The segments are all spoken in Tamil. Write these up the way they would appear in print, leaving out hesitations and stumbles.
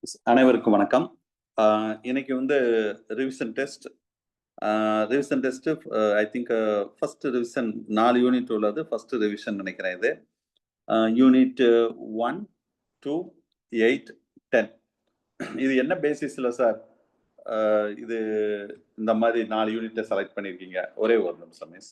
அனைவருக்கும் வணக்கம். இன்னைக்கு வந்து revision test. Revision test I think first revision 4 unit உள்ளது. ஃபர்ஸ்ட் ரிவிஷன் நினைக்கிறேன் இது. யூனிட் 1, 2, 8, 10. இது என்ன பேசிஸ்ல சார் இது இந்த மாதிரி 4 யூனிட்டை செலக்ட் பண்ணியிருக்கீங்க? ஒரே ஒரு நிமிஷம் மிஸ்.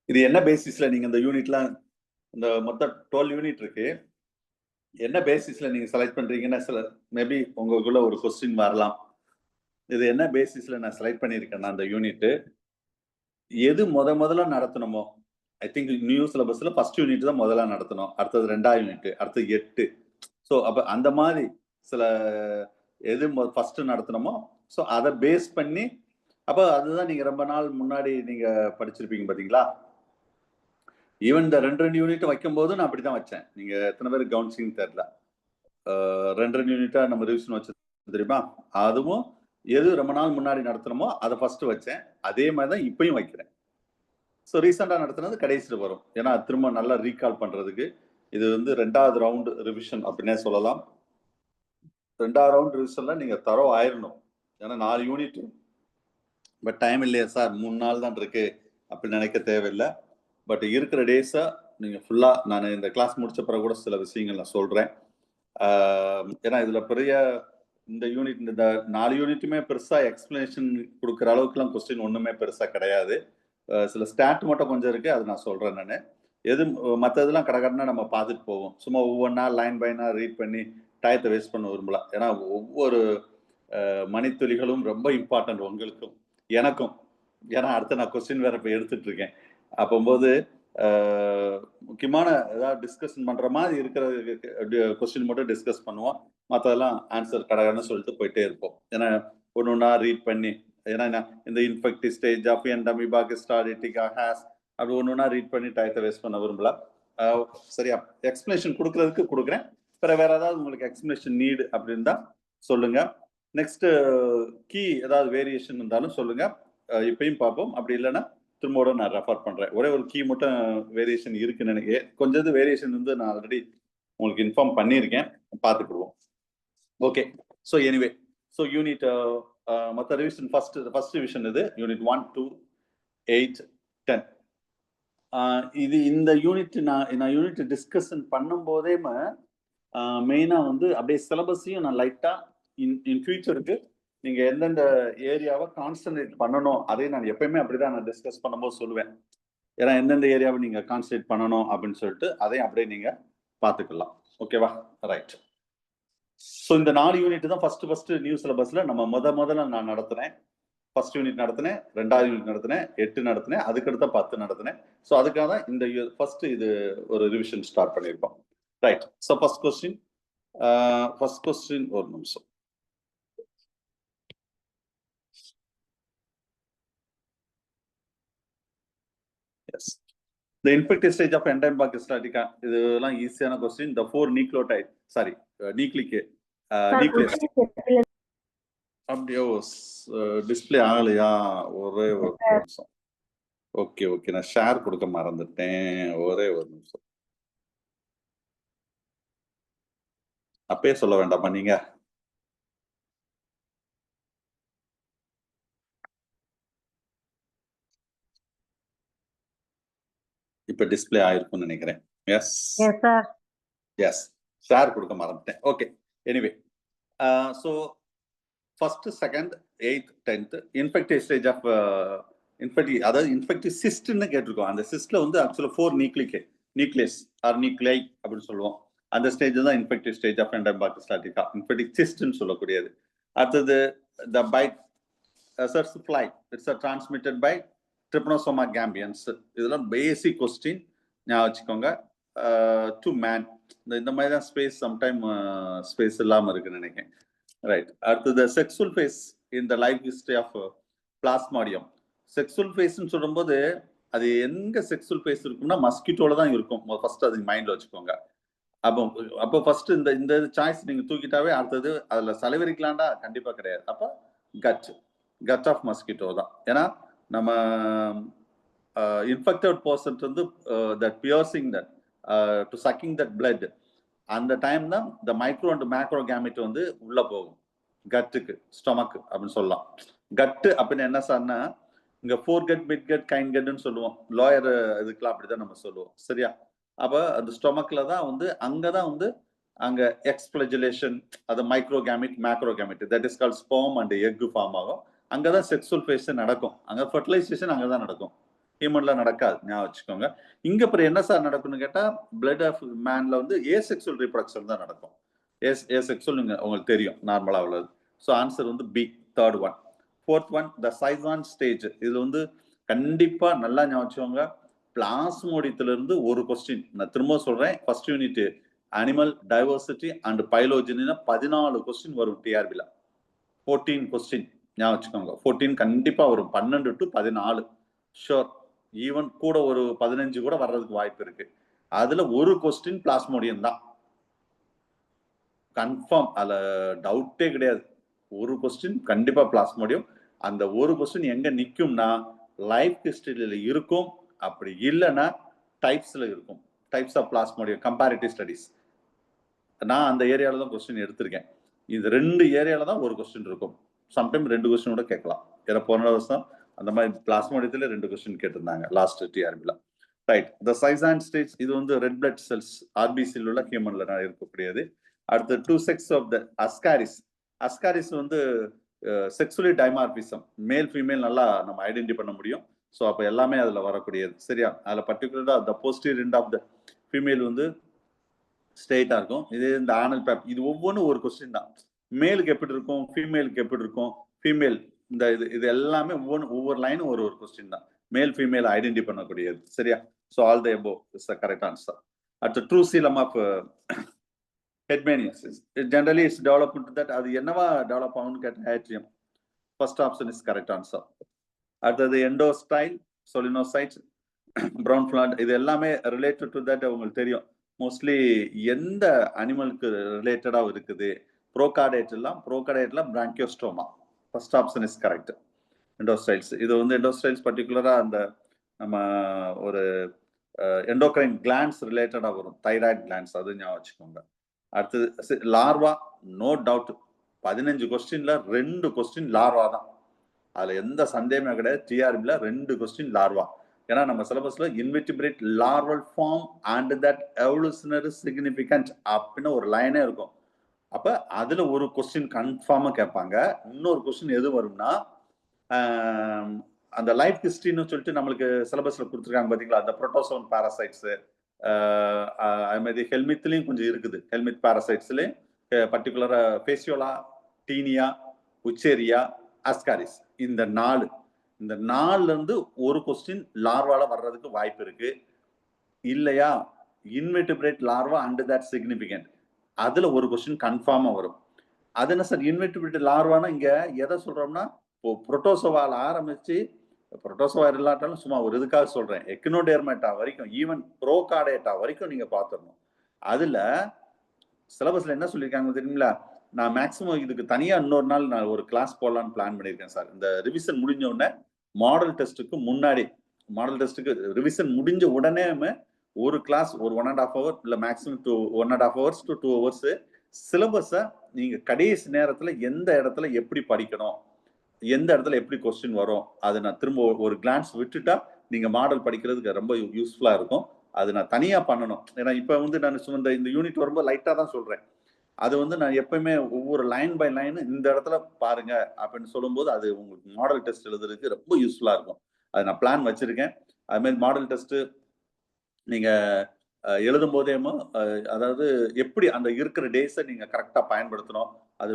இது என்ன பேசிஸ்ல நீங்க இந்த யூனிட்லாம் இந்த மொத்தம் 12 யூனிட் இருக்கு. என்ன பேசிஸ்ல நீங்க செலக்ட் பண்றீங்கன்னா சில மேபி உங்களுக்குள்ள ஒரு கொஸ்டின் வரலாம். இது என்ன பேசிஸ்ல நான் செலக்ட் பண்ணியிருக்கேன்னா அந்த யூனிட் எது முதல்ல நடத்தணுமோ ஐ திங்க் நியூ சிலபஸ்ல ஃபர்ஸ்ட் யூனிட் தான் முதல்ல நடத்தணும், அடுத்தது 2வது யூனிட், அடுத்தது 8. ஸோ அப்ப அந்த மாதிரி சில எது ஃபர்ஸ்ட் நடத்தணுமோ ஸோ அதை பேஸ் பண்ணி அப்போ அதுதான் நீங்க ரொம்ப நாள் முன்னாடி நீங்க படிச்சிருப்பீங்க பாத்தீங்களா. ஈவன் இந்த 2 யூனிட் வைக்கும் போது நான் அப்படிதான் வச்சேன். நீங்க எத்தனை பேர் கவனிச்சிங் தெரியல. 2 யூனிட்டா நம்ம ரிவிஷன் வச்சு தெரியுமா, அதுவும் எது ரொம்ப நாள் முன்னாடி நடத்தணுமோ அதை ஃபர்ஸ்ட் வச்சேன். அதே மாதிரி தான் இப்பயும் வைக்கிறேன். ஸோ ரீசெண்டா நடத்துனது கடைசியில் வரும். ஏன்னா திரும்ப நல்லா ரீகால் பண்றதுக்கு இது வந்து 2வது ரவுண்ட் ரிவிஷன் அப்படின்னே சொல்லலாம். 2வது ரவுண்ட் ரிவிஷன்ல நீங்க தரோ ஆயிரணும். ஏன்னா 4 யூனிட் பட் டைம் இல்லையா சார், 3 நாள் தான் இருக்கு அப்படின்னு நினைக்க தேவையில்லை. பட் இருக்கிற டேஸை நீங்க ஃபுல்லா நான் இந்த கிளாஸ் முடிச்ச பிறகு கூட சில விஷயங்கள் நான் சொல்றேன். ஏன்னா இதுல பெரிய இந்த யூனிட் இந்த 4 யூனிட்டுமே பெருசா எக்ஸ்பிளனேஷன் கொடுக்குற அளவுக்குலாம் கொஸ்டின் ஒண்ணுமே பெருசா கிடையாது. சில ஸ்டாட் மட்டும் கொஞ்சம் இருக்கு, அது நான் சொல்றேன். நான் எது மற்றதெல்லாம் கடகடனா நம்ம பார்த்துட்டு போவோம். சும்மா ஒவ்வொன்றா லைன் பைனா ரீட் பண்ணி டயத்தை வேஸ்ட் பண்ண விரும்பலாம். ஏன்னா ஒவ்வொரு மணித்துளிகளும் ரொம்ப இம்பார்ட்டன்ட் உங்களுக்கும் எனக்கும். ஏன்னா அடுத்து நான் கொஸ்டின் வேற இப்போ எடுத்துட்டு இருக்கேன். அப்போது முக்கியமான ஏதாவது டிஸ்கஷன் பண்ற மாதிரி இருக்கிற கொஸ்டின் மட்டும் டிஸ்கஸ் பண்ணுவோம். மற்றதெல்லாம் ஆன்சர் கடகடன்னு சொல்லிட்டு போயிட்டே இருப்போம். ஏன்னா ஒன்று ஒன்றா ரீட் பண்ணி, ஏன்னா இந்த இன்ஃபெக்டிவ் ஸ்டேஜ் ஆஃப் எண்டமிபா ஹிஸ்டாரிட்டிகா ஹேஸ் அப்படி ஒன்று ஒன்றா ரீட் பண்ணி டயத்தை வேஸ்ட் பண்ண விரும்பல. சரியா, எக்ஸ்பிளேஷன் கொடுக்கறதுக்கு கொடுக்குறேன். வேற ஏதாவது உங்களுக்கு எக்ஸ்பிளேஷன் நீடு அப்படின்னு தான் சொல்லுங்க. நெக்ஸ்ட் கீ ஏதாவது வேரியேஷன் இருந்தாலும் சொல்லுங்க, இப்பயும் பார்ப்போம். அப்படி இல்லைன்னா திரும்ப நான் ரெஃபர் பண்றேன். ஒரே ஒரு கீ மட்டும் வேரியேஷன் இருக்குன்னு நினைக்கிறேன். கொஞ்சம் வேரியேஷன் வந்து நான் ஆல்ரெடி உங்களுக்கு இன்ஃபார்ம் பண்ணியிருக்கேன், பார்த்துக்கிடுவோம். Okay. So anyway so unit மற்ற ரிவிஷன் ஃபர்ஸ்ட் ரிவிஷன் இது யூனிட் 1, 2, 8, 10. இது இந்த யூனிட் நான் யூனிட் டிஸ்கஷன் பண்ணும் போதே மெயினா வந்து அப்படியே சிலபஸையும் நான் லைட்டா இன் ஃபியூச்சருக்கு நீங்க எந்தெந்த ஏரியாவை கான்சன்ட்ரேட் பண்ணணும் அதை நான் எப்பயுமே அப்படிதான் நான் டிஸ்கஸ் பண்ணும்போது சொல்லுவேன். ஏன்னா எந்தெந்த ஏரியாவை நீங்க கான்சன்ட்ரேட் பண்ணணும் அப்படின்னு சொல்லிட்டு அதையும் அப்படியே நீங்க பார்த்துக்கலாம். ஓகேவா, ரைட். ஸோ இந்த 4 யூனிட் தான் ஃபர்ஸ்ட் நியூ சிலபஸ்ல நம்ம முதல்ல நான் நடத்தினேன். ஃபர்ஸ்ட் யூனிட் நடத்தினேன், 2வது யூனிட் நடத்தினேன், 8 நடத்தினேன், அதுக்கடுத்த 10 நடத்தினேன். ஸோ அதுக்காக தான் இந்த ஃபர்ஸ்ட் இது ஒரு ரிவிஷன் ஸ்டார்ட் பண்ணியிருக்கோம். ரைட். ஸோ ஃபர்ஸ்ட் கொஸ்டின் ஒரு நிமிஷம். Yes. The infective stage of Endemic histolytica. இதெல்லாம் ஈஸியான question. The 4 nucleotide, sorry, nucleic nucleus. அப்படியே டிஸ்பிளே ஆகலையா? ஒரே ஒரு நிமிஷம். ஓகே, நான் ஷேர் கொடுக்க மறந்துட்டேன். ஒரே ஒரு நிமிஷம். அப்பயே சொல்ல வேண்டாமா நீங்க? இப்ப டிஸ்பிளே ஆயிருக்கும்னு நினைக்கிறேன். எஸ் சார், எஸ், ஷேர் கொடுக்க மறந்துட்டேன். Okay, anyway so first, second, 8th, 10th infective stage of அதாவது இன்ஃபெக்டிவ் சிஸ்ட்னு கேட்டிருக்கோம். அந்த சிஸ்ட்ல வந்து ஆக்சுவலா 4 நியூக்ளியஸ் ஆர் நியூக்ளை அப்படின்னு சொல்லுவோம். அந்த ஸ்டேஜ் தான் infective stage of Entamoeba histolytica, infective சிஸ்ட்னு சொல்லக்கூடியது. அடுத்தது the bite tsetse fly, it's transmitted by trypanosoma gambiense. இதெல்லாம் பேசிக் கொஸ்டின் ஞாபகம் வச்சுக்கோங்க. டு மேன் இந்த மாதிரி தான் ஸ்பேஸ் சம்டைம் ஸ்பேஸ் இல்லாமல் இருக்குன்னு நினைக்கிறேன். ரைட். அடுத்தது sexual phase in the life history of plasmodium. Sexual ஃபேஸ்ன்னு சொல்லும்போது அது எங்க செக்ஸுவல் ஃபேஸ் இருக்கும்னா மஸ்கிட்டோல தான் இருக்கும். ஃபர்ஸ்ட் அது மைண்ட்ல வச்சுக்கோங்க. அப்போ ஃபர்ஸ்ட் இந்த சாய்ஸ் நீங்க தூக்கிட்டாவே அடுத்தது அதுல சலிவரி கிளாண்டா கண்டிப்பா கிடையாது. அப்ப கட் ஆஃப் மஸ்கிட்டோ தான். ஏன்னா நம்ம infected person வந்து that piercing that to sucking that blood, அந்த டைம் தான் இந்த மைக்ரோ அண்ட் மேக்ரோ கேமெட் வந்து உள்ள போகும் கட்டுக்கு, ஸ்டொமக் அப்படின்னு சொல்லலாம். கட்டு அப்படின்னு என்ன சார்னா இங்க ஃபோர் கட், மிட் கட், கைன் கட்னு சொல்லுவோம். லாயர் இதுக்கெல்லாம் அப்படிதான் நம்ம சொல்லுவோம். சரியா? அப்ப அந்த ஸ்டொமக்ல தான் வந்து அங்கதான் வந்து அங்க எக்ஸ்பிளஜுலேஷன், அது micro gamete, macro gamete, that is called sperm and egg form ஆகும். அங்கதான் செக்ஸுவல் ஃபேஸ் நடக்கும். அங்க ஃபெர்டிலைசேஷன் அங்கதான் நடக்கும். ஹியூமன்ல நடக்காது, ஞாபகம் வச்சுக்கோங்க. இங்க அப்புறம் என்ன சார் நடக்கும்னு கேட்டா பிளட் ஆஃப் மேன்ல வந்து ஏசெக்சுவல் ரீப்ரொடக்ஷன் தான் நடக்கும். ஏசெக்சுவல் உங்களுக்கு தெரியும் நார்மலா உள்ளது. ஸோ ஆன்சர் வந்து B, third one. Fourth one, the சைசான் ஸ்டேஜ். இது வந்து கண்டிப்பா நல்லா ஞாபகம் வச்சுக்கோங்க. பிளாஸ்மோடியத்துல இருந்து ஒரு கொஸ்டின், நான் திரும்ப சொல்றேன், first unit animal diversity and phylogeny 14 question வரும் டிஆர்பில. 14 கொஸ்டின் ஞாபகம் வச்சுக்கோங்க. 14 கண்டிப்பா வரும். 12 to 14 ஷோர். ஈவன் கூட ஒரு 15 கூட வர்றதுக்கு வாய்ப்பு இருக்கு. அதுல ஒரு கொஸ்டின் பிளாஸ்மோடியம் தான் கன்ஃபார்ம், அதுல டவுட்டே கிடையாது. ஒரு கொஸ்டின் கண்டிப்பா பிளாஸ்மோடியம். அந்த ஒரு கொஸ்டின் எங்க நிக்கும்னா லைஃப் ஹிஸ்டரியில இருக்கும், அப்படி இல்லைன்னா டைப்ஸ்ல இருக்கும். Types of plasmodium comparative studies. நான் அந்த ஏரியால தான் கொஸ்டின் எடுத்திருக்கேன். இது 2 ஏரியால தான் ஒரு கொஸ்டின் இருக்கும். சம்டைம் 2 கொஸ்டின் கூட கேட்கலாம். ஏன்னா போன வருஷம் அந்த மாதிரி பிளாஸ்மோடியத்துல 2 கொஸ்டின் கேட்டிருந்தாங்க லாஸ்ட் டிஆர்பில. ரைட். த சைசான் ஸ்டேஜ் இது வந்து ரெட் பிளட் செல்ஸ் ஆர்பிசியில் உள்ள ஹியூமன்ல இருக்கக்கூடியது. அடுத்து 2 sex of the Ascaris. Ascaris வந்து செக்ஸுவலி டைமார்பிசம், மேல் ஃபீமேல் நல்லா நம்ம ஐடென்டி பண்ண முடியும். ஸோ அப்போ எல்லாமே அதில் வரக்கூடியது. சரியா? அதில் பர்டிகுலராக the posterior end of the female வந்து ஸ்ட்ரெயிட்டாக இருக்கும். இது இந்த ஆனல் பேப், இது ஒவ்வொன்றும் ஒரு கொஸ்டின் தான். மேலுக்கு எப்படி இருக்கும், ஃபீமேலுக்கு எப்படி இருக்கும், ஃபீமேல் இந்த இது எல்லாமே ஒவ்வொரு லைனும் ஒரு கொஸ்டின் தான். மேல் ஃபீமேல் ஐடென்டி பண்ணக்கூடியது. சரியா? So all the above is the correct answer. அடுத்து ட்ரூ சீலம் ஆஃப் ஹெட்மேனியஸ். ஜெனரலி இட்ஸ் டெவலப்மெண்ட் தட் அது என்னவா டெவலப் ஆகும்னு கேட்ட atrium. First option is correct answer. அடுத்தது எண்டோஸ்டைல், சொலினோசைட்ஸ், ப்ரௌன் ஃபிளாண்ட், இது எல்லாமே ரிலேட்டட் டு தட் உங்களுக்கு தெரியும். மோஸ்ட்லி எந்த அனிமலுக்கு ரிலேட்டடா இருக்குது? ப்ரோகார்டேட்ல branchiostoma. First option is correct. Endostyles இது வந்து எண்டோஸ்டைல்ஸ் பர்டிகுலரா அந்த நம்ம ஒரு எண்டோக்ரைன் கிளாண்ட்ஸ் ரிலேட்டடா வரும், தைராய்டு கிளாண்ட்ஸ், அது ஞாபகம் வச்சுக்கோங்க. அடுத்தது லார்வா, நோ டவுட் 15 கொஸ்டின்ல 2 கொஸ்டின் லார்வா தான். அதுல எந்த சந்தேகமே கிடையாது. டிஆர்பில 2 கொஸ்டின் லார்வா. ஏன்னா நம்ம சிலபஸ்ல invertebrate larval form and that evolutionary significant அப்படின்னு ஒரு லைனே இருக்கும். அப்ப அதுல ஒரு கொஸ்டின் கன்ஃபார்மா கேட்பாங்க. இன்னொரு கொஸ்டின் எது வரும்னா அந்த லைஃப் ஹிஸ்டரின்னு சொல்லிட்டு நம்மளுக்கு சிலபஸ்ல கொடுத்துருக்காங்க பாத்தீங்களா, அந்த புரோட்டோசோன் பாராசைட்ஸ், அது மாதிரி ஹெல்மித்லயும் கொஞ்சம் இருக்குது. ஹெல்மித் பாராசைட்ஸ்லயும் பர்டிகுலரா பேசியோலா, டீனியா, உச்சேரியா, அஸ்காரிஸ், இந்த 4ல இருந்து ஒரு கொஸ்டின் லார்வால வர்றதுக்கு வாய்ப்பு இருக்கு. இல்லையா invertebrate larva and that significant, அதுல ஒரு கொஸ்டின் கன்ஃபார்மா வரும். அது என்ன சார் இன்வெர்டிபிரேட் லார்வானா இங்க எதை சொல்றோம்னா புரோட்டோசோவால ஆரம்பிச்சு, புரோட்டோசோவா இல்லாட்டாலும் சும்மா ஒரு இதுக்காக சொல்றேன், எக்னோடெர்மேட்டா வரைக்கும், ஈவன் ப்ரோகார்டேட்டா வரைக்கும் நீங்க பாத்துடணும். அதுல சிலபஸ்ல என்ன சொல்லியிருக்காங்க தெரியுங்களா? நான் மேக்சிமம் இதுக்கு தனியா இன்னொரு நாள் நான் ஒரு கிளாஸ் போடலான்னு பிளான் பண்ணியிருக்கேன் சார். இந்த ரிவிஷன் முடிஞ்ச உடனே மாடல் டெஸ்ட்டுக்கு முன்னாடி, மாடல் டெஸ்ட்டுக்கு ரிவிஷன் முடிஞ்ச உடனே ஒரு கிளாஸ், ஒரு 1.5 hour இல்ல மேக்ஸிமம் 1.5 hours to 2 hours சிலபஸை நீங்க கடைசி நேரத்துல எந்த இடத்துல எப்படி படிக்கணும், எந்த இடத்துல எப்படி கொஸ்டின் வரும், அதை நான் திரும்ப ஒரு கிளான்ஸ் விட்டுட்டா நீங்க மாடல் படிக்கிறதுக்கு ரொம்ப யூஸ்ஃபுல்லா இருக்கும். அது நான் தனியா பண்ணணும். ஏன்னா இப்ப வந்து நான் இந்த யூனிட் வரும்போது லைட்டா தான் சொல்றேன். அது வந்து நான் எப்பயுமே ஒவ்வொரு லைன் பை லைன் இந்த இடத்துல பாருங்க அப்படின்னு சொல்லும்போது அது உங்களுக்கு மாடல் டெஸ்ட் எழுதுறதுக்கு ரொம்ப யூஸ்ஃபுல்லா இருக்கும். அது நான் பிளான் வச்சிருக்கேன். அது மாதிரி மாடல் டெஸ்ட் நீங்க எழுதும் போதே அதாவது எப்படி அந்த இருக்கிற டேஸை நீங்க கரெக்டா பயன்படுத்தணும். அது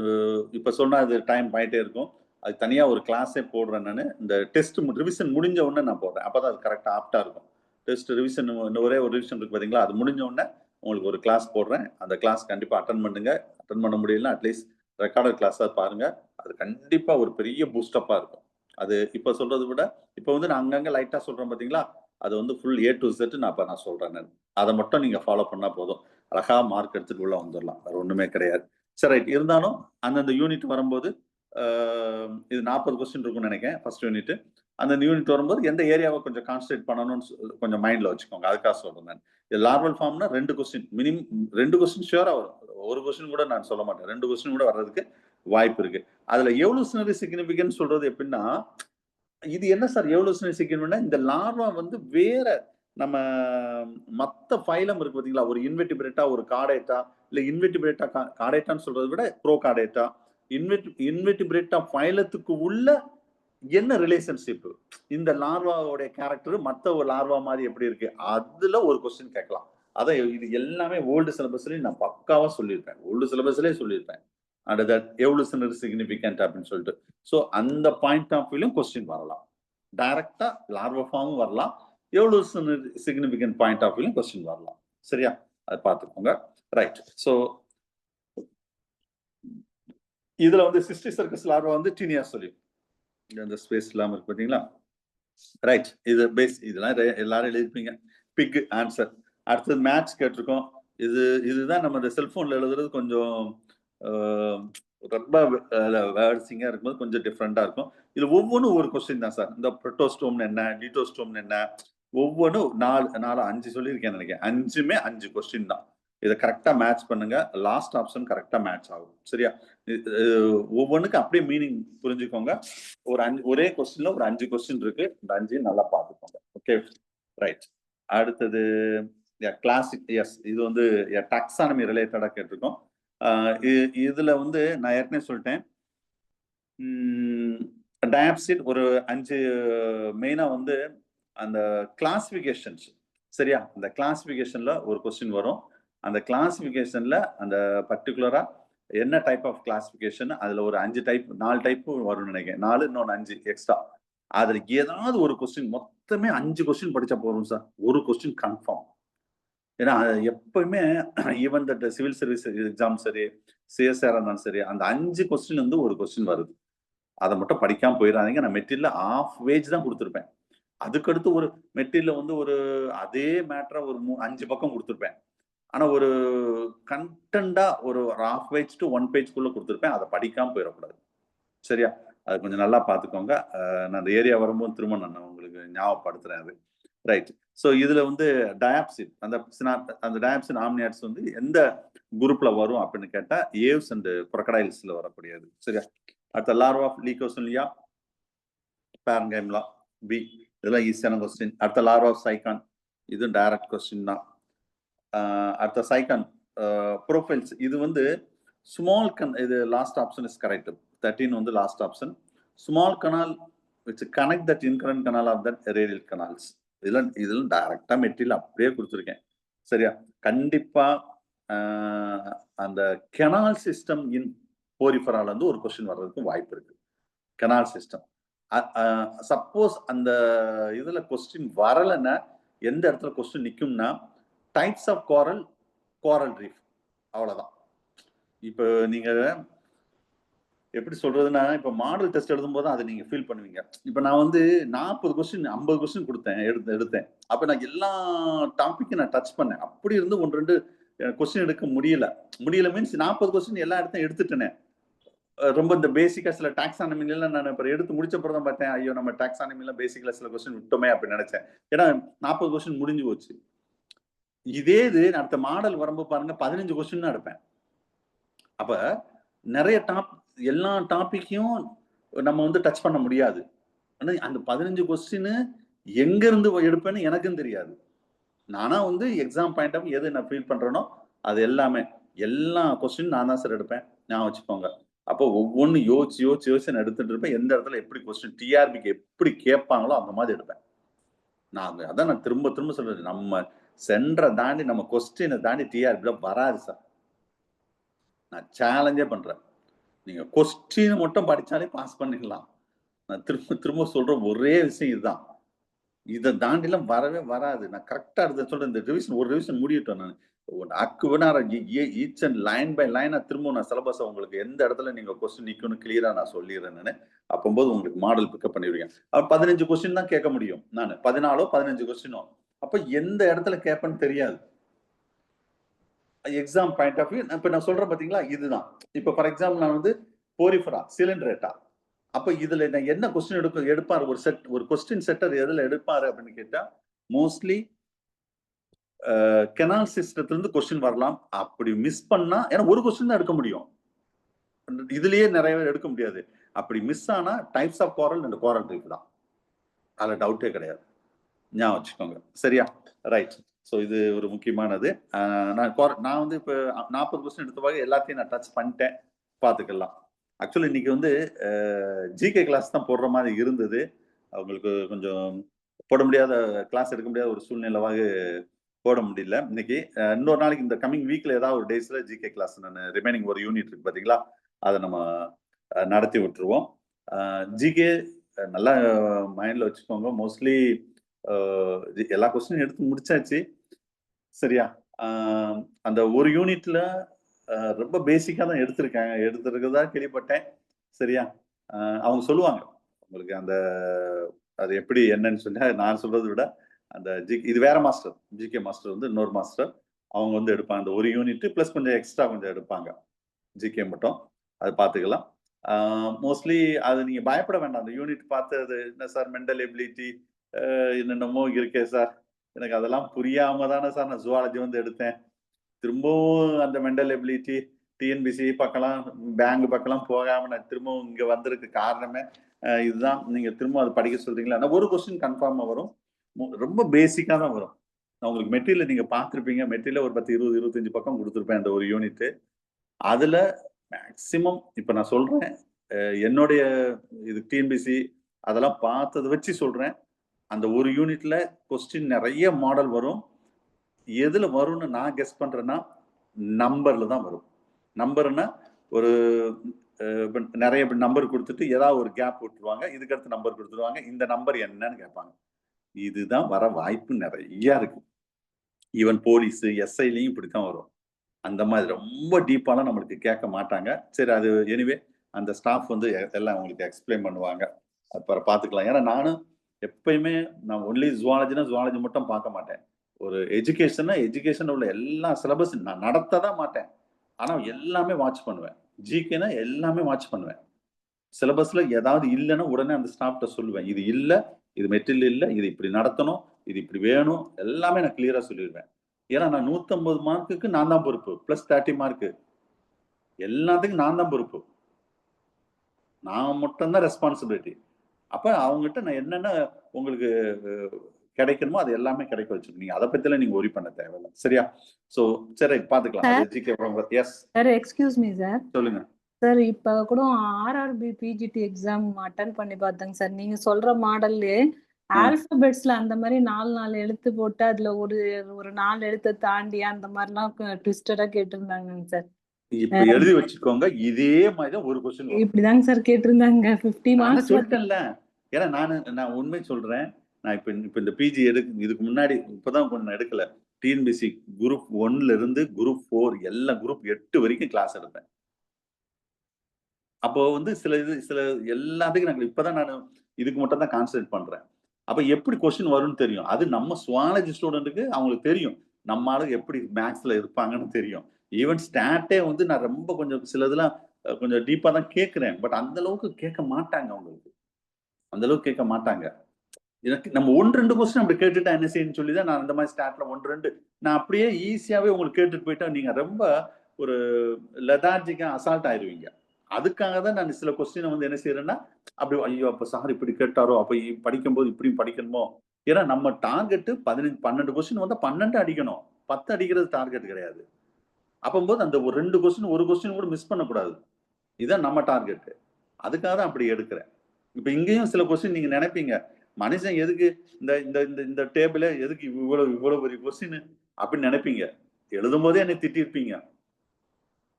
இப்ப சொன்னா அது டைம் ஆயிட்டே இருக்கும். அது தனியா ஒரு கிளாஸே போடுறேன் நான். இந்த டெஸ்ட் ரிவிஷன் முடிஞ்ச உடனே நான் போடுறேன். அப்பதான் அது கரெக்டா ஆப்டா இருக்கும். டெஸ்ட் ரிவிஷன் ஒரே ஒரு ரிவிஷன் இருக்கு பாத்தீங்களா, அது முடிஞ்ச உடனே உங்களுக்கு ஒரு கிளாஸ் போடுறேன். அந்த கிளாஸ் கண்டிப்பா அட்டன் பண்ணுங்க. அட்டன் பண்ண முடியல அட்லீஸ்ட் ரெக்கார்டட் கிளாஸா பாருங்க. அது கண்டிப்பா ஒரு பெரிய பூஸ்டப்பா இருக்கும். அது இப்ப சொல்றதை விட இப்ப வந்து நான் அங்கங்க லைட்டா சொல்றேன் பாத்தீங்களா, அது வந்து ஃபுல் A to Z நான் சொல்றேன். அதை மட்டும் நீங்க ஃபாலோ பண்ணா போதும். அழகா மார்க் எடுத்துட்டு உள்ள வந்துடலாம். வேற ஒண்ணுமே கிடையாது. சரி ரைட். இருந்தாலும் அந்தந்த யூனிட் வரும்போது இது 40 கொஸ்டின் இருக்கும்னு நினைக்கிறேன் ஃபர்ஸ்ட் யூனிட். அந்த யூனிட் வரும்போது எந்த ஏரியாவை கொஞ்சம் கான்சன்ட்ரேட் பண்ணணும்னு கொஞ்சம் மைண்ட்ல வச்சுக்கோங்க. அதுக்காக சொல்றேன் நான். லார்வல் ஃபார்ம்னா 2 கொஸ்டின் மினிமம், 2 கொஸ்டின் ஷியூரா வரும். ஒரு கொஸ்டின் கூட நான் சொல்ல மாட்டேன். 2 கொஸ்டின் கூட வர்றதுக்கு வாய்ப்பு இருக்கு. அதுல எவல்யூஷனரி சிக்னிஃபிகன்ஸ் சொல்றது எப்படின்னா, இது என்ன சார் எவல்யூஷனரி சிக்னிஃபிகன்ட்னா, இந்த லார்வா வந்து வேற நம்ம மத்த ஃபைலம் இருக்கு பாத்தீங்களா? ஒரு இன்வெர்டிபிரேட்டா, ஒரு கார்டேட்டா, இல்ல இன்வெர்டிபிரேட்டா கார்டேட்டான்னு சொல்றதை விட ப்ரோகார்டேட்டா, இன்வெர்டிபிரேட்டா ஃபைலத்துக்கு உள்ள என்ன ரிலேஷன்ஷிப், இந்த லார்வாவோட கேரக்டர் மத்த ஒரு லார்வா மாதிரி எப்படி இருக்கு, அதுல ஒரு கொஸ்டின் கேட்கலாம். அதான் இது எல்லாமே ஓல்டு சிலபஸ்லயும் நான் பக்காவா சொல்லியிருப்பேன். ஓல்டு சிலபஸ்லயே சொல்லியிருப்பேன். அண்ட் தட் எவல்யூஷனரி சிக்னிஃபிகன்ட் அப்படின்னு சொல்லிட்டு. ஸோ அந்த பாயிண்ட் ஆஃப் வியூலயும் கொஸ்டின் வரலாம். டைரக்டா லார்வா ஃபார்மும் வரலாம். எவல்யூஷனரி சிக்னிஃபிகன்ட் பாயிண்ட் ஆஃப் வியூலயும் கொஸ்டின் வரலாம். சரியா? அதை பார்த்துக்கோங்க. ரைட். ஸோ இதுல வந்து சிஸ்டி சர்க்கஸ் லார்வா வந்து டீனியா சொல்லி அந்த ஸ்பேஸ் இல்லாம இருக்கு பாத்தீங்களா? ரைட். இது பேஸ் இதெல்லாம் எல்லாரும் எழுதிருப்பீங்க. Big answer. அடுத்தது மேட்ச் கேட்டிருக்கோம். இதுதான் நம்ம இந்த செல்போன்ல எழுதுறது கொஞ்சம் ரொம்ப வேர்ட்ஸிங்கா இருக்கும்போது கொஞ்சம் டிஃப்ரெண்டா இருக்கும். இது ஒவ்வொன்றும் ஒரு கொஸ்டின் தான் சார். இந்த புரோட்டோஸ்டோம் என்ன, டிட்டோஸ்டோம் என்ன, ஒவ்வொன்றும் 4 5 சொல்லியிருக்கேன் நினைக்கிறேன். 5மே 5 கொஸ்டின் தான். இதை கரெக்டா மேட்ச் பண்ணுங்க. லாஸ்ட் ஆப்ஷன் கரெக்டா மேட்ச் ஆகும். சரியா? ஒவ்வொன்றுக்கும் அப்படியே மீனிங் புரிஞ்சுக்கோங்க. ஒரே கொஸ்டின்ல ஒரு 5 கொஸ்டின் இருக்கு. இந்த 5 நல்லா பார்த்துக்கோங்க. Okay, right. அடுத்தது கிளாசிக். எஸ், இது வந்து டாக்ஸானமி ரிலேட்டடா கேட்டிருக்கோம். இதுல வந்து நான் ஏற்கனவே சொல்லிட்டேன். டயாப்சிட் ஒரு 5 மெயினா வந்து அந்த கிளாசிபிகேஷன்ஸ். சரியா? அந்த கிளாசிபிகேஷன்ல ஒரு கொஸ்டின் வரும். அந்த கிளாசிபிகேஷன்ல அந்த பர்டிகுலரா என்ன டைப் ஆஃப் கிளாசிபிகேஷன், அதுல ஒரு 5 டைப் 4 டைப் வரும்னு நினைக்கிறேன். 4 இன்னொன்னு 5 எக்ஸ்ட்ரா. அதுல ஏதாவது ஒரு கொஸ்டின், மொத்தமே 5 கொஸ்டின் படிச்சா போதும் சார். ஒரு கொஸ்டின் கன்ஃபார்ம். ஏன்னா எப்பவுமே even that civil service exam சரி, சிஎஸ்ஆர் இருந்தாலும் சரி, அந்த 5 கொஸ்டின் வந்து ஒரு கொஸ்டின் வருது. அதை மட்டும் படிக்காம போயிடாதீங்க. நான் மெட்டீரியல் ஆஃப் பேஜ் தான் கொடுத்துருப்பேன். அதுக்கடுத்து ஒரு மெட்டீரியல் வந்து ஒரு அதே மேட்டரை ஒரு 5 பக்கம் கொடுத்துருப்பேன். ஆனா ஒரு கண்டென்ட்டா ஒரு ஹாஃப் பேஜ் டு 1 பேஜ்க்குள்ள கொடுத்துருப்பேன். அதை படிக்காம போயிடக்கூடாது. சரியா? அது கொஞ்சம் நல்லா பார்த்துக்கோங்க. நான் அந்த ஏரியா வரும்போது திரும்ப நான் உங்களுக்கு ஞாபகப்படுத்துறேன் அது. ரைட். ஸோ இதுல வந்து டயாப்சிட் அந்த டயாப்சிட் ஆம்னியாட்ஸ் வந்து எந்த குரூப்ல வரும் அப்படின்னு கேட்டா ஏவ்ஸ் அண்ட் crocodiles வரக்கூடியது. சரியா? அடுத்த லார்வா ஆஃப் லீகோசெலியா, பேரங்கைம்லா, பி. இதெல்லாம் ஈஸியான கொஸ்டின். அடுத்த லார்வா ஆஃப் சைக்கான், இது டைரக்ட் கொஸ்டின் தான். அடுத்த சைக்கான் ப்ரொஃபைல்ஸ், இது வந்து ஸ்மால் இது லாஸ்ட் ஆப்ஷன் இஸ் கரெக்ட். 13 வந்து last option. Small canal which connect that incurrent canal of that radial canals. இதெல்லாம் டைரக்டா மெட்டீரியல் அப்படியே கொடுத்துருக்கேன். சரியா? கண்டிப்பா அந்த கெனால் சிஸ்டம் இன் போரிஃபரால வந்து ஒரு கொஸ்டின் வர்றதுக்கு வாய்ப்பு இருக்கு. Canal system. சப்போஸ் அந்த இதுல கொஸ்டின் வரலைன்னா எந்த இடத்துல கொஸ்டின் நிக்கும்னா டைப்ஸ் ஆஃப் கோரல் ரீஃப். அவ்வளவுதான். இப்ப நீங்க எப்படி சொல்றதுன்னா, இப்ப மாடல் டெஸ்ட் எழுதும்போது அதை நீங்க ஃபீல் பண்ணுவீங்க. இப்ப நான் வந்து 40 கொஸ்டின் 50 கொஸ்டின் கொடுத்தேன், எடுத்தேன். அப்ப நான் எல்லா டாபிக்கும் நான் டச் பண்ணேன். அப்படி இருந்து 1 2 கொஸ்டின் எடுக்க முடியல. மீன்ஸ் 40 கொஸ்டின் எல்லா இடத்தையும் எடுத்துட்டேனே. ரொம்ப இந்த பேசிக்கா சில டாக்ஸானமில நான் இப்ப எடுத்து முடிச்ச அப்புறம் தான் பார்த்தேன், ஐயோ நம்ம டாக்ஸானமில பேசிக்கல சில கொஸ்டின் விட்டோமே அப்படின்னு நினைச்சேன். ஏன்னா 40 கொஸ்டின் முடிஞ்சு போச்சு. இதே இது அடுத்த மாடல் வரும்போது பாருங்க 15 கொஸ்டின் தான் எடுப்பேன். அப்ப நிறைய எல்லா டாபிக்கையும் நம்ம வந்து டச் பண்ண முடியாது. ஆனா அந்த 15 கொஸ்டின் எங்க இருந்து எடுப்பேன்னு எனக்கும் தெரியாது. நானா வந்து எக்ஸாம் பாயிண்ட் ஆஃப் எது நான் ஃபீல் பண்றேனோ அது எல்லா கொஸ்டின் நான் தான் சார் எடுப்பேன். ஞாபகம் வச்சுக்கோங்க. அப்போ ஒவ்வொன்னு யோசிச்சு நான் எடுத்துட்டு இருப்பேன். எந்த இடத்துல எப்படி கொஸ்டின் டிஆர்பிக்கு எப்படி கேட்பாங்களோ அந்த மாதிரி எடுப்பேன். அதான் நான் திரும்ப சொல்றேன். நம்ம சென்டரை தாண்டி நம்ம கொஸ்டினை தாண்டி டிஆர்பில வராது சார். நான் சேலஞ்சே பண்றேன். நீங்க கொஸ்டின் மட்டும் படிச்சாலே பாஸ் பண்ணிடலாம். நான் திரும்ப சொல்ற ஒரே விஷயம் இதுதான். இதை தாண்டிலாம் வரவே வராது. நான் கரெக்டா சொல்றேன். இந்த ரிவிஷன் ஒரு ரிவிஷன் முடியட்டும். நான் ஈச் அண்ட் லைன் பை லைனா திரும்ப நான் சிலபஸ் உங்களுக்கு எந்த இடத்துல நீங்க கொஸ்டின் நிக்கணும் கிளியரா நான் சொல்லிடுறேன். நான் அப்போது உங்களுக்கு மாடல் பிக்கப் பண்ணிடுவீங்க. 15 கொஸ்டின் தான் கேட்க முடியும். நான் 14 15 கொஸ்டினோ அப்ப எந்த இடத்துல கேட்பேன்னு தெரியாது. எக்ஸாம் பாயிண்ட் ஆஃப் வியூ இப்ப நான் சொல்றேன் பாத்தீங்களா, இதுதான். இப்ப ஃபார் எக்ஸாம்பிள் நான் வந்து போரிஃபரா சிலிண்டரேட்டா அப்ப இதுல நான் என்ன கொஸ்டின் எடுப்பாரு ஒரு கொஸ்டின் செட்டர் எதுல எடுப்பாரு அப்படின்னு கேட்டா மோஸ்ட்லி கெனால் சிஸ்டத்துல இருந்து கொஸ்டின் வரலாம். அப்படி மிஸ் பண்ணா ஏன்னா ஒரு கொஸ்டின் தான் எடுக்க முடியும், இதுலயே நிறைய பேர் எடுக்க முடியாது. அப்படி மிஸ் ஆனா types of coral and coral reef தான், அதுல டவுட்டே கிடையாது. ஞாபகம் வச்சுக்கோங்க. சரியா? ரைட். ஸோ இது ஒரு முக்கியமானது. நான் வந்து இப்போ 40 கொஸ்டின் எடுத்த வகை எல்லாத்தையும் நான் டச் பண்ணிட்டேன், பார்த்துக்கலாம். ஆக்சுவலி இன்னைக்கு வந்து ஜிகே கிளாஸ் தான் போடுற மாதிரி இருந்தது. அவங்களுக்கு கொஞ்சம் போட முடியாத, கிளாஸ் எடுக்க முடியாத ஒரு சூழ்நிலைவாக போட முடியல இன்னைக்கு. இன்னொரு நாளைக்கு இந்த கமிங் வீக்ல ஏதாவது ஒரு டேஸ்ல ஜிகே கிளாஸ் நான் ரிமைனிங் ஒரு யூனிட் இருக்கு பார்த்தீங்களா, அதை நம்ம நடத்தி விட்டுருவோம். ஜிகே நல்லா மைண்ட்ல வச்சுக்கோங்க. மோஸ்ட்லி எல்லா கொஸ்டினும் எடுத்து முடிச்சாச்சு. சரியா? அந்த ஒரு யூனிட்ல ரொம்ப பேசிக்கா தான் எடுத்திருக்கிறதா கேள்விப்பட்டேன். சரியா? அவங்க சொல்லுவாங்க உங்களுக்கு அந்த அது எப்படி என்னன்னு சொல்லி, நான் சொல்றதை விட அந்த இது வேற மாஸ்டர், ஜிகே மாஸ்டர் வந்து இன்னொரு மாஸ்டர், அவங்க வந்து எடுப்பாங்க அந்த ஒரு யூனிட் பிளஸ் கொஞ்சம் எக்ஸ்ட்ரா கொஞ்சம் எடுப்பாங்க ஜிகே மட்டும். அது பார்த்துக்கலாம். மோஸ்ட்லி அது நீங்க பயப்பட வேண்டாம். அந்த யூனிட் பார்த்தது என்ன சார் மென்டல் எபிலிட்டி என்னென்னமோ இருக்கே சார், எனக்கு அதெல்லாம் புரியாம தானே சார் நான் ஜுவாலஜி வந்து எடுத்தேன். திரும்பவும் அந்த மென்டல் எபிலிட்டி டிஎன்பிசி பக்கலாம் பேங்க் பக்கலாம் போகாம நான் திரும்பவும் இங்க வந்திருக்கு காரணமே இதுதான். நீங்க திரும்ப அதை படிக்க சொல்றீங்களா, ஒரு கொஸ்டின் கன்ஃபார்மா வரும், ரொம்ப பேசிக்கா தான் வரும். நான் உங்களுக்கு மெட்டீரியல் நீங்க பார்த்துருப்பீங்க, மெட்டீரியல் ஒரு 10 20 25 பக்கம் கொடுத்துருப்பேன் அந்த ஒரு யூனிட். அதுல மேக்சிமம் இப்ப நான் சொல்றேன், என்னுடைய இது டிஎன்பிசி அதெல்லாம் பார்த்ததை வச்சு சொல்றேன். அந்த ஒரு யூனிட்ல கொஸ்டின் நிறைய மாடல் வரும். எதுல வரும்னு நான் கெஸ் பண்றேன்னா நம்பர்ல தான் வரும். நம்பர்னா ஒரு நிறைய நம்பர் கொடுத்துட்டு ஏதாவது ஒரு கேப் விட்டுருவாங்க, இதுக்கு அடுத்து நம்பர் கொடுத்துருவாங்க, இந்த நம்பர் என்னன்னு கேட்பாங்க. இதுதான் வர வாய்ப்பு நிறைய இருக்கு. ஈவன் போலீஸ் எஸ்ஐலையும் இப்படித்தான் வரும். அந்த மாதிரி ரொம்ப டீப்பாலாம் நம்மளுக்கு கேட்க மாட்டாங்க. சரி, அது எனிவே அந்த ஸ்டாஃப் வந்து எல்லாம் உங்களுக்கு எக்ஸ்பிளைன் பண்ணுவாங்க, அப்புறம் பார்த்துக்கலாம். ஏன்னா நானும் எப்பயுமே நான் ஒன்லி ஜுவாலஜி மட்டும் பார்க்க மாட்டேன். ஒரு எஜுகேஷன் உள்ள எல்லா சிலபஸ் நான் நடத்த தான் மாட்டேன், ஆனா எல்லாமே வாட்ச் பண்ணுவேன். ஜிகேனா எல்லாமே வாட்ச் பண்ணுவேன். சிலபஸ்ல ஏதாவது இல்லைன்னா உடனே அந்த ஸ்டாஃப்ட சொல்லுவேன், இது இல்ல, இது மெட்டீரியல் இல்ல, இது இப்படி நடத்தணும், இது இப்படி வேணும், எல்லாமே நான் கிளியரா சொல்லிடுவேன். ஏன்னா நான் 150 மார்க்குக்கு நான் தான் பொறுப்பு, பிளஸ் 30 மார்க்கு எல்லாத்துக்கும் நான் தான் பொறுப்பு, நான் மட்டும் தான் ரெஸ்பான்சிபிலிட்டி. அப்ப அவங்ககிட்ட நான் என்னென்ன உங்களுக்கு கிடைக்கணுமோ அது எல்லாமே கிடைக்க வச்சிருக்கீங்க. நீங்க அதை பத்திலாம் நீங்க ஒரி பண்ண தேவையில்லை. சரியா? சோ சரி பார்த்துக்கலாம். அது GK. Yes sir, excuse me sir. சொல்லுங்க சார். இப்ப கூட ஆர்ஆர்பி பிஜிடி எக்ஸாம் அட்டன் பண்ணி பார்த்தேங்க சார். நீங்க சொல்ற மாடல்லே ஆல்பபெட்ஸ்ல அந்த மாதிரி 4 எழுத்து போட்டு அதுல ஒரு 4 எழுத்தை தாண்டி அந்த மாதிரிலாம் ட்விஸ்டடா கேட்டிருந்தாங்க சார். இப்ப எழுதி வச்சுக்கோங்க, இதே மாதிரிதான் ஒரு கொஸ்டின் இப்படிதாங்க சார் கேட்டிருந்தாங்க. 50 மார்க்ஸ் சொல்லிட்டேன்ல. ஏன்னா நான் உண்மை சொல்றேன். நான் இப்ப இந்த பிஜி இதுக்கு முன்னாடி இப்பதான் கொஞ்சம் எடுக்கல. டிஎன்பிசி குரூப் 1ல இருந்து குரூப் 4 எல்லா குரூப் 8 வரைக்கும் கிளாஸ் எடுப்பேன். அப்போ வந்து சில எல்லாத்துக்கும் நாங்க இப்பதான் நான் இதுக்கு மட்டும் தான் கான்சென்ட்ரேட் பண்றேன். அப்ப எப்படி கொஸ்டின் வரும்னு தெரியும். அது நம்ம சுவாலஜி ஸ்டூடெண்ட்டுக்கு அவங்களுக்கு தெரியும், நம்ம ஆளுங்க எப்படி மேக்ஸ்ல இருப்பாங்கன்னு தெரியும். ஈவன் ஸ்டாட்டே வந்து நான் ரொம்ப கொஞ்சம் சிலதெல்லாம் கொஞ்சம் டீப்பா தான் கேட்கிறேன். பட் அந்த அளவுக்கு கேட்க மாட்டாங்க அவங்களுக்கு. அந்த அளவுக்கு கேட்க மாட்டாங்க. எனக்கு நம்ம 1-2 கொஸ்டின் அப்படி கேட்டுட்டா என்ன செய்யணும்னு சொல்லி தான் நான் அந்த மாதிரி ஸ்டார்ட்ல 1-2 நான் அப்படியே ஈஸியாவே உங்களுக்கு கேட்டுட்டு போயிட்டா நீங்க ரொம்ப ஒரு லெதார்ஜிக்கா அசால்ட் ஆயிருவீங்க. அதுக்காக தான் நான் சில கொஸ்டினை வந்து என்ன செய்யறேன்னா அப்படி ஐயோ அப்ப சார் இப்படி கேட்டாரோ, அப்ப படிக்கும்போது இப்படியும் படிக்கணுமோ. ஏன்னா நம்ம டார்கெட் 12 கொஸ்டின் வந்தா 12 அடிக்கணும், 10 அடிக்கிறது டார்கெட் கிடையாது. அப்போது அந்த ஒரு 2 கொஸ்டின் ஒரு கொஸ்டின் கூட மிஸ் பண்ணக்கூடாது. இதுதான் நம்ம டார்கெட். அதுக்காக தான் அப்படி எடுக்கிறேன். இப்ப இங்கேயும் சில கொஸ்டின் நீங்க நினைப்பீங்க, மனுஷன் எதுக்கு இந்த இந்த இந்த இந்த டேபிள எதுக்கு இவ்வளவு பெரிய கொஸ்டின் அப்படின்னு நினைப்பீங்க. எழுதும் போதே என்னை திட்டிருப்பீங்க.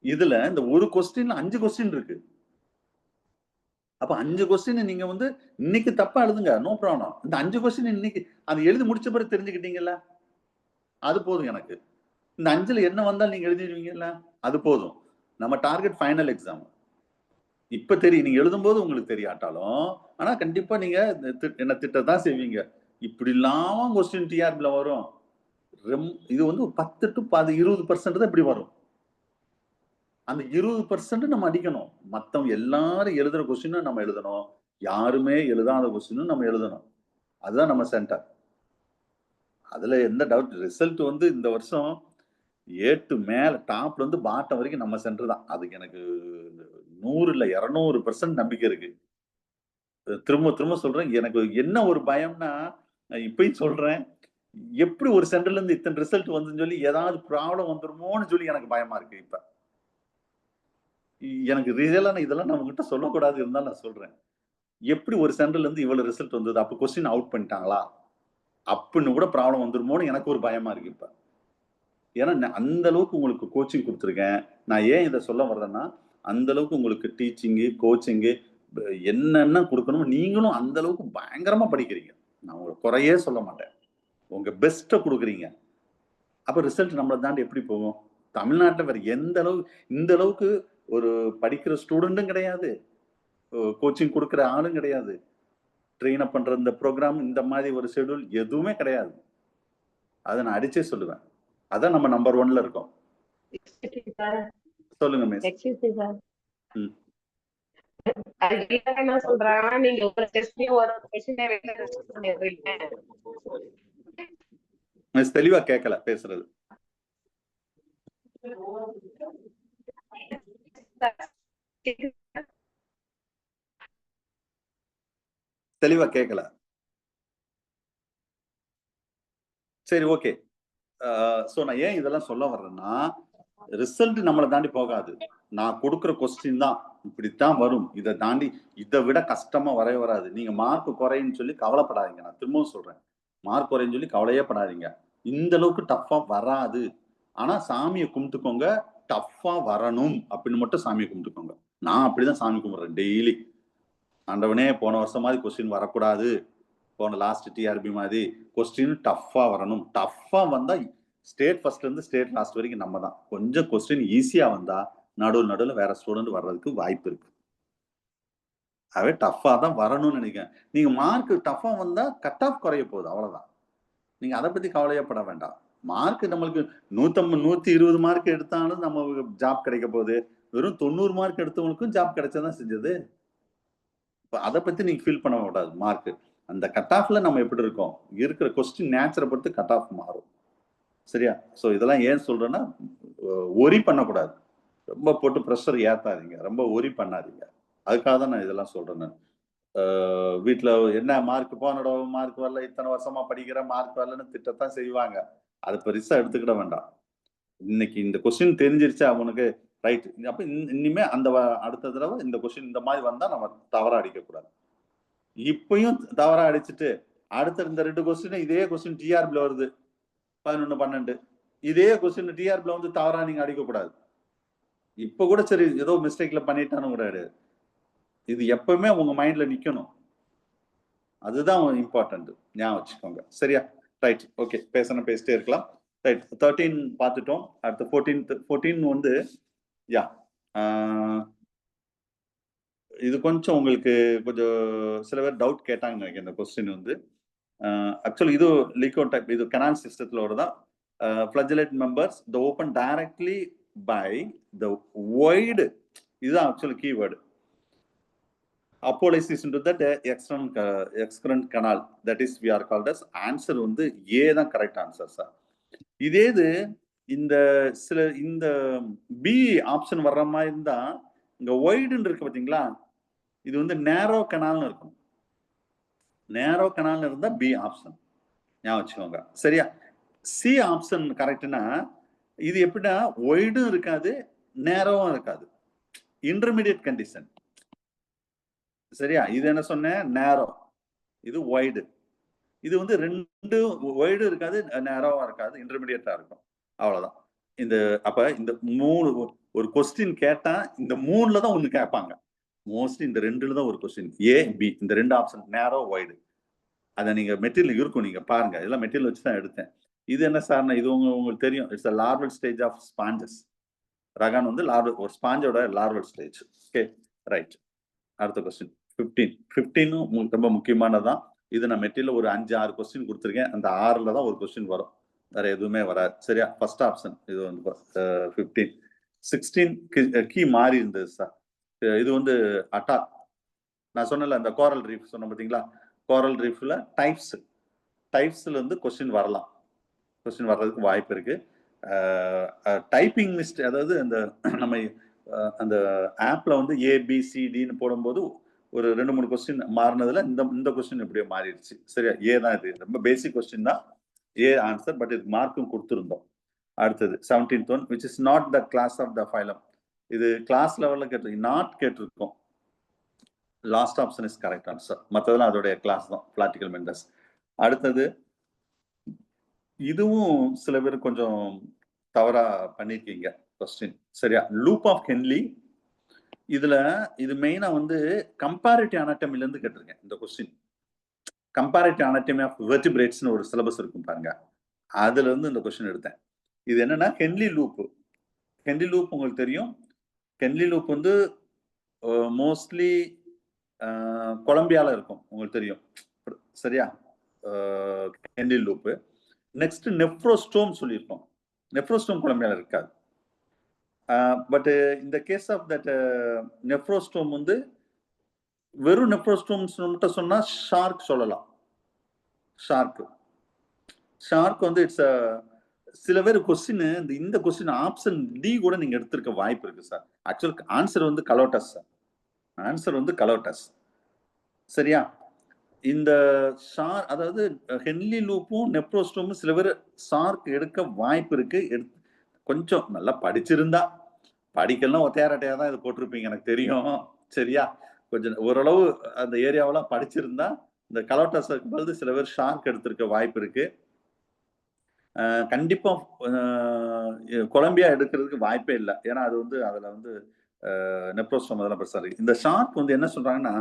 இதுல இந்த ஒரு கொஸ்டின்ல 5 கொஸ்டின் இருக்கு. அப்ப 5 கொஸ்டின் நீங்க வந்து இன்னைக்கு தப்பா எழுதுங்க, நோ ப்ராப்ளம். இந்த 5 கொஸ்டின் இன்னைக்கு அது எழுதி முடிச்ச பிறகு தெரிஞ்சுக்கிட்டீங்கல்ல, அது போதும் எனக்கு. இந்த 5ல என்ன வந்தாலும் நீங்க எழுதிடுவீங்கல்ல, அது போதும். நம்ம டார்கெட் ஃபைனல் எக்ஸாம். இப்ப தெரியும், நீங்க எழுதும்போது உங்களுக்கு தெரியாட்டாலும், ஆனா கண்டிப்பா நீங்க என்ன திட்டத்தான் செய்வீங்க. இப்படி இல்லாம கொஸ்டின் டிஆர்பில வரும். இது வந்து 10 to 20% தான் இப்படி வரும். அந்த 20% நம்ம அடிக்கணும். மத்தவங்க எல்லாரும் எழுதுற கொஸ்டினும் நம்ம எழுதணும். யாருமே எழுதாத கொஸ்டினும் நம்ம எழுதணும். அதுதான் நம்ம சென்டர். அதுல எந்த டவுட் ரிசல்ட் வந்து இந்த வருஷம் ஏட்டு மேல டாப்ல இருந்து பாட்டம் வரைக்கும் நம்ம சென்டர் தான். அதுக்கு எனக்கு 100 இல்ல 200% நம்பிக்கை இருக்கு. திரும்ப திரும்ப சொல்றேன். எனக்கு என்ன ஒரு பயம்னா, நான் இப்பயும் சொல்றேன். எப்படி ஒரு சென்டர்ல இருந்து இத்தனை ரிசல்ட் வந்துன்னு சொல்லி ஏதாவது ப்ராப்ளம் வந்துருமோன்னு சொல்லி எனக்கு பயமா இருக்கு இப்ப. எனக்கு ரியலா இதெல்லாம் நம்ம கிட்ட சொல்லக்கூடாது இருந்தாலும் நான் சொல்றேன். எப்படி ஒரு சென்டர்ல இருந்து இவ்வளவு ரிசல்ட் வந்தது? அப்ப கொஸ்டின் அவுட் பண்ணிட்டாங்களா? அப்படின்னு கூட ப்ராப்ளம் வந்துருமோன்னு எனக்கு ஒரு பயமா இருக்கு இப்ப. ஏன்னா அந்த அளவுக்கு உங்களுக்கு கோச்சிங் கொடுத்துருக்கேன். நான் ஏன் இதை சொல்ல வர்றேன்னா, அந்த அளவுக்கு உங்களுக்கு டீச்சிங்கு, கோச்சிங்கு என்னென்ன கொடுக்கணுமோ நீங்களும் அந்த அளவுக்கு பயங்கரமா படிக்கிறீங்க. நான் உங்களுக்கு குறையே சொல்ல மாட்டேன். உங்க பெஸ்ட்டை கொடுக்குறீங்க. அப்ப ரிசல்ட் நம்மளை தாண்டி எப்படி போகும்? தமிழ்நாட்டில் வேற எந்த அளவுக்கு இந்த அளவுக்கு ஒரு படிக்கிற ஸ்டூடெண்ட்டும் கிடையாது, கோச்சிங் கொடுக்குற ஆளும் கிடையாது, ட்ரெயின் அப் பண்ற இந்த ப்ரோக்ராம் இந்த மாதிரி ஒரு ஷெட்யூல் எதுவுமே கிடையாது. அதை நான் அடிச்சே சொல்லுவேன். அதான் நம்ம நம்பர் 1ல இருக்கோம். சொல்லுங்க மிஸ். என்ன சொல்றாங்கன்னா நீங்க ஒரு டெஸ்ட்லயும் ஒரு கொஸ்டினே மிஸ் தெளிவா கேட்கல பேசுறது. தெளிவா கேட்கல. சரி, ஓகே. சோ நான் ஏன் இதெல்லாம் சொல்ல வர்றேன்னா, ரிசல்ட் நம்மளை தாண்டி போகாது. நான் கொடுக்குற கொஸ்டின் தான் இப்படித்தான் வரும். இதை தாண்டி இதை விட கஷ்டமா வரவே வராது. நீங்க மார்க் குறைன்னு சொல்லி கவலைப்படாதீங்க. நான் திரும்பவும் சொல்றேன், மார்க் குறைன்னு சொல்லி கவலையே படாதீங்க. இந்த அளவுக்கு டஃப்பா வராது. ஆனா சாமியை கும்பிட்டுக்கோங்க, டஃப்பா வரணும் அப்படின்னு மட்டும் சாமியை கும்பிட்டுக்கோங்க. நான் அப்படிதான் சாமி கும்பிடுறேன் டெய்லி. ஆண்டவனே போன வருஷம் மாதிரி கொஸ்டின் வரக்கூடாது, போன லாஸ்ட் டிஆர்பி மாதிரி கொஸ்டின் டஃப்பா வரணும். டஃப்பா வந்தா ஸ்டேட் ஃபர்ஸ்ட்ல இருந்து ஸ்டேட் லாஸ்ட் வரைக்கும் நம்ம தான். கொஞ்சம் கொஸ்டின் ஈஸியா வந்தா நடுவில் வேற ஸ்டூடெண்ட் வர்றதுக்கு வாய்ப்பு இருக்கு. அவே டஃப்பா தான் வரணும்னு நினைக்கிறேன். நீங்க மார்க் டஃப்பா வந்தா கட் ஆஃப் குறைய போகுது, அவ்வளவுதான். நீங்க அதை பத்தி கவலையப்பட வேண்டாம். மார்க் நம்மளுக்கு 150 120 மார்க் எடுத்தாலும் நம்ம ஜாப் கிடைக்க போகுது. வெறும் 90 மார்க் எடுத்தவங்களுக்கும் ஜாப் கிடைச்சதான் செஞ்சது. அதை பத்தி நீங்க ஃபீல் பண்ண கூடாது. மார்க் அந்த கட் ஆஃப்ல நம்ம எப்படி இருக்கோம், இருக்கிற கொஸ்டின் நேச்சரை பொறுத்து கட் ஆஃப் மாறும். சரியா? சோ இதெல்லாம் ஏன் சொல்றேன்னா, ஒரி பண்ணக்கூடாது. ரொம்ப போட்டு ப்ரெஷர் ஏத்தாதீங்க, ரொம்ப ஒரி பண்ணாதீங்க. அதுக்காக தான் நான் இதெல்லாம் சொல்றேன். நான் வீட்டுல என்ன மார்க் போனடோ மார்க் வரல, இத்தனை வருஷமா படிக்கிற மார்க் வரலன்னு திட்டத்தான் செய்வாங்க. அது பெருசா எடுத்துக்கிட வேண்டாம். இன்னைக்கு இந்த கொஸ்டின் தெரிஞ்சிருச்சு அவனுக்கு, ரைட். அப்ப இனிமே அந்த அடுத்த தடவை இந்த கொஸ்டின் இந்த மாதிரி வந்தா நம்ம தவறா அடிக்க கூடாது. இப்பயும் தவறா அடிச்சுட்டு அடுத்த இந்த 2 கொஸ்டின் இதே கொஸ்டின் டிஆர்பில வருது 11 12, இதே கொஸ்டின் டிஆர்பில வந்து தவறா நீங்க அடிக்க கூடாது. இப்ப கூட சரி ஏதோ மிஸ்டேக்ல பண்ணிட்டானு கூடாது. இது எப்பவுமே உங்க மைண்ட்ல நிக்கணும். அதுதான் இம்பார்ட்டன்ட். ஞாபகம் வச்சுக்கோங்க. சரியா? Right, okay. பேசிட்டே இருக்கலாம். ரைட், 13 பார்த்துட்டோம். அடுத்து 14 வந்து யா இது கொஞ்சம் உங்களுக்கு கொஞ்சம் சில பேர் டவுட் கேட்டாங்க நினைக்கிறேன். இந்த கொஸ்டின் வந்து ஆக்சுவலி இது லிகோ டைப், இது கனான் சிஸ்டத்துல வருதான். flagellate members the open directly by the wide, இதுதான் actually keyword. apologies into that excrement canal, that is we are called as answer வந்து ஏ தான் கரெக்ட் ஆன்சர் சார். இதே இது இந்த பி ஆப்ஷன் வர்ற மாதிரி இருந்தா இங்க ஒய்டுன்னு இருக்கு பாத்தீங்களா, இது வந்து நேரோ கனால்னு இருக்கும். நேரோ கனால்னு இருந்தா பி ஆப்ஷன் ஞாபகம் வச்சுக்கோங்க. சரியா? சி ஆப்ஷன் கரெக்ட்னா இது எப்படின்னா ஒய்டும் இருக்காது நேரோவும் இருக்காது, இன்டர்மீடியட் கண்டிஷன். சரியா? இது என்ன சொன்னேன், நேரோ, இது ஒய்டு. இது வந்து 2 ஒய்டு இருக்காது நேரோவா இருக்காது, இன்டர்மீடியட்டா இருக்கும். அவ்வளவுதான். அப்ப இந்த 3 ஒரு கொஸ்டின் கேட்டா இந்த 3ல தான் ஒண்ணு கேட்பாங்க. மோஸ்ட்லி இந்த 2ல தான் ஒரு கொஸ்டின், ஏ பி, இந்த 2 ஆப்ஷன் நேரோ ஒய்டு. அதை நீங்க மெட்டீரியல் இருக்கும், நீங்க பாருங்க. இதெல்லாம் மெட்டீரியல் வச்சு தான் எடுத்தேன். இது என்ன சார்னா, இது உங்களுக்கு தெரியும், it's larval stage of sponges. Rhagon வந்து ஒரு ஸ்பாஞ்சோட லார்வல் ஸ்டேஜ். Okay, right. அடுத்த கொஸ்டின் 15 ரொம்ப முக்கியமானதான். இது நான் மெட்டீரியல் ஒரு 5-6 கொஸ்டின் கொடுத்துருக்கேன். அந்த 6ல தான் ஒரு கொஸ்டின் வரும், வேற எதுவுமே வராது. சரியா? ஃபர்ஸ்ட் ஆப்ஷன் இது வந்து 15. 16 கீ மாறி இருந்தது சார். இது வந்து அட்டா நான் சொன்னல அந்த கோரல் ரீஃப் சொன்ன பார்த்தீங்களா, கோரல் ரீஃப்ல டைப்ஸ்ல இருந்து கொஸ்டின் வரலாம், கொஸ்டின் வர்றதுக்கு வாய்ப்பு இருக்கு. டைப்பிங் மிஸ்டேக், அதாவது அந்த நம்ம அந்த ஆப்ல வந்து ஏபிசிடின்னு போடும்போது ஒரு 2-3 கொஸ்டின் மாறினதுல இந்த கொஸ்டின் எப்படியோ மாறிடுச்சு. சரியா, ஏ தான் இது, ரொம்ப பேசிக் கொஸ்டின் தான், ஏ ஆன்சர். பட் இது மார்க்கும் கொடுத்துருந்தோம். அடுத்தது 17th one, which is not the class of the phylum. இது கிளாஸ் லெவல்ல கேட்டிருக்கோம், நாட் கேட்டிருக்கோம். Last option is correct answer. மற்றதெல்லாம் அதோடைய கிளாஸ் தான், பிளாட்டிக்கல் மெண்டஸ். அடுத்தது இதுவும் சில பேர் கொஞ்சம் தவறா பண்ணிருக்கீங்க கொஸ்டின். சரியா, லூப் ஆஃப் ஹென்லி, இதுல இது மெயினா வந்து கம்பேரிட்டிவ் அனாட்டமில இருந்து கேட்டிருக்கேன் இந்த கொஸ்டின். கம்பேரிட்டிவ் அனாட்டமி ஆஃப் வெர்டிபிரேட்ஸ்னு ஒரு சிலபஸ் இருக்கும் பாருங்க, அதுல இருந்து இந்த கொஸ்டின் எடுத்தேன். இது என்னன்னா ஹென்லி லூப். ஹென்லி லூப் உங்களுக்கு தெரியும், ஹென்லி லூப் வந்து மோஸ்ட்லி கொலம்பியால இருக்கும், உங்களுக்கு தெரியும். சரியா, ஹென்லி லூப். நெக்ஸ்ட் நெப்ரோஸ்டோம் சொல்லியிருக்கோம், நெப்ரோஸ்டோம் கொலம்பியால இருக்காது. பட் இந்த கேஸ் ஆஃப் தட் நெப்ரோஸ்டோம் வந்து வெறும் நெப்ரோஸ்டோம் மட்டும் சொன்னா ஷார்க் சொல்லலாம். ஷார்க் வந்து இட்ஸ் சில பேர் கொஸ்டின் இந்த கொஸ்டின் ஆப்ஷன் டி கூட நீங்க எடுத்திருக்க வாய்ப்பு இருக்கு சார். ஆக்சுவல் ஆன்சர் வந்து கலோட்டஸ் சார், ஆன்சர் வந்து கலோட்டஸ். சரியா, இந்த அதாவது ஹென்லி லூப்பும் நெப்ரோஸ்டோமும் சில பேர் ஷார்க் எடுக்க வாய்ப்பு இருக்கு. கொஞ்சம் நல்லா படிச்சிருந்தா, படிக்கலாம் ஒத்தையாரட்டையா தான் இது போட்டிருப்பீங்க எனக்கு தெரியும். சரியா, கொஞ்சம் ஓரளவு அந்த ஏரியாவெல்லாம் படிச்சிருந்தா இந்த கலோட்டஸ் இருக்கும்போது சில பேர் ஷார்க் எடுத்திருக்க வாய்ப்பு இருக்கு. கண்டிப்பா கொலம்பியா எடுக்கிறதுக்கு வாய்ப்பே இல்லை, ஏன்னா அது வந்து அதுல வந்து நெப்ரோஸ்டோம் அதெல்லாம் பெருசா இருக்கு. இந்த ஷார்க் வந்து என்ன சொல்றாங்கன்னா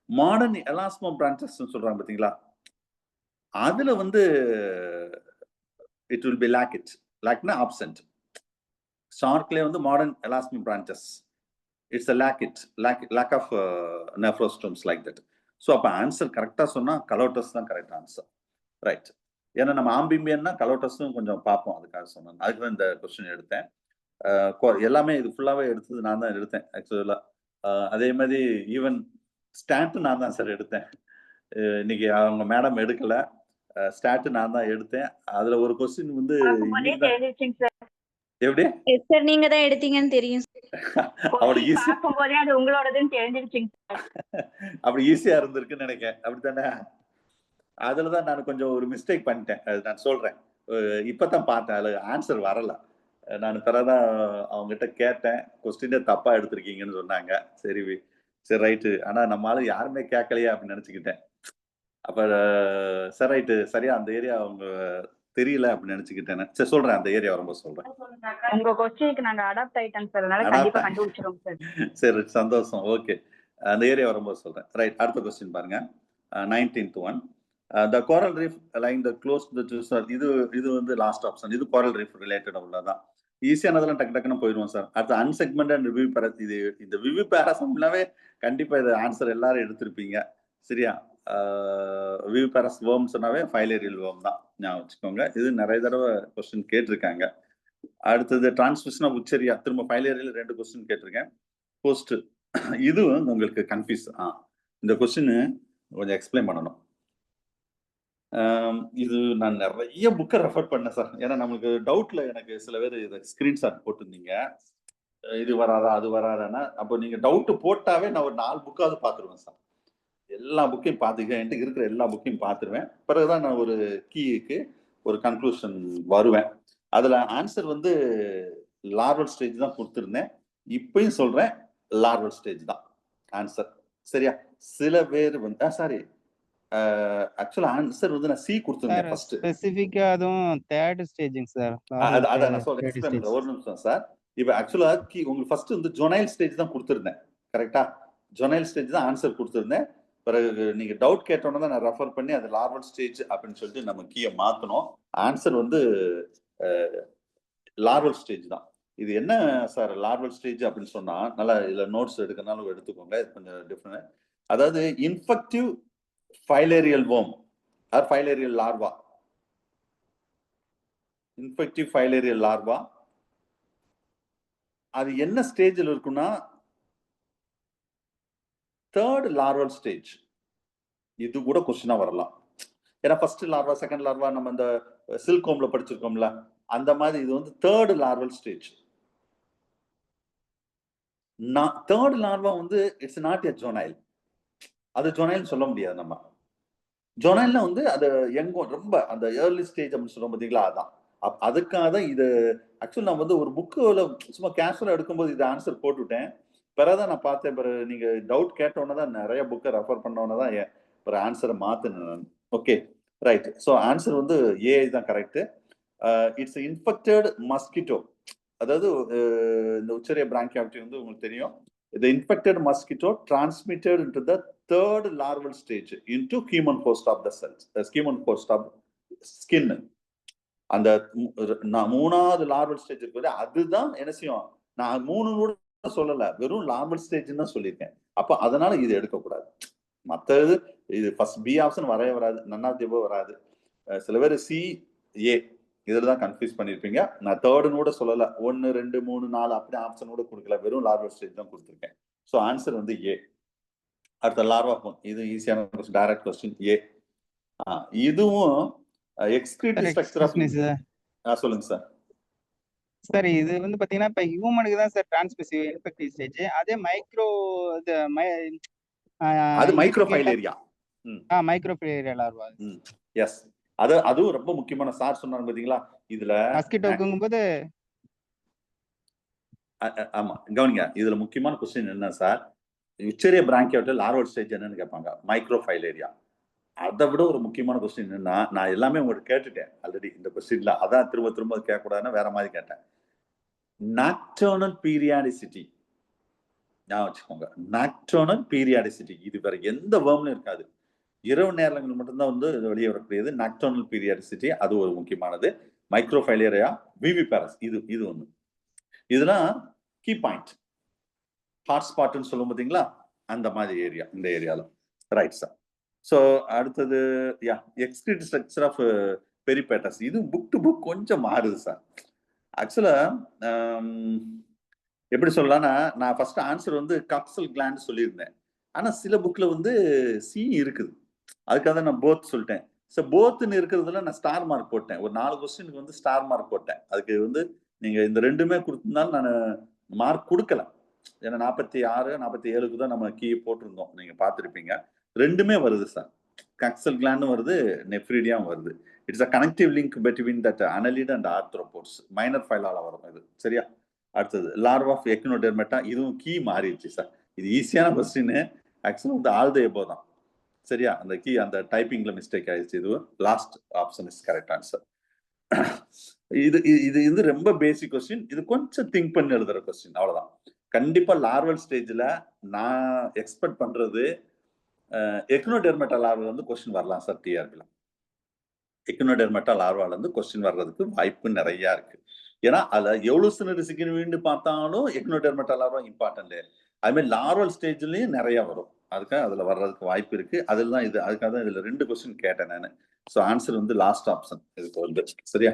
மாடர்ன் எலாஸ்மோ பிரான்சஸ் சொல்றாங்க பாத்தீங்களா, அதுல வந்து இட் வில் பி லாக்னா ஆப்சென்ட். ஷார்க்ல வந்து modern elasmobranchs it's lack of nephrostomes like that. So அப்போ ஆன்சர் கரெக்டா சொன்னா கலோட்டஸ் தான் கரெக்ட் ஆன்சர். ரைட், ஏன்னா நம்ம ஆம்பிம்பியன்னா கலோட்டஸும் கொஞ்சம் பார்ப்போம், அதுக்காக சொன்னேன். அதுக்கு தான் இந்த கொஸ்டின் எடுத்தேன். எல்லாமே இது ஃபுல்லாவே எடுத்தது நான் தான் எடுத்தேன் ஆக்சுவலா. அதே மாதிரி ஈவன் ஸ்டாட்டு நான் தான் சார் எடுத்தேன். இன்னைக்கு அவங்க மேடம் எடுக்கல, ஸ்டாட்டு நான் தான் எடுத்தேன். அதுல ஒரு கொஸ்டின் வந்து எப்படி சார் நீங்க தான் எடுத்தீங்கன்னு தெரியும். அவ்வளவு ஈஸி, பார்க்கும்போதே அது உங்களோடதுன்னு தெரிஞ்சிருச்சுங்க சார். அப்படி ஈஸியா இருந்திருக்குன்னு நினைக்கிறேன், அப்படித்தானே? அதுலதான் நான் கொஞ்சம் ஒரு மிஸ்டேக் பண்ணிட்டேன், அது நான் சொல்றேன். இப்பதான் பார்த்தேன், அதுல ஆன்சர் வரல. நான் பிறதான் அவங்க கிட்ட கேட்டேன், கொஸ்டினே தப்பா எடுத்திருக்கீங்கன்னு சொன்னாங்க. சரி ரைட்டு, ஆனா நம்ம ஆளு யாருமே கேட்கலையா அப்படின்னு நினைச்சுக்கிட்டேன். அப்ப சரி ரைட்டு, சரியா அந்த ஏரியா அவங்க தெரியல அப்படின்னு நினைச்சுக்கிட்டேன். சரி சொல்றேன், அந்த ஏரியா வரும்போது சொல்றேன். உங்க கொஸ்டினுக்கு நாங்க அடாப்ட் ஆயிட்டோம் சார், அதனால கண்டிப்பா கண்டுபிடிச்சிரோம் சார். சரி, சந்தோஷம், ஓகே. அந்த ஏரியா வரும்போது சொல்றேன். ரைட், அடுத்த கொஸ்டின் பாருங்க. 19th one, the coral reef lying the close to the இது வந்து லாஸ்ட் ஆப்ஷன். இது coral reef ரிலேட்டட் உள்ளதான். ஈஸியானதெல்லாம் டக்குன்னு போயிடுவோம் சார். அடுத்து அன்செக்மெண்டட் அண்ட் விவிபேரஸ். இந்த விவிபேரஸ்னாவே கண்டிப்பா இது ஆன்சர் எல்லாரும் எடுத்திருப்பீங்க. சரியா, விவிபேரஸ் வேர்ம் சொன்னாவே ஃபைலேரியல் வேர்ம் தான், ஞாபகம் வச்சுக்கோங்க. இது நிறைய தடவை கொஸ்டின் கேட்டிருக்காங்க. அடுத்தது டிரான்ஸ்மிஷன் ஆஃப் உச்சரியா, திரும்ப ஃபைலேரியல் 2 கொஸ்டின் கேட்டிருக்கேன். போஸ்ட், இது உங்களுக்கு கன்ஃபியூஸ். இந்த கொஸ்டின் கொஞ்சம் எக்ஸ்பிளைன் பண்ணணும். இது நான் நிறைய புக்கை ரெஃபர் பண்ணேன் சார், ஏன்னா நமக்கு டவுட்ல எனக்கு சில பேர் இதை ஸ்கிரீன்ஷாட் போட்டிருந்தீங்க, இது வராதா அது வராதானா. அப்போ நீங்க டவுட் போட்டாவே நான் ஒரு 4 புக்காவது பார்த்துருவேன் சார். எல்லா புக்கையும் பார்த்துக்க, என்கிட்ட இருக்கிற எல்லா புக்கையும் பார்த்துருவேன். பிறகுதான் நான் ஒரு கீக்கு ஒரு கன்க்ளூஷன் வருவேன். அதுல ஆன்சர் வந்து லார்வல் ஸ்டேஜ் தான் கொடுத்துருந்தேன், இப்பயும் சொல்றேன் லார்வல் ஸ்டேஜ் தான் ஆன்சர். சரியா, சில பேர் வந்து சாரி, ஆக்சுவலா ஆன்சர் வந்து நான் சி கொடுத்திருந்தேன் ஃபர்ஸ்ட். ஸ்பெசிஃபிக்கா அதுவும் தேர்ட் ஸ்டேஜிங் சார். அத நான் சொல்றேன், எக்ஸ்பிளைன் பண்றேன், ஒரு நிமிஷம் சார். இப்போ ஆக்சுவலா உங்களுக்கு ஃபர்ஸ்ட் வந்து ஜொனைல் ஸ்டேஜ் தான் கொடுத்திருந்தேன், கரெக்ட்டா? ஜொனைல் ஸ்டேஜ் தான் ஆன்சர் கொடுத்திருந்தேன். பிறகு நீங்க டவுட் கேட்டோன்னு தான் நான் ரெஃபர் பண்ணி அது லார்வல் ஸ்டேஜ் அப்படின்னு சொல்லிட்டு நம்ம கீயை மாத்தணும். ஆன்சர் வந்து லார்வல் ஸ்டேஜ் தான். இது என்ன சார் லார்வல் ஸ்டேஜ் அப்படின்னு சொன்னா, நல்லா இதுல நோட்ஸ் எடுக்கனாலும் எடுத்துக்கோங்க, இது கொஞ்சம் டிஃபரெண்ட். அதாவது infective filarial worm or filarial larva, infective filarial larva அது என்ன ஸ்டேஜில் இருக்குன்னா தேர்ட் லார்வல் ஸ்டேஜ். இது கூட கொஸ்டினா வரலாம். ஏன்னா ஃபர்ஸ்ட் லார்வா செகண்ட் லார்வா நம்ம இந்த சில்கோம்ல படிச்சிருக்கோம்ல, அந்த மாதிரி இது வந்து third larval stage. Third larva வந்து இட்ஸ் நாட் எ ஜொனைல். அது ஜொனைல் சொல்ல முடியாது. நம்ம ஜொனைல்ல வந்து அது எங்கோ ரொம்ப அந்த ஏர்லி ஸ்டேஜ் அப்படின்னு சொல்றோம் பார்த்தீங்களா, அதான். அதுக்காக தான் இது ஆக்சுவலி நான் வந்து ஒரு புக்குல சும்மா கேஷுவலா எடுக்கும்போது இது ஆன்சர் போட்டுவிட்டேன். பிறகுதான் நான் பார்த்தேன். பிறகு நீங்க டவுட் கேட்டோன்னே தான் நிறைய புக்கை ரெஃபர் பண்ணோன்னே தான் பிறகு ஆன்சரை மாத்தினேன் நான். Okay right. ஸோ ஆன்சர் வந்து ஏ தான் கரெக்ட். It's infected mosquito. அதாவது இந்த உச்சரிய பிராங்கியாலிட்டி வந்து உங்களுக்கு தெரியும். The infected mosquito transmitted into the third larval stage into human host of the cells, human host of skin. அந்த மூணாவது லார்வல் ஸ்டேஜ் இருக்கு, அதுதான் என்ன செய்யும். நான் 3 கூட சொல்லல, வெறும் லார்வல் ஸ்டேஜ் தான் சொல்லியிருக்கேன். அப்ப அதனால இது எடுக்கக்கூடாது. மற்றது இது ஃபர்ஸ்ட் பி ஆப்ஷன் வரவே வராது, நன்னாத்தியபோ வராது. சில பேர் சி ஏ இதுல தான் கன்ஃபியூஸ் பண்ணிருப்பீங்க. நான் தேர்டுன்னு கூட சொல்லல, 1 2 3 4 அப்படி ஆப்ஷன் கூட கொடுக்கல, வெறும் லார்வல் ஸ்டேஜ் தான் கொடுத்துருக்கேன். ஸோ ஆன்சர் வந்து ஏ. அடுத்த லார்வா ஃபோன், இது ஈஸியான கொஸ்டின், டைரக்ட் கொஸ்டின் ஏ. இதுவும் எக்ஸ்கிரீட்டரி ஸ்ட்ரக்சர் ஆஃப். சொல்லுங்க சார். சார் இது வந்து பாத்தீங்கன்னா இப்ப ஹியூமனுக்கு தான் சார் டிரான்ஸ்மிசிவ் இன்ஃபெக்டிவ் ஸ்டேஜ். அதே மைக்ரோ அது மைக்ரோஃபைலேரியா. Microfilaria larva. எஸ், அதுவும் ரொம்ப முக்கியமான. சார் சொன்னாங்க பாத்தீங்களா இதுல மஸ்கிட்டோக்குங்கும்போது. ஆமா கவனிங்க, இதுல முக்கியமான கொஸ்டின் என்ன சார், உச்சரிய பிராங்கியாலிட்டி லார்வல் ஸ்டேஜ் என்னன்னு கேட்பாங்க, மைக்ரோஃபைலேரியா. அதை விட ஒரு முக்கியமான கொஸ்டின் என்னன்னா, நான் எல்லாமே உங்களுக்கு கேட்டுட்டேன் ஆல்ரெடி இந்த கொஸ்டின்ல, அதான் திரும்ப திரும்ப கேட்கக்கூடாதுன்னு வேற மாதிரி கேட்டேன். நாக்டர்னல் பீரியாடிசிட்டி ஞாபகம் வச்சுக்கோங்க. நாக்டர்னல் பீரியாடிசிட்டி இது வேற எந்த வேர்ம்லயும் இருக்காது, இரவு நேரங்கள் மட்டும்தான் வந்து வெளியே வரக்கூடியது. நாக்டர்னல் பீரியாடிசிட்டி அது ஒரு முக்கியமானது. மைக்ரோஃபைலேரியா, விவிபாரஸ், இது ஒண்ணு. இதெல்லாம் கீ பாயிண்ட், ஹாட்ஸ்பாட்னு சொல்லுவோம் பார்த்தீங்களா, அந்த மாதிரி ஏரியா, இந்த ஏரியால. Right sir. ஸோ அடுத்தது எக்ஸ்கிரீட்டரி ஸ்ட்ரக்சர் ஆஃப் பெரிபேட்டஸ். இது புக் டு புக் கொஞ்சம் மாறுது சார். ஆக்சுவலா எப்படி சொல்லலாம்னா, நான் ஃபர்ஸ்ட் ஆன்சர் வந்து காக்சல் கிளாண்ட் சொல்லியிருந்தேன். ஆனா சில புக்ல வந்து சி இருக்குது, அதுக்காக தான் நான் போத் சொல்லிட்டேன். ஸோ போத்னு இருக்கிறதுல நான் ஸ்டார் மார்க் போட்டேன். ஒரு 4 கொஸ்டினுக்கு வந்து ஸ்டார் மார்க் போட்டேன். அதுக்கு வந்து நீங்க இந்த ரெண்டுமே கொடுத்திருந்தாலும் நான் மார்க் கொடுக்கல. ஏன்னா 46 47க்கு தான் நம்ம கீ போட்டிருந்தோம், நீங்க பார்த்துருப்பீங்க. ரெண்டுமே வருது சார், காக்சல் கிளாண்டும் வருது, நெஃப்ரிடியாவும் வருது. It's a connective link between that annelid and arthropods. Minor ஃபைலால வரும் இது. சரியா? அடுத்தது லார்வா ஆஃப் எக்னோடெர்மேட்டா. இதுவும் கீ மாறிடுச்சு சார். இது ஈஸியான கொஸ்டின். ஆக்சுவலா வந்து ஆல் த எபோ தான். சரியா? அந்த கீ அந்த டைப்பிங்ல மிஸ்டேக் ஆயிடுச்சு. இது last option is correct answer. இது இது ரொம்ப பேசிக் கொஸ்டின். இது கொஞ்சம் திங்க் பண்ணி எழுதுற கொஸ்டின், அவ்வளவுதான். கண்டிப்பா லார்வல் ஸ்டேஜ்ல நான் எக்ஸ்பெக்ட் பண்றது எக்னோடெர்மேட்டா லார்வா வந்து கொஸ்டின் வரலாம் சார். டிஆர்பில எக்னோடெர்மேட்டா லார்வால இருந்து கொஸ்டின் வர்றதுக்கு வாய்ப்பு நிறைய இருக்கு. ஏன்னா அதுல எவ்வளவு சிக்னிஃபிகன்ட் பார்த்தாலும் எக்னோடெர்மேட்டா லார்வா இம்பார்ட்டன்ட். அது மாதிரி லார்வல் ஸ்டேஜ்லயும் நிறைய வரும், அதுக்காக அதுல வர்றதுக்கு வாய்ப்பு இருக்கு. அதில் தான் இது, அதுக்காக தான் இதுல 2 கொஸ்டின் கேட்டேன் நான். ஸோ ஆன்சர் வந்து லாஸ்ட் ஆப்ஷன் இதுக்கு வந்து. சரியா?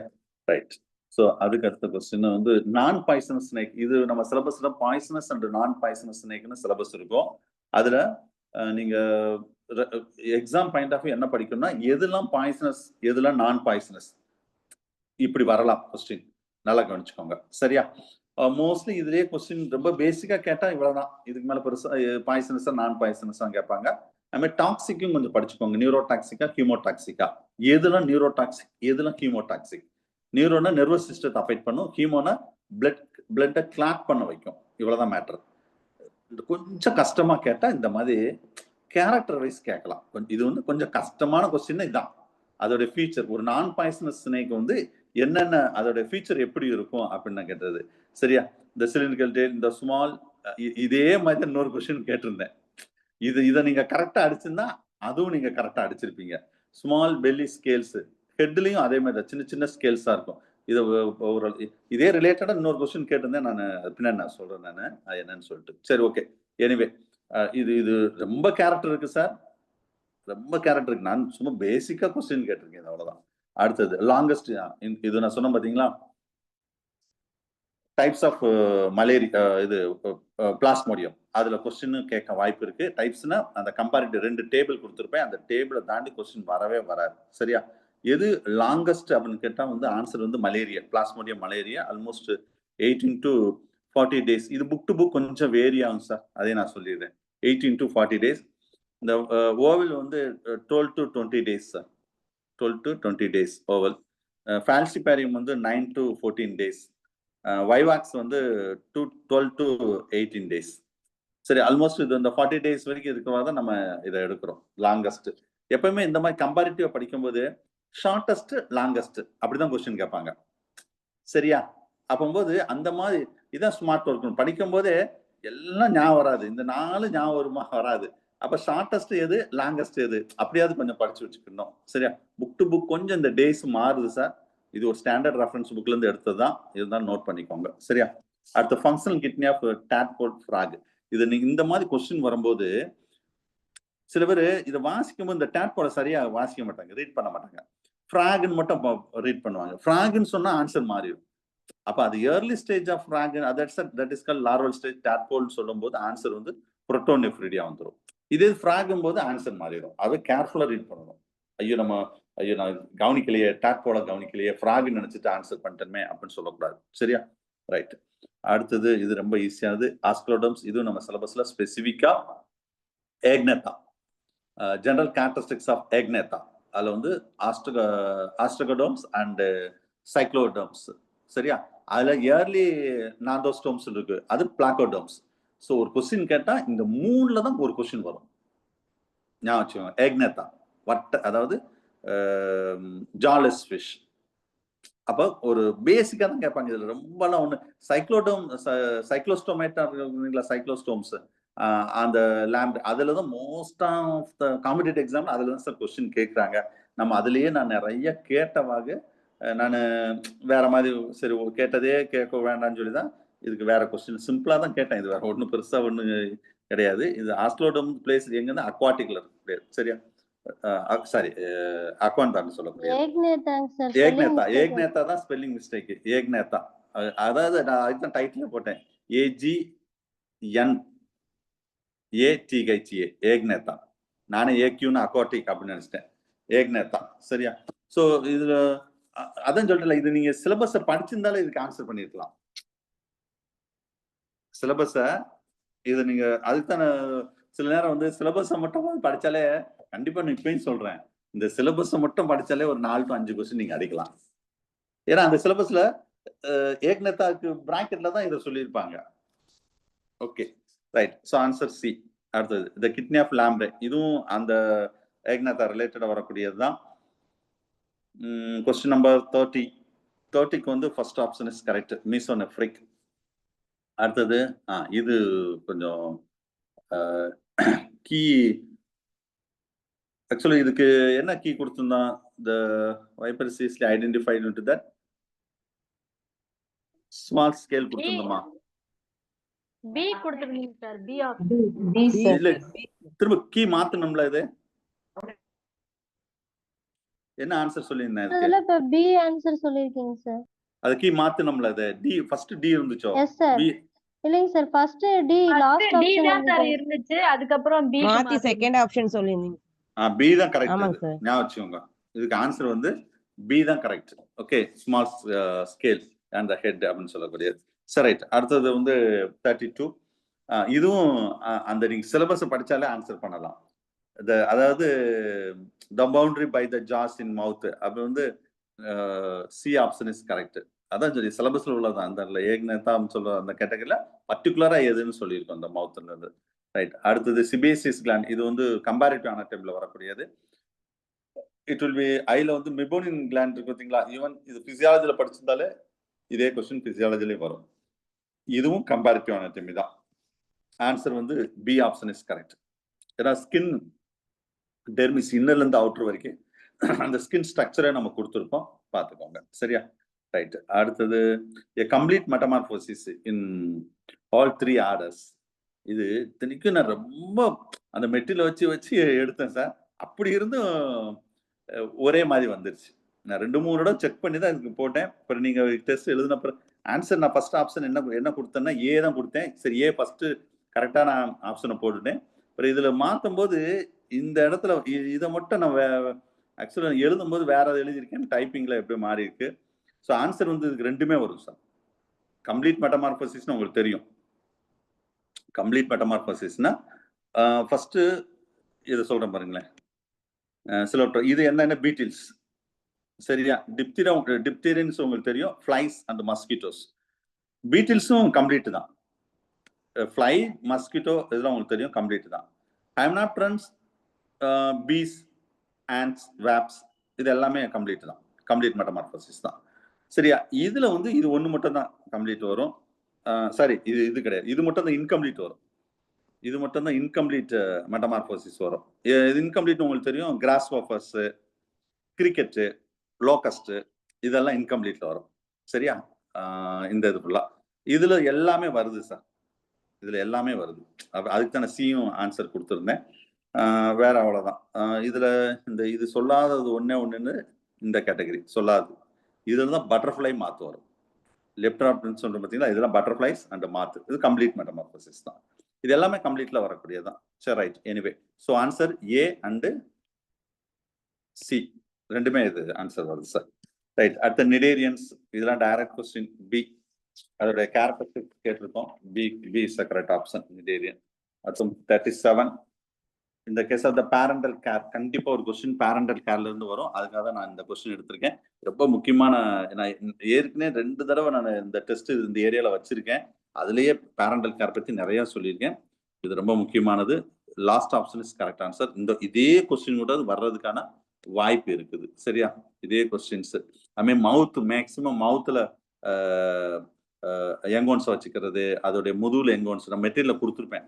ரைட். ஸோ அதுக்கு அடுத்த கொஸ்டின் வந்து நான் பாய்சனஸ் ஸ்னேக். இது நம்ம சிலபஸ்ல பாய்சனஸ் அண்ட் நான் பாய்சனஸ் ஸ்னேக்னு சிலபஸ் இருக்கும். அதுல நீங்க எக்ஸாம் பாயிண்ட் ஆஃப் என்ன படிக்கணும்னா, எதெல்லாம் பாய்சனஸ் எதெல்லாம் நான் பாய்சனஸ், இப்படி வரலாம் கொஸ்டின். நல்லா கவனிச்சுக்கோங்க. சரியா? மோஸ்ட்லி இதுலயே கொஸ்டின் ரொம்ப பேசிக்கா கேட்டா இவ்வளவுதான். இதுக்கு மேல பெருசா பாய்சனஸா நான் பாய்சனஸா கேட்பாங்க. அதுமாதிரி டாக்ஸிக்கும் கொஞ்சம் படிச்சுக்கோங்க. நியூரோடாக்சிக்கா ஹீமோடாக்சிக்கா, எதெல்லாம் நியூரோடாக்சிக் எதெல்லாம் ஹீமோடாக்சிக். நியூரோனா நர்வஸ் சிஸ்டத்தை அஃபெக்ட் பண்ணும், ஹீமோனா பிளட்டை கிளாட் பண்ண வைக்கும். இவ்வளவுதான் மேட்டர். கொஞ்சம் கஷ்டமா கேட்டா இந்த மாதிரி கேரக்டர் வைஸ் கேட்கலாம். இது வந்து கொஞ்சம் கஷ்டமான கொஸ்டின். இதுதான் அதோட ஃபீச்சர். ஒரு நான் பாய்சனஸ் ஸ்னேக் வந்து என்னென்ன அதோட ஃபீச்சர் எப்படி இருக்கும் அப்படின்னு நான் கேட்டது. சரியா? இந்த சிலிண்ட்ரிக்கல் டெயில், இந்த ஸ்மால், இதே மாதிரி இன்னொரு கொஸ்டின் கேட்டிருந்தேன். இதை நீங்க கரெக்டா அடிச்சிருந்தா அதுவும் நீங்க கரெக்டா அடிச்சிருப்பீங்க. ஸ்மால் பெல்லி ஸ்கேல்ஸ், ஹெட்லயும் அதே மாதிரி சின்ன சின்ன ஸ்கேல்ஸா இருக்கும். இது ஒரு இதே ரிலேட்டடா இன்னொரு கொஸ்டின் கேட்டிருந்தேன் நான், பின்னாடி நான் சொல்றேன் நான் அது என்னன்னு சொல்லிட்டு. சரி, ஓகே. எனிவே இது ரொம்ப கேரக்டர் இருக்கு சார், ரொம்ப கேரக்டர் இருக்கு. நான் சும்மா பேசிக்கா கொஸ்டின் கேட்டிருக்கேன், அவ்வளவுதான். அடுத்தது லாங்கஸ்ட், இது நான் சொன்னேன் பாத்தீங்களா, டைப்ஸ் ஆஃப் மலேரியா இது பிளாஸ்மோடியம் அதுல கொஸ்டின் கேட்க வாய்ப்பு இருக்கு. டைப்ஸ்னா அந்த கம்பேரிட்டிவ் 2 டேபிள் கொடுத்துருப்பேன், அந்த டேபிளை தாண்டி கொஸ்டின் வரவே வராது. சரியா? எது லாங்கஸ்ட் அப்படின்னு கேட்டா வந்து ஆன்சர் வந்து malaria, plasmodium malaria. Almost 18 to 40 days. இது புக் டு புக் கொஞ்சம் வேரி ஆகும் சார், அதே நான் சொல்லிடுறேன். 18 to 40 days. இந்த ஓவல் வந்து 12 to 20 days sir, 12 to 20 days ovale. Falciparum வந்து 9 to 14 days. வைவாக்ஸ் வந்து 12 to 18 days. சரி, ஆல்மோஸ்ட் இது இந்த 40 days வரைக்கும் இருக்கிறதா நம்ம இதை எடுக்கிறோம் லாங்கஸ்ட். எப்பவுமே இந்த மாதிரி கம்பேரிட்டிவா படிக்கும்போது ஷார்டஸ்ட் லாங்கஸ்ட் அப்படிதான் கொஸ்டின் கேட்பாங்க. சரியா? அப்போது அந்த மாதிரி இதான் ஸ்மார்ட் ஒர்க். படிக்கும் போதே எல்லாம் ஞாபகம் வராது, இந்த 4 ஞாபகம் வருமா வராது. அப்ப ஷார்டஸ்ட் எது, லாங்கஸ்ட் எது, அப்படியாவது கொஞ்சம் படிச்சு வச்சுக்கணும். சரியா? புக் டு புக் கொஞ்சம் இந்த டேஸ் மாறுது சார். இது ஒரு ஸ்டாண்டர்ட் ரெஃபரன்ஸ் புக்ல இருந்து எடுத்தது தான், இதுதான் நோட் பண்ணிக்கோங்க. சரியா? அடுத்த functional kidney of tadpole frog. இது நீங்க இந்த மாதிரி கொஸ்டின் வரும்போது சில பேர் இதை வாசிக்கும் போது இந்த டேட்போலை சரியா வாசிக்க மாட்டாங்க, ரீட் பண்ண மாட்டாங்க. ஃப்ராக்னு மட்டும் ரீட் பண்ணுவாங்க. ஃப்ராக்னு சொன்னா ஆன்சர் மாறிடும். அப்ப அது early stage of frog, that is called larval stage. Tadpole சொல்லும் போது ஆன்சர் வந்து புரோட்டோனெஃப்ரிடியா வந்துடும். இதே ஃப்ராகும் போது ஆன்சர் மாறிடும். அதை கேர்ஃபுல்லா ரீட் பண்ணணும். ஐயோ நான் கவனிக்கலையே, டேட்போல கவனிக்கலையே, ஃப்ராக்னு நினைச்சிட்டு ஆன்சர் பண்ணிட்டேமே அப்படின்னு சொல்லக்கூடாது. சரியா? ரைட். அடுத்தது இது ரொம்ப ஈஸியானது, ஆஸ்குலோடம்ஸ். இதுவும் நம்ம சிலபஸ்ல ஸ்பெசிஃபிக்கா ஏக்னேத்தா, ஜெனரல் கேரக்டரிஸ்டிக்ஸ் ஆஃப் ஏக்னேத்தா. அதுல வந்து ஆஸ்ட்ரகோடோம்ஸ் அண்ட் சைக்ளோடோம்ஸ். சரியா? அதுல இயர்லி நாந்தோஸ்டோம்ஸ் இருக்கு, அது பிளாக்கோடோம்ஸ். ஸோ ஒரு கொஸ்டின் கேட்டா இந்த 3ல தான் ஒரு கொஸ்டின் வரும். ஞாபகம் வச்சுக்கோங்க. ஏக்னேத்தா அதாவது ஜாலஸ் ஃபிஷ். அப்போ ஒரு பேசிக்கா தான் கேட்பாங்க. இதுல ரொம்பலாம் ஒண்ணு சைக்ளோஸ்டோமேட்டா இருக்குங்களா, சைக்ளோஸ்டோம்ஸ், அந்த லேம்ப், அதுல தான் most of the competitive exam அதுல தான் சார் கொஸ்டின் கேட்குறாங்க. நம்ம அதுலயே நான் நிறைய கேட்டவாக நான் வேற மாதிரி சரி கேட்டதே கேட்க வேண்டாம்னு சொல்லி தான் இதுக்கு வேற கொஸ்டின் சிம்பிளா தான் கேட்டேன். இது வேற ஒன்றும் பெருசா ஒன்றும் கிடையாது. இது ஆஸ்ட்ரோடம் பிளேஸ் எங்கன்னா அக்வாட்டிக்ல இருக்கு. சரியா? சாரி, அக்வான்தான் சொல்லக்கூடிய ஏக்னேத்தா தான் ஸ்பெல்லிங் மிஸ்டேக். ஏக்னேத்தா, அதாவது நான் அதுதான் டைட்டில் போட்டேன், AGNATHA, ஏக்னேத்தா. நானே ஏக்யூன்னு அக்வாட்டிக் அப்படின்னு நினைச்சிட்டேன், ஏக்னேத்தா. சரியா? ஸோ இதுல அதான் சொல்லிட்டல, இது நீங்க சிலபஸை படிச்சிருந்தாலே இதுக்கு ஆன்சர் பண்ணிருக்கலாம். சிலபஸை இது நீங்க அதுக்குதான் சில நேரம் வந்து சிலபஸை மட்டும் படிச்சாலே, கண்டிப்பா நான் இப்பயும் சொல்றேன், இந்த சிலபஸை மட்டும் படிச்சாலே ஒரு 4 to 5 கொஸ்டின் நீங்க அடிக்கலாம். ஏன்னா அந்த சிலபஸ்ல ஏக்னேத்தாக்கு பிராக்கெட்ல தான் இதை சொல்லியிருப்பாங்க. Okay, right. So answer C. அடுத்தது த கிட்னி ஆஃப் லாம்ப்ரே. இதுவும் அந்த ஏக்னேத்தா ரிலேட்டடா வரக்கூடியது தான். கொஸ்டின் நம்பர் 30க்கு வந்து first option is correct, mesonephric. அடுத்தது இது கொஞ்சம் கீ. ஆக்சுவலி இதுக்கு என்ன கீ கொடுத்திருந்தான், the viper is easily identified into that small scale கொடுத்திருந்தோமா? பி கொடுத்துருக்கீங்க சார். பி இல்ல, திரும்ப கீ மாத்தணும்ல. இது என்ன ஆன்சர் சொல்லிருந்தேன் இதுக்கு? அதுல இப்ப பி ஆன்சர் சொல்லிருக்கீங்க சார். அது கீ மாத்தணும்ல. அது டி ஃபர்ஸ்ட் டி இருந்துச்சோ? Yes sir. பி இல்லைங்க sir, first D last D option தான் சார் இருந்துச்சு, அதுக்கப்புறம் பி மாத்தி செகண்ட் ஆப்ஷன் சொல்லிருந்தீங்க. பி தான் கரெக்ட். ஆமாங்க சார். ஞாபகம் வச்சுக்கோங்க, இதுக்கு ஆன்சர் வந்து பி தான் correct. Okay, small scale and the head அப்படின்னு சொல்லக்கூடியது. சரி, ரைட். அடுத்தது வந்து 32. இதுவும் அந்த நீங்க சிலபஸ் படிச்சாலே ஆன்சர் பண்ணலாம். அதாவது த பவுண்டரி பை த ஜாஸ் இன் மவுத், அது வந்து சி ஆப்ஷன் இஸ் கரெக்ட். அதான் சொல்லி சிலபஸ்ல உள்ளதான். அந்த ஏக்னேத்தா சொல்ற அந்த கேட்டகரியில பர்டிகுலரா எதுன்னு சொல்லியிருக்கோம், அந்த மவுத்ன்றது. ரைட். அடுத்தது சிபேசியஸ் கிளாண்ட். இது வந்து கம்பேரிட்டிவ் அனாட்டமில வரக்கூடியது. இட் வில் பி ஐல வந்து மெபோனின் கிளாண்ட் இருக்கு பார்த்தீங்களா. ஈவன் இது பிசியாலஜில படிச்சிருந்தாலே இதே கொஸ்டின் பிசியாலஜிலே வரும். இதுவும் கம்பேரிட்டிவ் அனாட்டமி தான். ஆன்சர் வந்து பி ஆப்ஷன் இஸ் கரெக்ட். ஏன்னா ஸ்கின் டெர்மிஸ் இன்னர்ல இருந்து அவுட்டர் வரைக்கும் அந்த ஸ்கின் ஸ்ட்ரக்சரை நம்ம கொடுத்துருக்கோம், பார்த்துக்கோங்க. சரியா? ரைட். அடுத்தது கம்ப்ளீட் மெட்டமார்போசிஸ் இன் ஆல் 3 ஆர்டர்ஸ். இது இத்தனைக்கும் நான் ரொம்ப அந்த மெட்டில வச்சு எடுத்தேன் சார். அப்படி இருந்தும் ஒரே மாதிரி வந்துருச்சு. நான் 2-3 தடவை செக் பண்ணி தான் இதுக்கு போட்டேன். அப்புறம் நீங்க டெஸ்ட் எழுதின ஆன்சர் நான் ஃபர்ஸ்ட் ஆப்ஷன் என்ன கொடுத்தேன்னா ஏ தான் கொடுத்தேன். சரி ஏ ஃபர்ஸ்ட் கரெக்டா நான் ஆப்ஷனை போட்டுட்டேன். அப்புறம் இதுல மாத்தும் போது இந்த இடத்துல இதை மட்டும் நான் ஆக்சுவலா எழுதும் போது வேற எழுதியிருக்கேன். டைப்பிங்ல எப்படி மாறி இருக்கு. ஸோ ஆன்சர் வந்து இதுக்கு ரெண்டுமே வரும் சார். கம்ப்ளீட் மெட்டமார்பசிஸ்னு உங்களுக்கு தெரியும். கம்ப்ளீட் மெட்டமார்பசிஸ்னா ஃபர்ஸ்ட் இதை சொல்றேன் பாருங்களேன். சில இது என்னென்ன பீட்டில்ஸ் சரியா. டிப்தீரியன்ஸ் உங்களுக்கு தெரியும். Flies and mosquitoes. பீட்டில்ஸும் கம்ப்ளீட் தான். ஃப்ளை மஸ்கிட்டோ இதெல்லாம் உங்களுக்கு தெரியும், கம்ப்ளீட் தான். ஹைமனாப்டரன்ஸ், பீஸ், ஆண்ட்ஸ், வேப்ஸ் இது எல்லாமே கம்ப்ளீட் தான். கம்ப்ளீட் மெட்டமார்பசிஸ் தான் சரியா. இதுல வந்து இது ஒன்று மட்டும் தான் கம்ப்ளீட் வரும். சாரி இது கிடையாது. இது மட்டும் தான் இன்கம்ப்ளீட் வரும். இது மட்டும் தான் இன்கம்ப்ளீட் மெட்டமார்பசிஸ் வரும். இது இன்கம்ப்ளீட் உங்களுக்கு தெரியும். கிராஸ் வாஃபர்ஸ், கிரிக்கெட்டு, லோக்கஸ்ட் இதெல்லாம் இன்கம்ப்ளீட்ல வரும் சரியா. இந்த இது ஃபுல்லா இதுல எல்லாமே வருது சார். இதுல எல்லாமே வருது. அதுக்கு தானே சியும் ஆன்சர் கொடுத்துருந்தேன். வேற அவ்வளவுதான். இதுல இது சொல்லாதது ஒண்ணுன்னு இந்த கேட்டகரி சொல்லாது. இதுல தான் பட்டர்ஃப்ளை மாத்து வரும். லெப்டாப்னு சொல்றோம் பார்த்தீங்களா, இதெல்லாம் பட்டர்ஃப்ளைஸ் அண்ட் மாத்து. இது கம்ப்ளீட் மெட்டமார்பசிஸ் தான். இது எல்லாமே கம்ப்ளீட்ல வரக்கூடியதான். சரி right. Anyway so answer A and C ரெண்டுமே இது ஆன்சர் வருது சார். ரைட். அடுத்த நிடேரியன்ஸ் இதெல்லாம் டைரக்ட் கொஸ்டின். பி அதோடைய கேரக்டரிஸ்டிக் கேட்டிருக்கோம். B is the correct option cnidarian. அடுத்து 37 இந்த case of the parental care. கண்டிப்பா ஒரு கொஸ்டின் பேரண்டல் கேர்ல இருந்து வரும். அதுக்காக நான் இந்த கொஸ்டின் எடுத்திருக்கேன். ரொம்ப முக்கியமான, நான் ஏற்கனவே 2 தடவை நான் இந்த டெஸ்ட் இந்த ஏரியால வச்சிருக்கேன். அதுலயே பேரண்டல் கேர் பத்தி நிறைய சொல்லியிருக்கேன். இது ரொம்ப முக்கியமானது. Last option is correct answer. இதே கொஸ்டின் கூட வர்றதுக்கான வாய்ப்பு இருக்குது சரியா. இதே கொஸ்டின்ஸ் ஐ மவுத் மேக்சிமம் மவுத்ல எங்கோன்ஸ் வச்சுக்கிறது, அதோடைய முதுகுல எங்கோன்ஸ் நான் மெட்டீரியல் கொடுத்துருப்பேன்.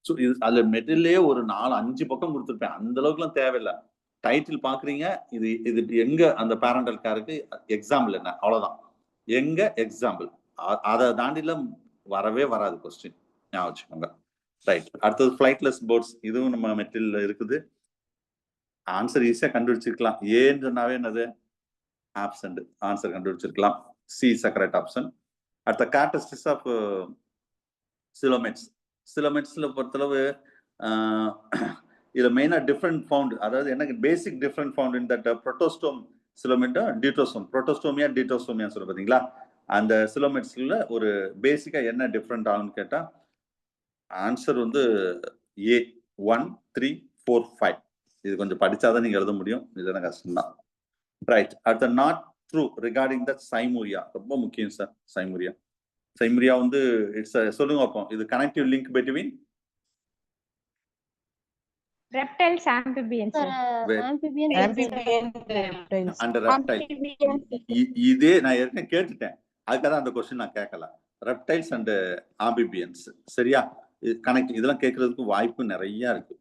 ஸோ இது அதுல மெட்டீரியலே ஒரு 4-5 பக்கம் கொடுத்துருப்பேன். அந்த அளவுக்குலாம் தேவையில்லை. டைட்டில் பாக்குறீங்க. இது எங்க அந்த பேரண்டல் கேருக்கு எக்ஸாம்பிள் என்ன, அவ்வளவுதான். எங்க எக்ஸாம்பிள், அதை தாண்டிலாம் வரவே வராது கொஸ்டின். ஞாபகம் வச்சுக்கோங்க. ரைட். அடுத்தது ஃபிளைட்லெஸ் போர்ட்ஸ். இதுவும் நம்ம மெட்டீரியல் இருக்குது. ஆன்சர் ஈஸியா கண்டுபிடிச்சிருக்கலாம். ஏன்னு சொன்னாவே என்னது ஆப்சண்ட். ஆன்சர் கண்டுபிடிச்சிருக்கலாம். C is correct option. அடுத்த கேரக்டரிஸ்டிக்ஸ் ஆஃப் சிலோமெட்ஸ். சிலோமெட்ஸ்ல பொறுத்தளவு இதுல மெயினா டிஃபரெண்ட் ஃபவுண்ட், அதாவது எனக்கு basic different found in that protostome coelomata deuterostome. Protostomia deuterostomia சொல்ல பாத்தீங்களா. அந்த சிலோமெட்ஸ்ல ஒரு பேசிக்கா என்ன டிஃபரெண்ட் ஆகும்னு கேட்டா ஆன்சர் வந்து ஏ 1, 3, 4, 5. இது கொஞ்சம் படிச்சாதான் நீங்க எழுத முடியும். இதுதான் கஷ்டம் தான். ரைட். அடுத்த நாட் ட்ரூ ரிகார்டிங் த சைமூரியா. ரொம்ப முக்கியம் சார். சைமூரியா வந்து இட்ஸ் சொல்லுங்க அப்போ. இது connective link between reptiles, amphibians. amphibian reptiles. And reptile. இதே நான் ஏற்கனவே கேட்டுட்டேன். அதுக்காக அந்த கொஸ்டின் நான் கேட்கல. ரெப்டைல்ஸ் அண்ட் ஆம்பிபியன்ஸ் சரியா. கனெக்ட் இதெல்லாம் கேட்கறதுக்கு வாய்ப்பு நிறைய இருக்கு.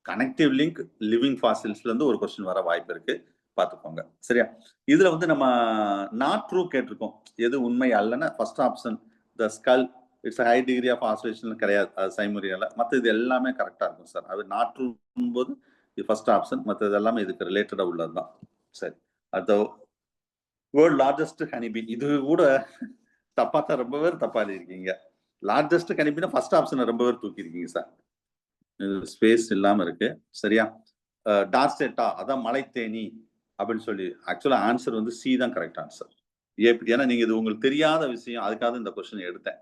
கனெக்டிவ் லிங்க் லிவிங் ஃபாசில்ஸ்ல இருந்து ஒரு கொஸ்டின் வர வாய்ப்பு இருக்கு. பார்த்துக்கோங்க சரியா. இதுல வந்து நம்ம நாட் ட்ரூ கேட்டிருக்கோம். எது உண்மை அல்லன்னா first option the skull it's high degree of ossification கிடையாது. அது சைமூரியால. மற்ற இது எல்லாமே கரெக்டா இருக்கும் சார். அது நாட் ட்ரூ போது இது ஃபர்ஸ்ட் ஆப்ஷன். மற்றது எல்லாமே இதுக்கு ரிலேட்டடா உள்ளதுதான். சரி. அடுத்த வேர்ல்ட் லார்ஜஸ்ட் ஹனிபி. இது கூட தப்பா தான் ரொம்ப பேர் தப்பா இருக்கீங்க. லார்ஜஸ்ட் ஹனிபினா ஃபர்ஸ்ட் ஆப்ஷனை ரொம்ப பேர் தூக்கி இருக்கீங்க சார். ஸ்பேஸ் இல்லாம இருக்கு சரியா. டார்செட்டா அதான் மலைத்தேனி அப்படின்னு சொல்லி ஆக்சுவலா ஆன்சர் வந்து சி தான் கரெக்ட் ஆன்சர். ஏன்னா நீங்க இது உங்களுக்கு தெரியாத விஷயம், அதுக்காக இந்த கொஸ்டின் எடுத்தேன்.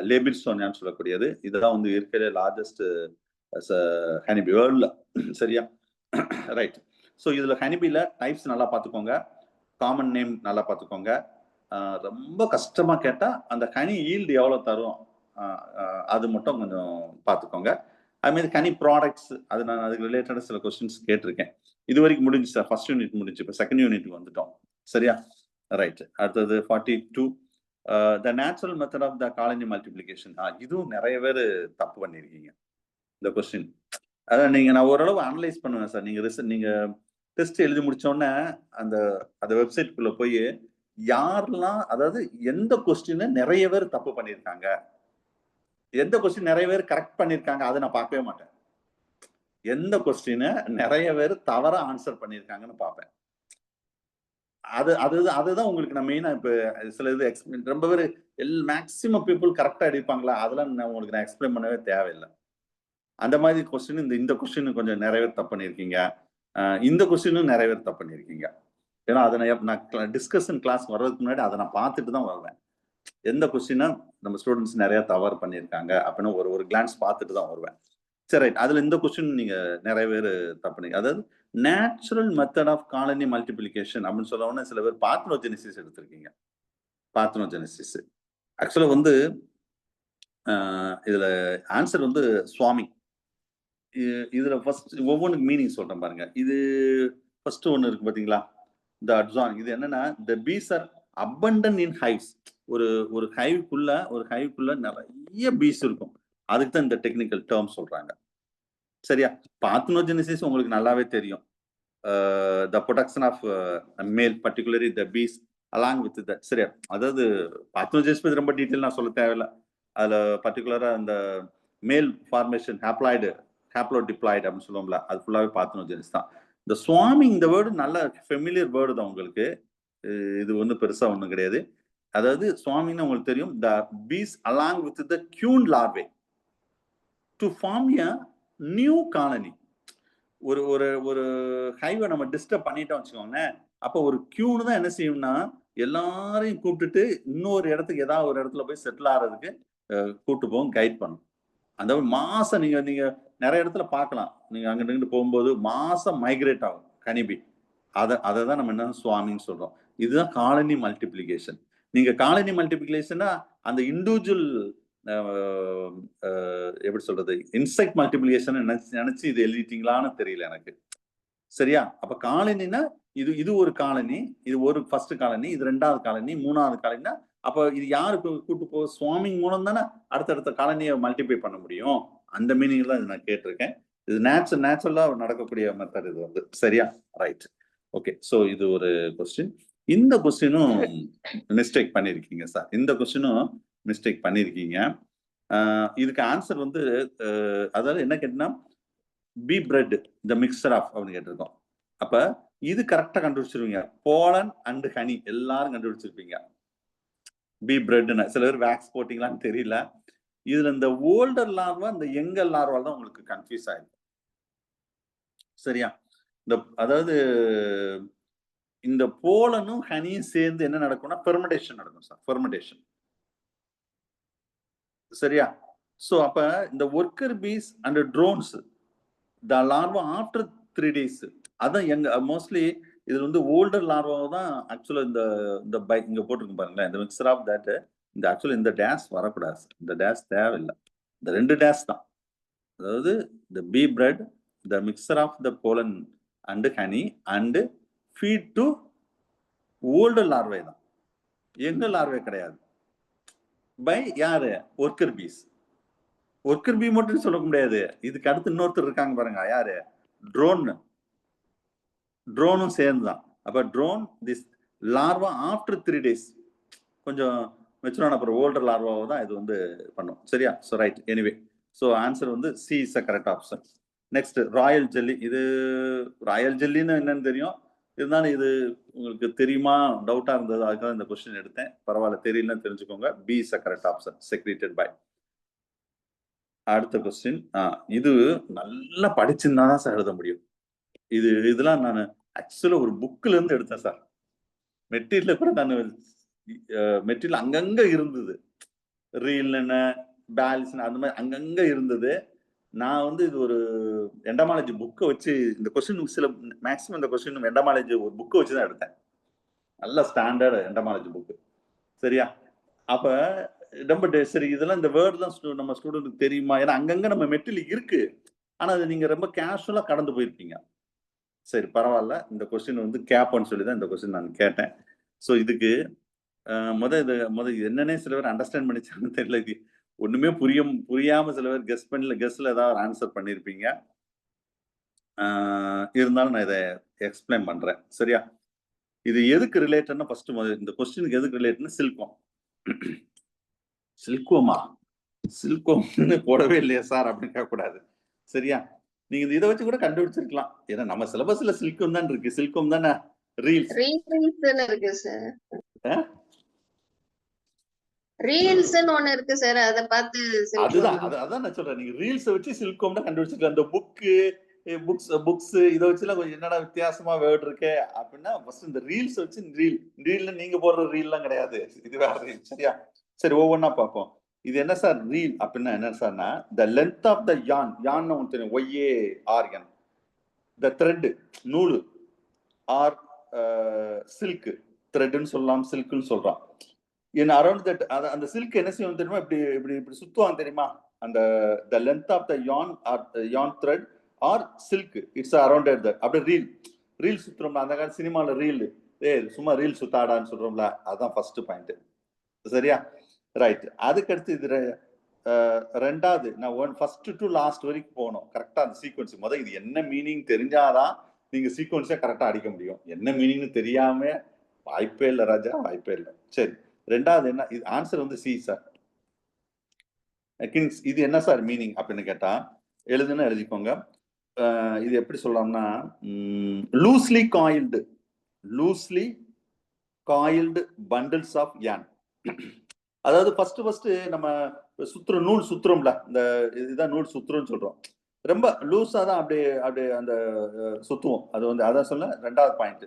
லேபிள்ஸ்டோன் சொல்லக்கூடியது இதுதான் வந்து இருக்கிற லார்ஜஸ்ட் ஹனிபி வேர்ல்ட்ல சரியா. ரைட். ஸோ இதுல ஹனிபில டைப்ஸ் நல்லா பார்த்துக்கோங்க. காமன் நேம் நல்லா பார்த்துக்கோங்க. ரொம்ப கஷ்டமா கேட்டா அந்த ஹனி ஈல்டு எவ்வளவு தரும் அது மட்டும் கொஞ்சம் பார்த்துக்கோங்க. அதுமாதிரி ஹனி ப்ராடக்ட்ஸ் அது நான் அதுக்கு ரிலேட்டடாக சில கொஸ்டின்ஸ் கேட்டிருக்கேன். இது வரைக்கும் முடிஞ்சு சார். ஃபர்ஸ்ட் யூனிட் முடிஞ்சு. இப்போ செகண்ட் யூனிட் வந்துட்டோம் சரியா. ரைட். அடுத்தது 42 the natural method of the colony multiplication. இதுவும் நிறைய பேர் தப்பு பண்ணியிருக்கீங்க இந்த கொஸ்டின். அதான் நான் ஓரளவு அனலைஸ் பண்ணுவேன் சார். நீங்க டெஸ்ட் எழுதி முடிச்சோடனே அந்த வெப்சைட்குள்ள போய் யாரெல்லாம், அதாவது எந்த கொஸ்டின் நிறைய பேர் தப்பு பண்ணியிருக்காங்க, எந்த கொஸ்டின் நிறைய பேர் கரெக்ட் பண்ணியிருக்காங்க, அதை நான் பார்க்கவே மாட்டேன். எந்த கொஸ்டினை நிறைய பேர் தவறா ஆன்சர் பண்ணியிருக்காங்கன்னு பார்ப்பேன். அதுதான் உங்களுக்கு நான் மெயினா இப்ப சில இது எக்ஸ்பிளைன் ரொம்ப பேர் மேக்சிமம் பீப்புள் கரெக்டா எடுப்பாங்களா, அதெல்லாம் உங்களுக்கு நான் எக்ஸ்பிளைன் பண்ணவே தேவையில்லை. அந்த மாதிரி கொஸ்டின் இந்த கொஸ்டின் கொஞ்சம் நிறைய பேர் தப்பு பண்ணியிருக்கீங்க. இந்த கொஸ்டினும் நிறைய பேர் தப்பு பண்ணியிருக்கீங்க. ஏன்னா அதை நான் டிஸ்கஷன் கிளாஸ் வர்றதுக்கு முன்னாடி அதை நான் பார்த்துட்டு தான் வருவேன். எந்த கொஸ்டினா நம்ம ஸ்டூடெண்ட்ஸ் நிறைய தவறு பண்ணியிருக்காங்க அப்படின்னு ஒரு கிளான்ஸ் பார்த்துட்டு தான் வருவேன். சரி, ரைட். அதுல இந்த கொஸ்டின் நீங்க நிறைய பேர் தப்பு பண்ணி, அதாவது natural method of colony multiplication அப்படின்னு சொல்ல சில பேர் பார்த்தினோஜெனிசிஸ் எடுத்திருக்கீங்க. பார்த்தினோஜெனிசிஸ் ஆக்சுவலா வந்து இதுல ஆன்சர் வந்து சுவாமி. இதுல ஃபர்ஸ்ட் ஒவ்வொன்றுக்கு மீனிங் சொல்றேன் பாருங்க. இது ஃபர்ஸ்ட் ஒன்று இருக்கு பாத்தீங்களா, த அட்சான். இது என்னன்னா the piece R abundant in hives. ஒரு ஹைவுக்குள்ள நிறைய பீஸ் இருக்கும். அதுக்கு தான் இந்த டெக்னிக்கல் டேர்ம் சொல்றாங்க. சரியா? பார்த்தினோஜெனிசிஸ் உங்களுக்கு நல்லாவே தெரியும். The production of male particularly the bees along with the. சரியா? அதாவது பார்த்தினோஜெனிசிஸ் பத்தி ரொம்ப டீட்டெயில் நான் சொல்ல தேவையில்லை. அதுல பர்டிகுலரா அந்த மேல் ஃபார்மேஷன் ஹேப்ளோ டிப்ளாய்டு அப்படின்னு சொல்லுவோம்ல, அது ஃபுல்லாவே பார்த்தினோஜெனிஸ் தான். இந்த ஸ்வாமிங் இந்த வேர்டு நல்ல ஃபெமிலியர் வேர்டு தான் உங்களுக்கு. இது ஒன்றும் பெருசா ஒன்றும் கிடையாது. அதாவது ஸ்வாமின்னு உங்களுக்கு தெரியும். The bees along with the queen larvae to form a new colony. ஒரு ஹைவை நம்ம டிஸ்டர்ப் பண்ணிட்டோம் வச்சுக்கோங்க. அப்போ ஒரு கியூன்னு தான் என்ன செய்யும்னா எல்லாரையும் கூப்பிட்டுட்டு இன்னொரு இடத்துக்கு ஏதாவது ஒரு இடத்துல போய் செட்டில் ஆகிறதுக்கு கூப்பிட்டு போகும், கைட் பண்ணும். அந்த மாசம் நீங்க நிறைய இடத்துல பார்க்கலாம். நீங்க அங்கிட்டு போகும்போது மாசம் மைக்ரேட் ஆகும் கனிபி. அதை தான் நம்ம என்ன சுவாமின்னு சொல்றோம். இதுதான் காலனி மல்டிபிளிகேஷன். நீங்க காலனி மல்டிபிளிகேஷனா அந்த இண்டிவிஜுவல் எப்படி சொல்றது, இன்செக்ட் மல்டிபிளிகேஷன் நினைச்சு இது எழுதிட்டீங்களான்னு தெரியல எனக்கு. சரியா? அப்ப காலனினா இது ஒரு காலனி, இது ஒரு ஃபர்ஸ்ட் காலனி, இது ரெண்டாவது காலனி, மூணாவது காலனினா அப்ப இது யாருக்கு கூட்டு போ, சுவாமிங் மூலம் தானே அடுத்தடுத்த காலனியை மல்டிப்ளை பண்ண முடியும். அந்த மீனிங்ல இது நான் கேட்டிருக்கேன். இது நேச்சுரலா நடக்கக்கூடிய மெத்தட் இது வந்து. சரியா? ரைட். ஓகே. ஸோ இது ஒரு கொஸ்டின். இந்த கொஸ்டினும் மிஸ்டேக் பண்ணிருக்கீங்க சார். இந்த கொஸ்டினும் மிஸ்டேக் பண்ணிருக்கீங்க. இதுக்கு ஆன்சர் வந்து அதாவது என்ன கேட்டீங்கன்னா bee bread the mixture of அப்படின்னு கேட்டிருக்கோம். அப்ப இது கரெக்டா கண்டுபிடிச்சிருவீங்க. போலன் அண்ட் ஹனி எல்லாரும் கண்டுபிடிச்சிருப்பீங்க. பி பிரெட்னு சில பேர் வேக்ஸ் போட்டீங்களான்னு தெரியல. இதுல இந்த ஓல்டர் லார்வா இந்த யங்கர் லார்வா தான் உங்களுக்கு கன்ஃபியூஸ் ஆயிடும். சரியா? அதாவது இந்த போலனும் ஹனியும் சேர்ந்து என்ன நடக்கும்னா ஃபெர்மெண்டேஷன் நடக்கும் சார். ஃபெர்மெண்டேஷன். சரியா? சோ அப்ப இந்த worker peace and drones the larva after 3 days அதான் எங்க மோஸ்ட்லி இதுல வந்து ஓல்டர் லார்வாவை தான் ஆக்சுவலா இந்த இங்க போட்டிருக்கு பாருங்களேன். இந்த மிக்சர் ஆஃப் தட் இந்த ஆக்சுவலா இந்த டேஷ் வரக்கூடாது. இந்த டேஷ் தேவையில்லை. இந்த 2 டேஷ் தான். அதாவது the bee bread the mixture of the pollen and honey and feed to older larvae தான். எங்க லார்வே கிடையாது. பை யாரு? Worker piece. ஒர்க்கர் பீ மட்டும் சொல்ல முடியாது. இதுக்கு அடுத்து இன்னொருத்தர் இருக்காங்க பாருங்க. யாரு? ட்ரோனும் சேர்ந்துதான். அப்ப drone this larva after 3 days கொஞ்சம் மெச்சூரான அப்புறம் ஓல்டர் லார்வாவை தான் இது வந்து பண்ணும். சரியா? So right. Anyway so answer வந்து C is a correct option. Next royal jelly. இது ராயல் ஜெல்லின்னு என்னன்னு தெரியும், இருந்தாலும் இது உங்களுக்கு தெரியுமா டவுட்டா இருந்தது, அதுக்காக இந்த கொஸ்டின் எடுத்தேன். பரவாயில்ல, தெரியலன்னு தெரிஞ்சுக்கோங்க. B is a correct option. Secreted by. அடுத்த கொஸ்டின். இது நல்லா படிச்சிருந்தா தான் சார் எழுத முடியும். இதெல்லாம் நான் ஆக்சுவலா ஒரு புக்ல இருந்து எடுத்தேன் சார். மெட்டீரியல் கூட நான் மெட்டீரியல் அங்கங்க இருந்தது. ரீல் என்ன பேலன்ஸ் அந்த மாதிரி அங்கங்க இருந்தது. நான் வந்து இது ஒரு எண்டமாலஜி புக்கை வச்சு இந்த கொஸ்டின் மேக்ஸிமம் இந்த கொஸ்டின் எண்டமாலஜி ஒரு புக்கை வச்சு தான் எடுத்தேன். நல்ல ஸ்டாண்டர்ட் எண்டமாலஜி புக்கு. சரியா? அப்ப ரொம்ப சரி இதெல்லாம் இந்த வேர்டு தான் நம்ம ஸ்டூடெண்ட்டுக்கு தெரியுமா? ஏன்னா அங்கங்க நம்ம மெட்டீரியல் இருக்கு, ஆனா அது நீங்க ரொம்ப கேஷுவலா கடந்து போயிருப்பீங்க. சரி பரவாயில்ல. இந்த கொஸ்டின் வந்து கேப்னு சொல்லி தான் இந்த கொஸ்டின் நான் கேட்டேன். ஸோ இதுக்கு இது என்னன்னே சில பேர் அண்டர்ஸ்டாண்ட் பண்ணிச்சாங்கன்னு தெரியல. இது ஒண்ணுமே புரியாம சில பேர் கெஸ்ட்ல ஏதாவது ஆன்சர் பண்ணிருப்பீங்க. இருந்தாலும் நான் இதை எக்ஸ்பிளைன் பண்றேன். சரியா? இது எதுக்கு ரிலேட்டட்னா ஃபர்ஸ்ட் இந்த கொஸ்டினுக்கு எதுக்கு ரிலேட்டட்னா சில்கோம். சில்கோம்னு போடவே இல்லையா சார் அப்படின்னு கேட்கக்கூடாது. சரியா? நீங்க இதை வச்சு கூட கண்டுபிடிச்சிருக்கலாம். ஏன்னா நம்ம சிலபஸ்ல சில்கோம் தான் இருக்கு. சில்கோம் தானே ரீல்ஸ் ரீல்ஸ்னு இருக்கு சார். ரீல்ஸ்னு ஒண்ணு இருக்கு சார். அத பார்த்து அதுதான் அதான் நான் சொல்றேன். நீங்க ரீல்ஸை வச்சு சில்கோம்னா கண்டுபிடிச்சிருக்க. அந்த புக்ஸ் இதை வச்சுலாம் கொஞ்சம் என்னடா வித்தியாசமா வேர்ட் இருக்கு அப்படின்னா ஃபர்ஸ்ட் இந்த ரீல்ஸ் வச்சு ரீல்ல நீங்க போடுற ரீல்லாம் கிடையாது, இது வேற ரீல். சரியா? சரி, ஒவ்வொன்னா பார்ப்போம். இது என்ன சார் ரீல் அப்படின்னா என்ன சார்னா, த லென்த் ஆஃப் த யான் உங்களுக்கு தெரியும், YARN. த த்ரெட் நூல், ஆர் சில்க், த்ரெட்னு சொல்லலாம், சில்க்னு சொல்றான். in around that அந்த சில்க் என்ன செய்யும் தெரியுமா, இப்படி இப்படி இப்படி சுத்துவாங்க தெரியுமா, அந்த the length of the yarn or yarn thread or silk, it's around that. அப்படியே ரீல் சுத்துறோம்ல, அந்த கால சினிமால ரீல், சும்மா ரீல் சுத்தாடான்னு சொல்றோம்ல, அதான் ஃபர்ஸ்ட் பாயிண்ட். சரியா? ரைட். அதுக்கு அடுத்து இது ரெண்டாவது, நான் ஃபர்ஸ்ட் டு லாஸ்ட் வரைக்கும் போகணும் கரெக்டா. அந்த சீக்வன்ஸ் முதல் இது என்ன மீனிங் தெரிஞ்சாதான் நீங்க சீக்வன்ஸே கரெக்டா அடிக்க முடியும். என்ன மீனிங்னு தெரியாம வாய்ப்பே இல்லை ராஜா, வாய்ப்பே இல்லை. சரி, ரெண்டாவது என்ன, இது ஆன்சர் வந்து சி சார். இது என்ன சார் மீனிங் அப்படின்னு கேட்டா எழுதுன்னு எழுதிக்கோங்க. இது எப்படி சொல்லலாம்னா, loosely coiled bundles of yarn. அதாவது ஃபர்ஸ்ட் நம்ம நூல் சுத்துறோம்ல, இந்த இதுதான் நூல் சுத்துறோம்னு சொல்றோம். ரொம்ப லூஸா தான் அப்படியே அந்த சுத்துவோம். அது வந்து அதான் சொல்ல ரெண்டாவது point.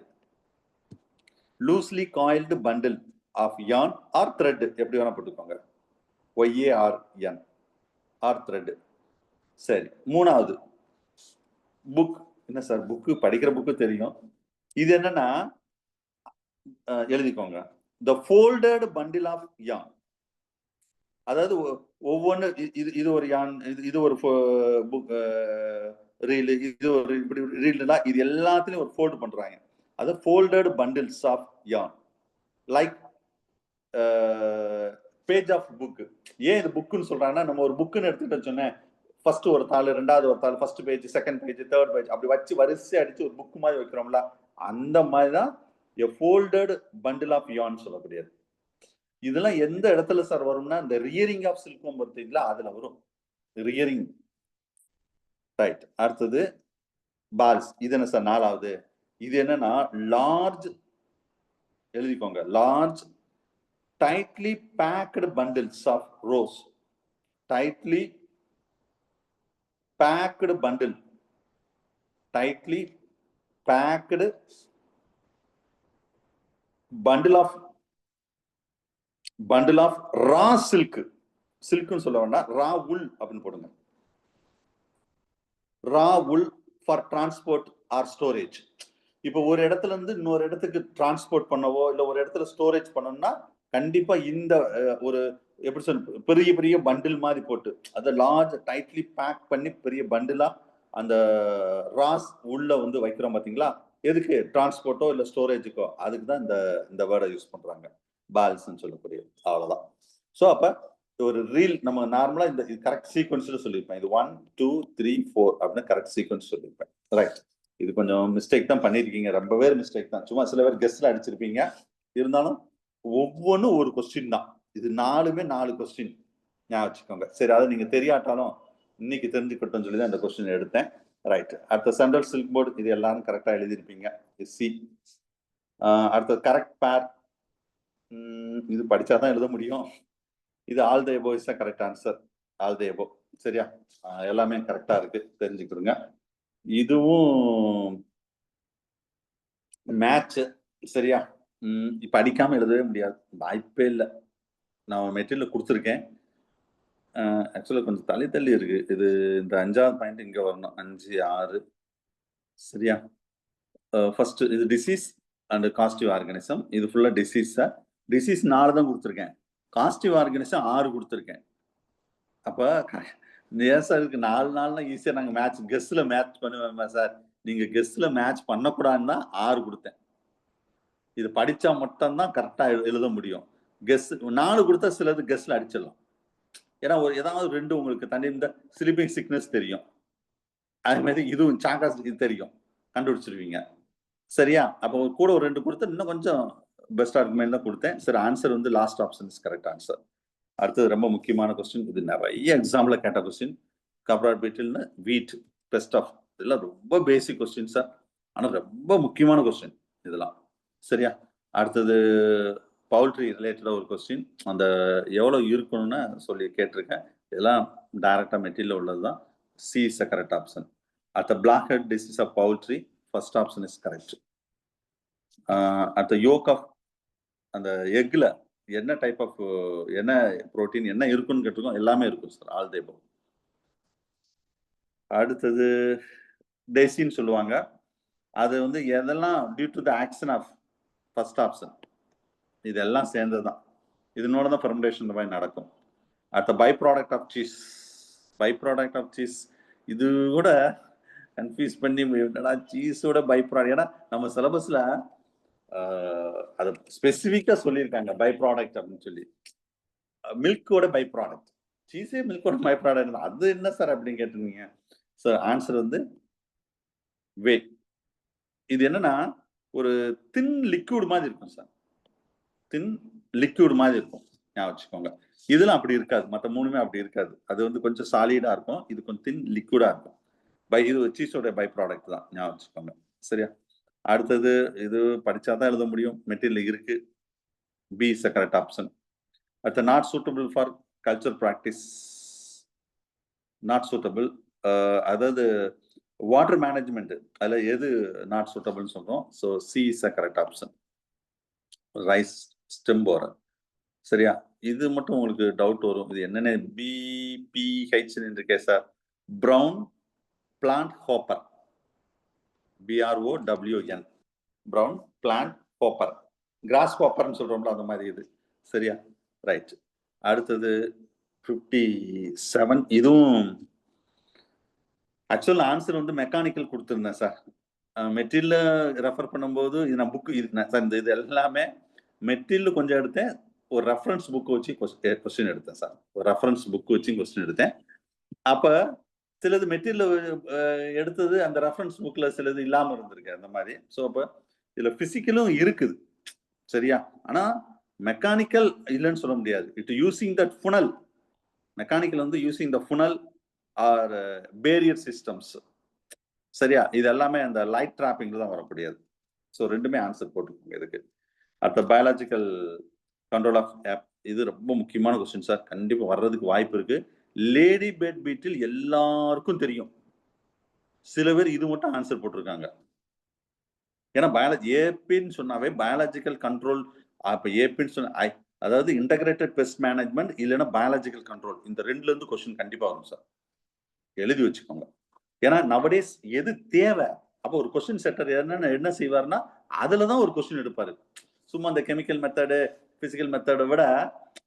Loosely coiled bundle of yarn or thread, எப்படி வேணா போட்டுக்கோங்க, YARN ஆர் த்ரெட். சரி, மூணாவது புக். என்ன சார் புக்கு? படிக்கிற புக்கு தெரியும். இது என்னன்னா எழுதிக்கோங்க, த ஃபோல்டட் பண்டில் ஆஃப் yarn. அதாவது ஒவ்வொன்று, இது ஒரு யான், இது ஒரு புக் ரீல், இது ஒரு இப்படி ரீல்னா இது எல்லாத்துலயும் ஒரு ஃபோல்டு பண்றாங்க. அது folded bundles of yarn like page of book. ஏன் இது புக்குன்னு சொல்றாங்கன்னா, நம்ம ஒரு புக்குன்னு எடுத்துக்கிட்டு சொன்னேன், ஃபர்ஸ்ட் ஒரு தாள், ரெண்டாவது ஒரு தாள், first page, second page, third page, அப்படி வச்சு வரிசை அடிச்சு ஒரு புக் மாதிரி வைக்கிறோம்ல, அந்த மாதிரி தான் ஃபோல்டட் பண்டில் ஆஃப் yarn சொல்லக்கூடியது. இதெல்லாம் எந்த இடத்துல சார் வரும்னா, இந்த ரியரிங் ஆஃப் சில்கம் பார்த்தீங்களா, அதுல வரும் ரியரிங். ரைட். அடுத்தது பால்ஸ். இது என்ன சார் நாலாவது? இது என்னன்னா லார்ஜ், எழுதிக்கோங்க, large tightly packed bundles of rose. Tightly packed bundle of raw silk. சில்க்னு சொல்ல வேண்டாம், ரா wool அப்படின்னு போடுங்க. ரா wool for transport or storage. இப்போ ஒரு இடத்துல இருந்து இன்னொரு இடத்துக்கு டிரான்ஸ்போர்ட் பண்ணவோ இல்ல ஒரு இடத்துல ஸ்டோரேஜ் பண்ணணும்னா கண்டிப்பா இந்த ஒரு எப்படி சொல்ல, பெரிய பண்டில் மாதிரி போட்டு, அதை லார்ஜ் டைட்லி பேக் பண்ணி பெரிய பண்டிலா அந்த ராஸ் உள்ள வந்து வைக்கிறோம் பாத்தீங்களா, எதுக்கு? டிரான்ஸ்போர்ட்டோ இல்ல ஸ்டோரேஜுக்கோ, அதுக்கு தான் இந்த வேர்டை யூஸ் பண்றாங்க, பால்ஸ்ன்னு சொல்லக்கூடிய. அவ்வளவுதான். ஸோ அப்ப ஒரு ரீல் நம்ம நார்மலா இந்த கரெக்ட் சீக்வன்ஸ்ல சொல்லியிருப்பேன். இது 1 2 3 4 அப்படின்னு கரெக்ட் சீக்வன்ஸ் சொல்லியிருப்பேன். ரைட். இது கொஞ்சம் மிஸ்டேக் தான் பண்ணிருக்கீங்க, ரொம்பவே மிஸ்டேக் தான். சும்மா சில பேர் கெஸ்ட்ல அடிச்சிருப்பீங்க, இருந்தாலும் ஒவ்வொன்றும் ஒரு கொஸ்டின் தான். இது 4 கொஸ்டின் ஞாபகம் வச்சுக்கோங்க. சரி, அதை நீங்க தெரியாட்டாலும் இன்னைக்கு தெரிஞ்சுக்கிட்டோம்னு சொல்லி தான் இந்த கொஸ்டின் எடுத்தேன். ரைட். அடுத்த சென்ட்ரல் சில்க் போர்டு, இது எல்லாரும் கரெக்டா எழுதியிருப்பீங்க. சி. அடுத்த கரெக்ட் பேர், இது படிச்சாதான் எழுத முடியும். இது all the above is the correct answer. All the above. சரியா? எல்லாமே கரெக்டா இருக்கு, தெரிஞ்சுக்கிடுங்க. இதுவும் மேட்ச். சரியா? இப்ப அடிக்காம எழுதவே முடியாது, வாய்ப்பே இல்லை. நான் மெட்டீரியல் கொடுத்துருக்கேன். ஆக்சுவலா கொஞ்சம் தள்ளி இருக்கு. இது இந்த 5வது பாயிண்ட் இங்க வரணும். 5 6. சரியா? ஃபர்ஸ்ட் இது டிசீஸ் அண்ட் காஸ்டிவ் ஆர்கானிசம். இது ஃபுல்லா டிசீஸ். டிசீஸ் 4 தான் கொடுத்துருக்கேன், காஸ்டிவ் ஆர்கானிசம் 6 கொடுத்துருக்கேன். அப்ப ஏன் சார் இருக்கு 4 நாள்னா ஈஸியா நாங்க கெஸ்ட்ல மேட்ச் பண்ணுவேன் சார். நீங்க கெஸ்ட்ல மேட்ச் பண்ணக்கூடாதுன்னா 6 கொடுத்தேன். இது படிச்சா மட்டும்தான் கரெக்டா எழுத முடியும். கெஸ் 4 கொடுத்தா சிலது கெஸ்ட்ல அடிச்சிடலாம். ஏன்னா ஏதாவது 2 உங்களுக்கு தனி இந்த ஸ்லீப்பிங் சிக்னஸ் தெரியும், அதே மாதிரி இதுவும் சாக்காஸ் இது தெரியும், கண்டுபிடிச்சிருவீங்க. சரியா? அப்போ கூட ஒரு 2 கொடுத்து இன்னும் கொஞ்சம் பெஸ்ட் ஆர்குமெண்ட் தான் கொடுத்தேன். சரி, ஆன்சர் வந்து last option is correct answer. அடுத்தது ரொம்ப முக்கியமான கொஸ்டின். இது நிறைய எக்ஸாம்ல கேட்ட கொஸ்டின். கப்ராட் பீட்டில்னு வீட் பெஸ்ட் ஆஃப், இதெல்லாம் ரொம்ப பேசிக் கொஸ்டின் சார், ஆனா ரொம்ப முக்கியமான கொஸ்டின் இதெல்லாம். சரியா? அடுத்தது பவுல்ட்ரி ரிலேட்டடாக ஒரு கொஸ்டின், அந்த எவ்வளோ இருக்கணும்னு சொல்லி கேட்டிருக்கேன். இதெல்லாம் டைரக்டாக மெட்டீரியல் உள்ளது தான். C is a correct option. At the black head disease of poultry, first option is correct. At the yolk of அந்த எக்ல என்ன டைப் ஆஃப் என்ன புரோட்டீன் என்ன இருக்குன்னு கேட்டிருக்கோம், எல்லாமே இருக்கும் சார், ஆல் தி அபவ். அடுத்தது டெசின்னு சொல்லுவாங்க. அது வந்து எதெல்லாம் due to the action of first option, இதெல்லாம் சேர்ந்தது தான். இதனோட தான் ஃபெர்மெண்டேஷன் இந்த மாதிரி நடக்கும். அடுத்த by product of cheese, by product of cheese இது கூட கன்ஃபியூஸ் பண்ணி என்னடா சீஸோட பை ப்ராடக்ட், ஏன்னா நம்ம சிலபஸ்ல அதை ஸ்பெசிஃபிக்காக சொல்லியிருக்காங்க பை ப்ராடக்ட் அப்படின்னு சொல்லி. மில்கோட பை ப்ராடக்ட், சீஸே மில்கோட பை ப்ராடக்ட், அது என்ன சார் அப்படின்னு கேட்டிருந்தீங்க. ஸோ ஆன்சர் வந்து வே. இது என்னன்னா ஒரு தின் லிக்விட் மாதிரி இருக்கும் சார், தின் லிக்விட் மாதிரி இருக்கும், ஞாபகம் வச்சுக்கோங்க. இதெல்லாம் அப்படி இருக்காது, மற்ற மூணுமே அப்படி இருக்காது. அது வந்து கொஞ்சம் சாலிடா இருக்கும், இது கொஞ்சம் தின் லிக்விடா இருக்கும். இது சீஸோட பை ப்ராடக்ட் தான், ஞாபகம் வச்சுக்கோங்க. சரியா? அடுத்தது இது படிச்சாதான் எழுத முடியும், மெட்டீரியல் இருக்கு. B is a correct option. அடுத்த not suitable for culture practice, not suitable, அதாவது வாட்டர் மேனேஜ்மெண்ட், அதில் எது நாட் சூட்டபிள்னு சொல்றோம். So C is a correct option, rice stem borer. சரியா? இது மட்டும் உங்களுக்கு டவுட் வரும், இது என்னென்ன BPH இருக்கே sir, brown plant hopper, BROWN, brown plant hopper, grass ஹாப்பர்னு சொல்றோம்ல அந்த மாதிரி இது. சரியா? ரைட். அடுத்தது 57, இதுவும் ஆக்சுவல் ஆன்சர் வந்து மெக்கானிக்கல் கொடுத்துருந்தேன் சார். மெட்டீரியல் ரெஃபர் பண்ணும்போது இது நான் புக்கு சார், இது எல்லாமே மெட்டீரியல் கொஞ்சம் எடுத்தேன், ஒரு ரெஃபரன்ஸ் புக் வச்சு கொஸ்டின் எடுத்தேன் சார். ஒரு ரெஃபரன்ஸ் புக் வச்சு கொஸ்டின் எடுத்தேன். அப்ப சிலது மெட்டீரியல் எடுத்தது அந்த ரெஃபரன்ஸ் புக்ல சிலது இல்லாம இருந்திருக்கு அந்த மாதிரி. ஸோ அப்ப இதுல பிசிக்கலும் இருக்குது. சரியா? ஆனா மெக்கானிக்கல் இல்லைன்னு சொல்ல முடியாது. It using that funnel, mechanical வந்து using the funnel or barrier systems. சரியா? இது எல்லாமே அந்த லைட் டிராப்பிங்ல தான் வரக்கூடியது. ஸோ ரெண்டுமே ஆன்சர் போட்டுக்கோங்க இதுக்கு. அடுத்த பயாலஜிக்கல் கண்ட்ரோல் ஆஃப் ஆப், இது ரொம்ப முக்கியமான கொஸ்டின் சார், கண்டிப்பா வர்றதுக்கு வாய்ப்பு இருக்கு. லேடி பெட் பீட்டில் எல்லாருக்கும் தெரியும், சில பேர் இது மட்டும் ஆன்சர் போட்டிருக்காங்க. ஏன்னா பயாலஜி ஏபின்னு சொன்னாவே பயாலஜிக்கல் கண்ட்ரோல், அப்ப ஏபின்னு சொன்ன அதாவது இன்டகிரேட்டட் பெஸ்ட் மேனேஜ்மெண்ட் இல்லைன்னா பயாலஜிக்கல் கண்ட்ரோல், இந்த ரெண்டுல இருந்து கொஸ்டின் கண்டிப்பா வரும் சார், எழுதி வச்சுக்கோங்க. ஏன்னா நவடேஸ் எது தேவை, அப்போ ஒரு கொஸ்டின் செட்டர் என்ன செய்வாருன்னா அதுலதான் ஒரு கொஸ்டின் எடுப்பாரு. சும்மா அந்த கெமிக்கல் மெத்தடு பிசிக்கல் மெத்தடை விட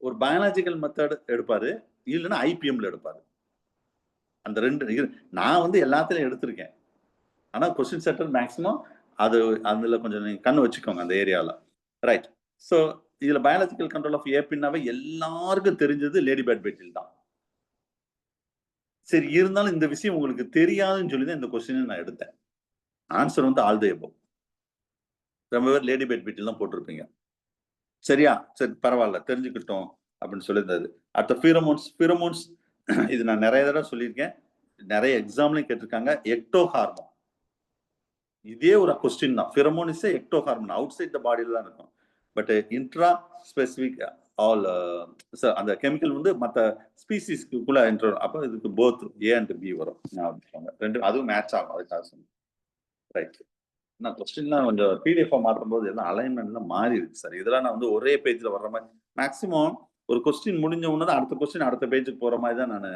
ஒரு பயாலஜிக்கல் மெத்தட் எடுப்பாரு, இல்லைன்னா ஐபிஎம்ல எடுப்பாரு. அந்த ரெண்டு நான் வந்து எல்லாத்திலையும் எடுத்திருக்கேன். ஆனா கொஸ்டின் செட்டர் மேக்சிமம் அது அதுல கொஞ்சம் நீங்க கண்ணு வச்சுக்கோங்க அந்த ஏரியால. ரைட். ஸோ இதுல பயாலஜிக்கல் கண்ட்ரோல் ஆஃப் ஏபின்னாவே எல்லாருக்கும் தெரிஞ்சது லேடி பேட் பெட்டில் தான். சரி, இருந்தாலும் இந்த விஷயம் உங்களுக்கு தெரியாதுன்னு சொல்லி தான் இந்த கொஸ்டின் நான் எடுத்தேன். ஆன்சர் வந்து ஆல் தி அபவ். ரொம்ப பேர் லேடி பேட் பெட்டில் தான் போட்டிருப்பீங்க. சரியா? சரி, பரவாயில்ல, தெரிஞ்சுக்கிட்டோம் அப்படின்னு சொல்லியிருந்தது. அடுத்த ஃபிரமோன்ஸ், இது நான் நிறைய தடவை சொல்லியிருக்கேன், நிறைய எக்ஸாம்லையும் கேட்டிருக்காங்க. எக்டோ ஹார்மோன், இதே ஒரு கொஸ்டின் தான். Pheromone is ectohormone, outside the பாடியில தான் இருக்கும். பட் இன்ட்ரா ஸ்பெசிபிக் ஆல் அந்த கெமிக்கல் வந்து மற்ற ஸ்பீசிஸ்க்குள்ள என்ட்ரோ, அப்போ இதுக்கு போத் ஏ அண்ட் பி வரும். ரெண்டு அதுவும் மேட்ச் ஆகும், அதுக்காக சொன்னேன். ரைட். நான் கொஸ்டின்லாம் கொஞ்சம் பிடிஎஃப் மாற்றும் போது எல்லாம் அலைன்மெண்ட்லாம் மாறி இருக்கு சார். இதெல்லாம் நான் வந்து ஒரே பேஜ்ல வர்ற மாதிரி, மேக்சிமம் ஒரு கொஸ்டின் முடிஞ்ச உடனே தான் அடுத்த கொஸ்டின் அடுத்த பேஜுக்கு போற மாதிரி தான் நான்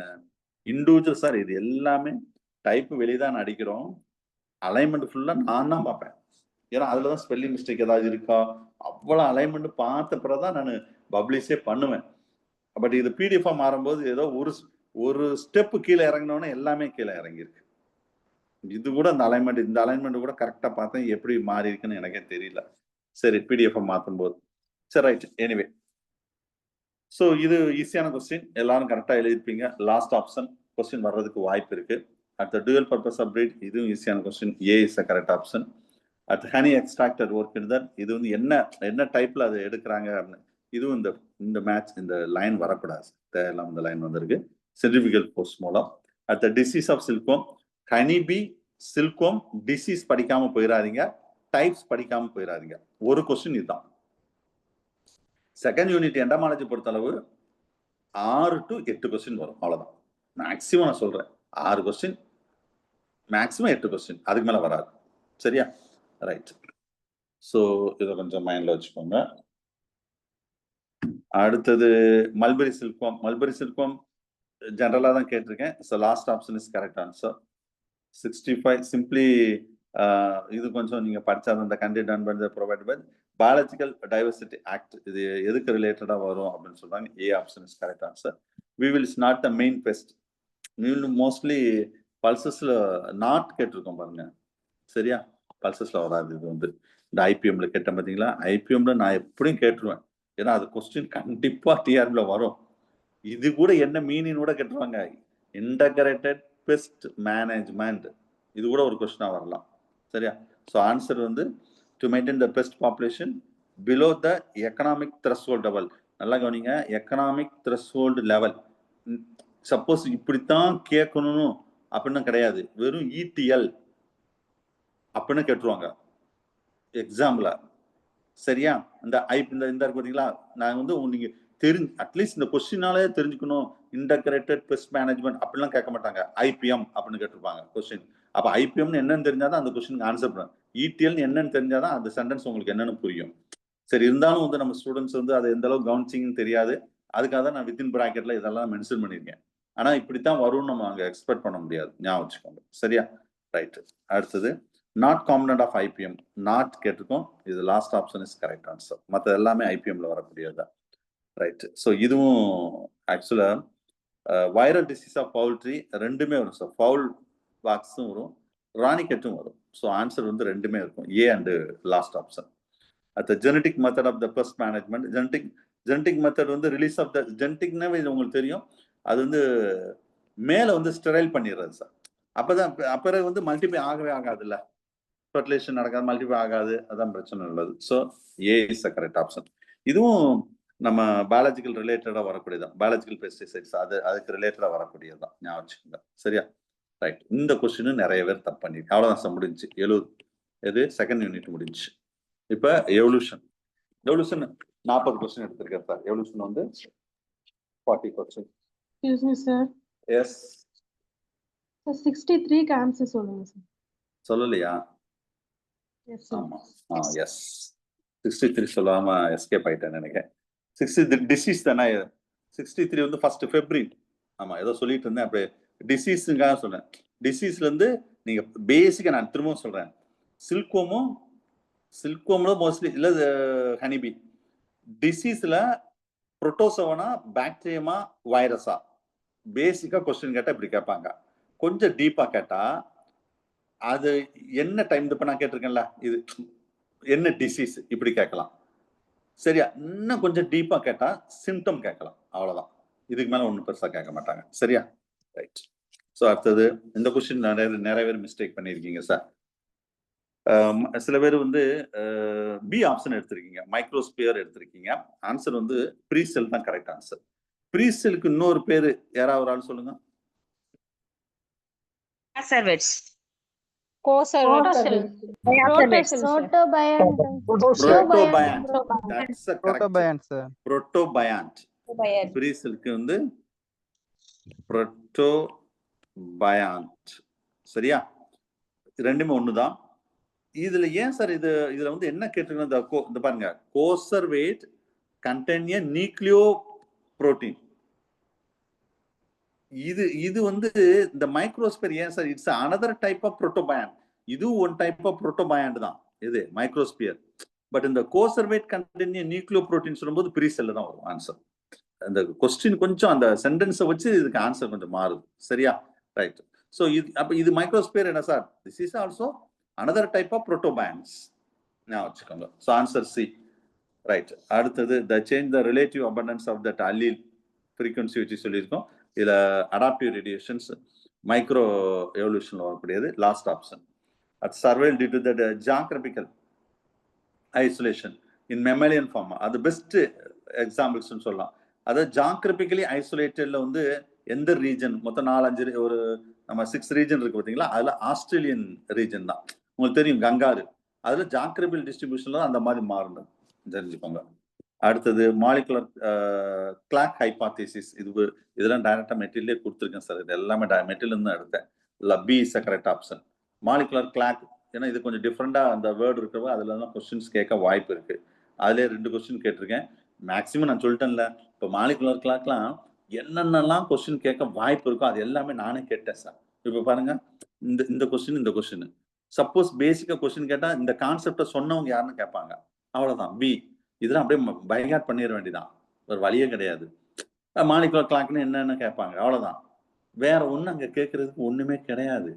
இண்டிவிஜுவல் சார். இது எல்லாமே டைப் வெளியே தான் அடிக்கிறோம், அலைன்மெண்ட் ஃபுல்லா நான் தான் பார்ப்பேன். ஏன்னா அதுலதான் ஸ்பெல்லிங் மிஸ்டேக் ஏதாவது இருக்கா, அவ்வளவு அலைன்மெண்ட் பார்த்த பிறகுதான் நான் பப்ளிஷே பண்ணுவேன். பட் இது பிடிஎஃப் மாறும்போது ஏதோ ஒரு ஸ்டெப் கீழே இறங்கினோன்னே எல்லாமே கீழே இறங்கியிருக்கு. இது கூட இந்த அலைன்மெண்ட் கூட கரெக்டா பார்த்தேன், எப்படி மாறி இருக்குன்னு எனக்கே தெரியல. சரி, பிடிஎஃப் மாற்றும் போது. சரி, ரைட். எனிவே, ஸோ இது ஈஸியான கொஸ்டின், எல்லாரும் கரெக்டா எழுதிருப்பீங்க. லாஸ்ட் ஆப்ஷன் கொஸ்டின் வர்றதுக்கு வாய்ப்பு இருக்கு. அடுத்த டுவல் பர்பஸ் ஆஃப் பிரீட், இதுவும் ஈஸியான question, A is a correct option. அடுத்த ஹனி எக்ஸ்ட்ராக்டர் ஒர்க் தான், இது வந்து என்ன டைப்ல அதை எடுக்கிறாங்க அப்படின்னு, இதுவும் இந்த மேட்ச் இந்த லைன் வரக்கூடாது, தேவையில்லாம இந்த லைன் வந்திருக்கு, சென்ட்ரிஃபியூகல் ஃபோர்ஸ் மூலம். அடுத்த disease of silkworm, honey bee silkworm disease படிக்காம போயிடாதீங்க, டைப்ஸ் படிக்காம போயிடாதீங்க. ஒரு கொஸ்டின் இதுதான். செகண்ட் யூனிட் எண்டமாலஜி பொறுத்தளவு 6 to 8 கொஸ்டின் வரும், அவ்வளவுதான். மேக்சிமம் நான் சொல்றேன் 6 கொஸ்டின், மேக்சிமம் 8 கொஸ்டின், அதுக்கு மேல வராது. சரியா? ரைட். ஸோ இதை கொஞ்சம் மைண்ட்ல வச்சுக்கோங்க. அடுத்தது மல்பெரி சில்க்வாம். மல்பெரி சில்க்வாம் ஜெனரலா தான் கேட்டிருக்கேன். So last option is correct answer. 65 simply இது கொஞ்சம் நீங்க படிச்சாதான் இந்த கண்டென்ட் டன் பண்ண provide by biological diversity act. இது எதுக்கு ரிலேட்டடா வரும் அப்படின்னு சொல்றாங்க. A option is correct answer. We will is not the main pest. Mostly பல்சஸ்ல நாட் கேட்டிருக்கோம் பாருங்க. சரியா? பல்சஸ்ல வராது. இது வந்து இந்த ஐபிஎம்ல கேட்டேன் பார்த்தீங்களா? ஐபிஎம்ல நான் எப்படியும் கேட்டுருவேன். ஏன்னா அது கொஸ்டின் கண்டிப்பா டிஆர்பில வரும். இது கூட என்ன மீனிங் கூட கேட்டுருவாங்க. இன்டகிரேட்டட் பெஸ்ட் மேனேஜ்மெண்ட், இது கூட ஒரு கொஸ்டினா வரலாம். சரியா? ஸோ ஆன்சர் வந்து to maintain the best population below the economic threshold level. நல்லா கவனிங்க, எக்கனாமிக் த்ரெஷ்ஹோல்டு லெவல். சப்போஸ் இப்படித்தான் கேட்கணும் அப்படின்னு கிடையாது, வெறும் இடிஎல் அப்படின்னு கேட்டுருவாங்க எக்ஸாம்ல. சரியா? இந்த இந்த பார்த்தீங்களா, நான் வந்து நீங்க அட்லீஸ்ட் இந்த கொஸ்டினாலே தெரிஞ்சுக்கணும். இன்டகிரேட்டட் பெஸ்ட் மேனேஜ்மெண்ட் அப்படிலாம் கேட்க மாட்டாங்க. ஐபிஎம் அப்படின்னு கேட்டிருப்பாங்க கொஸ்டின். அப்ப ஐபிஎம்னு என்னன்னு தெரிஞ்சாதான் அந்த கொஸ்டினுக்கு ஆன்சர் பண்ணும். இடிஎல் என்னன்னு தெரிஞ்சாதான் அந்த சென்டென்ஸ் உங்களுக்கு என்னன்னு புரியும். சரி, இருந்தாலும் வந்து நம்ம ஸ்டூடெண்ட்ஸ் வந்து அதை எந்த அளவுக்கு கவனிச்சிங்கன்னு தெரியாது. அதுக்காக தான் நான் வித்தின் பிராக்கெட்ல இதெல்லாம் மென்ஷன் பண்ணியிருக்கேன். ஆனா இப்படித்தான் வரும்னு நம்ம அங்க எக்ஸ்பெக்ட் பண்ண முடியாது. ஞாபகம் வச்சுக்கோங்க. சரியா? ரைட். அடுத்தது not component of IPM. Not கேட்டிருக்கோம். இது last option is correct answer. மற்ற எல்லாமே ஐபிஎம்ல வரக்கூடியதுதான். ரைட். ஸோ இதுவும் ஆக்சுவலா வைரல் டிசீஸ் ஆஃப் பவுல்ட்ரி ரெண்டுமே வரும் சார். பவுல் பாக்ஸும் வரும், ராணிக்கெட்டும் வரும். ஸோ ஆன்சர் வந்து ரெண்டுமே இருக்கும். A and last option. at the genetic method of the pest management. genetic method வந்து ரிலீஸ் ஆஃப் த ஜெனட்டிக்னாவே இது உங்களுக்கு தெரியும். அது வந்து மேல வந்து ஸ்டெரைல் பண்ணிடுறது சார். அப்பதான் அப்புறம் வந்து மல்டிப்ளை ஆகவே ஆகாதுல்ல, ஃபெர்டிலைசேஷன் நடக்காது, மல்டிப்ளை ஆகாது. அதான் பிரச்சனை உள்ளது. So A is the correct option. இதுவும் நம்ம பயாலஜிக்கல் ரிலேட்டடா வரக்கூடியதான். பயாலஜிக்கல் பெஸ்டிசைட்ஸ் அதுக்கு ரிலேட்டடா வரக்கூடியதுதான். ஞாபகம் வச்சுக்கோங்க. சரியா? ரைட். இந்த கொஸ்டின் நிறைய பேர் தப்பு பண்ணிருக்கு. அவ்வளவுதான் சார், முடிஞ்சு 70. எது செகண்ட் யூனிட் முடிஞ்சு. இப்ப எவல்யூஷன் 40 கொஸ்டின் எடுத்திருக்கேன் சார். எவல்யூஷன் வந்து 40 question. Excuse me, sir. Yes. Sir, 63 க்கு ஆன்சர் சொல்லுங்க சார். சொல்லலையா? Yes, sir. ஆமா. எஸ் 63 சொல்லாம எஸ்கேப் ஆயிட்டேன் நினைக்கிறேன். 63 டிசீஸ் தானே. 63 வந்து ஃபர்ஸ்ட் ஃபெப்ரவரி. ஆமா, ஏதோ சொல்லிட்டு இருந்தேன். அப்படியே டிசீஸுங்காக சொன்னேன். டிசீஸ்ல இருந்து நீங்க பேசிக்கா நான் திரும்பவும் சொல்றேன். சில்க்வோம்ல மோஸ்ட்லி இல்ல ஹனிபி. டிசீஸ்ல புரோட்டோசோவனா, பாக்டீரியமா, வைரஸா, பேசிக்கா கொஸ்டின் கேட்டா இப்படி கேட்பாங்க. கொஞ்சம் டீப்பா கேட்டா அது என்ன டைம், இப்ப நான் கேட்டிருக்கேன்ல, இது என்ன டிசீஸ் இப்படி கேட்கலாம். சரியா? இன்னும் கொஞ்சம் டீப்பா கேட்டா சிம்டம் கேட்கலாம். அவ்வளவுதான். இதுக்கு மேல ஒன்றும் பெருசா கேட்க மாட்டாங்க. சரியா? ரைட். ஸோ அடுத்தது இந்த கொஸ்டின் நிறைய பேர் மிஸ்டேக் பண்ணியிருக்கீங்க சார். சில பேர் வந்து பி ஆப்ஷன் எடுத்திருக்கீங்க, மைக்ரோஸ்பியர் எடுத்திருக்கீங்க. ஆன்சர் வந்து ப்ரீசெல் தான் கரெக்ட் ஆன்சர். ப்ரீசெலுக்கு இன்னொரு பேரு யாராவது ஒரு ஆள் சொல்லுங்க. ப்ரீசெலுக்கு வந்து புரோட்டோபயாண்ட். சரியா? ரெண்டுமே ஒண்ணுதான். இதுல ஏன் சார் இதுல வந்து என்ன கேட்டிருக்கணும், இந்த பாருங்க, coacervate contain a nucleoprotein. இது வந்து இந்த மைக்ரோஸ்பியர் ஏன் sir, it's another type of protobiont. இது ஒன் டைப் ஆஃப் புரோட்டோபயாண்ட் தான் இது மைக்ரோஸ்பியர். பட் இந்த கோசர்வேட் கண்டெய்ன் எ நியூக்ளியோ புரோட்டீன் சொல்லும்போது ப்ரீசெல்ல தான் வரும் ஆன்சர். அந்த கொஸ்டின் கொஞ்சம் அந்த சென்டென்ஸை வச்சு இதுக்கு ஆன்சர் கொஞ்சம் மாறுது. சரியா? ரைட். ஸோ இது மைக்ரோஸ்பியர் என்ன sir? This is also another type of protobands. ஞாபகம் வச்சுக்கோங்க. So answer C. ரைட். அடுத்தது the change the relative abundance of that allele frequency வச்சு சொல்லியிருக்கோம். இதுல அடாப்டிவ் ரேடியேஷன்ஸ் மைக்ரோ எவல்யூஷன்ல வரக்கூடியது லாஸ்ட் ஆப்ஷன். அது survival due to that geographical isolation in mammalian form. அது பெஸ்ட் எக்ஸாம்பிள்ஸ் சொல்லலாம். அதாவது ஜியோகிராபிக்கலி ஐசோலேட்டட்ல வந்து எந்த ரீஜன், மொத்தம் 4-5 ஒரு நம்ம 6 ரீஜன் இருக்கு பார்த்தீங்களா, அதுல ஆஸ்திரேலியன் ரீஜன் தான். உங்களுக்கு தெரியும் கங்காரு. அதுல ஜாக்ரபியல் டிஸ்ட்ரிபியூஷன்ல அந்த மாதிரி மாறணும் தெரிஞ்சுக்கோங்க. அடுத்தது மாலிகுலர் கிளாக் ஹைபாத்தசிஸ். இதெல்லாம் டைரக்டா மெட்டீரியலே கொடுத்துருக்கேன் சார். இது எல்லாமே மெட்டீரியல் இருந்து எடுத்தேன். B is a correct option. Molecular clock, ஏன்னா இது கொஞ்சம் டிஃப்ரெண்டா அந்த வேர்டு இருக்கிறவ அதுல தான் கொஸ்டின்ஸ் கேட்க வாய்ப்பு இருக்கு. அதுலேயே 2 கொஸ்டின் கேட்டிருக்கேன். மேக்ஸிமம் நான் சொல்லிட்டேன்ல, இப்போ மாலிகுலர் கிளாக்லாம் என்னென்னலாம் கொஸ்டின் கேட்க வாய்ப்பு இருக்கோ அது எல்லாமே நானே கேட்டேன் சார். இப்போ பாருங்க, இந்த கொஸ்டின் சப்போஸ் பேசிக்கா கொஸ்டின் கேட்டா இந்த கான்செப்டை சொன்னவங்க யாருன்னு கேட்பாங்க. அவ்வளவுதான். பி இதெல்லாம் அப்படியே பைகாட் பண்ணிட வேண்டியதான், ஒரு வழியே கிடையாது. மாலிகுலர் கிளாக்னு என்னன்னு கேட்பாங்க, அவ்வளவுதான். வேற ஒண்ணு அங்க கேட்கறதுக்கு ஒண்ணுமே கிடையாது.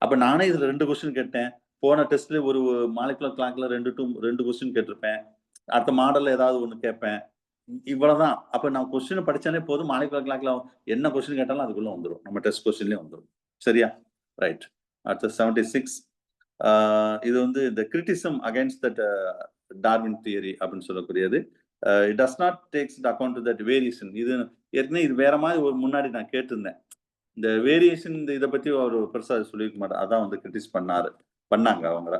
அப்ப நானே இதுல 2 கொஸ்டின் கேட்டேன். போன டெஸ்ட்ல ஒரு மாலிகுலர் கிளாக்ல 2 கொஸ்டின் கேட்டிருப்பேன். அடுத்த மாடல்ல ஏதாவது ஒண்ணு கேட்பேன். இவ்வளவுதான். அப்ப நான் கொஸ்டின் படிச்சாலே போதும், மாலிகுலர் கிளாக்ல என்ன கொஸ்டின் கேட்டாலும் அதுக்குள்ள வந்துடும், நம்ம டெஸ்ட் கொஸ்டின்லயே வந்துடும். சரியா? ரைட். அடுத்த 76 இது வந்து இந்த criticism against that Darwin theory அப்படின்னு சொல்லக்கூடியது. It does not takes the account that variation. இது ஏற்கனவே இது வேற மாதிரி ஒரு முன்னாடி நான் கேட்டிருந்தேன். இந்த வேரியேஷன் இதை பத்தி அவர் பெருசா சொல்லியிருக்க மாட்டார். அதான் வந்து கிரிட்டிஸ் பண்ணாங்க அவங்க.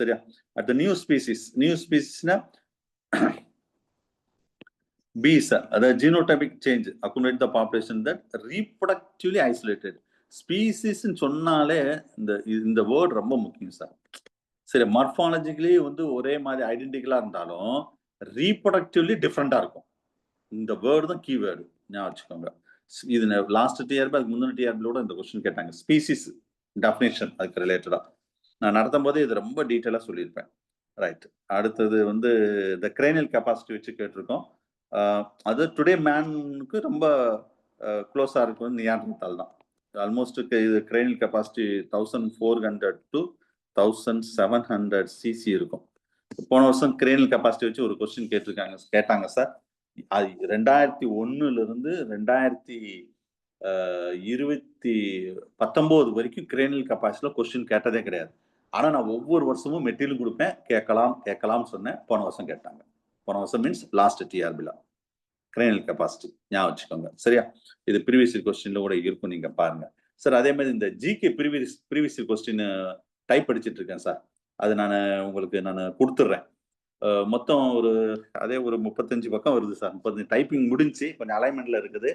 சரியா? அடுத்த நியூ ஸ்பீசிஸ்னா பீஸ், அதாவது genotypic change accumulate the population that reproductively isolated. Species சொன்னாலே இந்த வேர்ட் ரொம்ப முக்கியம் சார். சரி, மார்பாலஜிக்கலி வந்து ஒரே மாதிரி ஐடென்டிக்கலா இருந்தாலும் ரீப்ரொடக்டிவ்லி டிஃப்ரெண்டா இருக்கும். இந்த வேர்டு தான் கீவேர்டு, ஞாபகம் வச்சுக்கோங்க. இது லாஸ்ட் டிஆர்பி, அதுக்கு முந்தின டிஆர்பியோட இந்த கொஸ்டின் கேட்டாங்க. ஸ்பீசிஸ் டெஃபினேஷன் அதுக்கு ரிலேட்டடா நான் நடத்தும் போதே இது ரொம்ப டீட்டெயிலா சொல்லியிருப்பேன். ரைட். அடுத்தது வந்து இந்த கிரேனியல் கெப்பாசிட்டி வச்சு கேட்டிருக்கோம். அது டுடே மேனுக்கு ரொம்ப க்ளோஸா இருக்கு வந்து நியாண்டர்தால் தான். ஆல்மோஸ்ட் இது கிரேனியல் கெப்பாசிட்டி 1400 to 1700 cc இருக்கும். போன வருஷம் கிரேனியல் கெப்பாசிட்டி வச்சு ஒரு கொஸ்டின் கேட்டாங்க சார். அது 2001 2019 வரைக்கும் கிரேனியல் கெப்பாசிட்டில கொஸ்டின் கேட்டதே கிடையாது. ஆனா நான் ஒவ்வொரு வருஷமும் மெட்டீரியல் கொடுப்பேன், கேட்கலாம் சொன்னேன். போன வருஷம் கேட்டாங்க. போன வருஷம் மீன்ஸ் லாஸ்ட் டிஆர்பில கிரேனியல் கெப்பாசிட்டி ஞாபகம் வச்சுக்கோங்க. சரியா? இது ப்ரீவியஸ் கொஸ்டின்ல கூட இருக்கும், நீங்க பாருங்க சார். அதே மாதிரி இந்த ஜிகே ப்ரீவியஸ் கொஸ்டின் டைப் அடிச்சிட்டு இருக்கேன் சார். அது உங்களுக்கு நான் கொடுத்துட்றேன். மொத்தம் அதே ஒரு 35 பக்கம் வருது சார். 35 டைப்பிங் முடிஞ்சு கொஞ்சம் அலைன்மெண்ட்ல இருக்குது.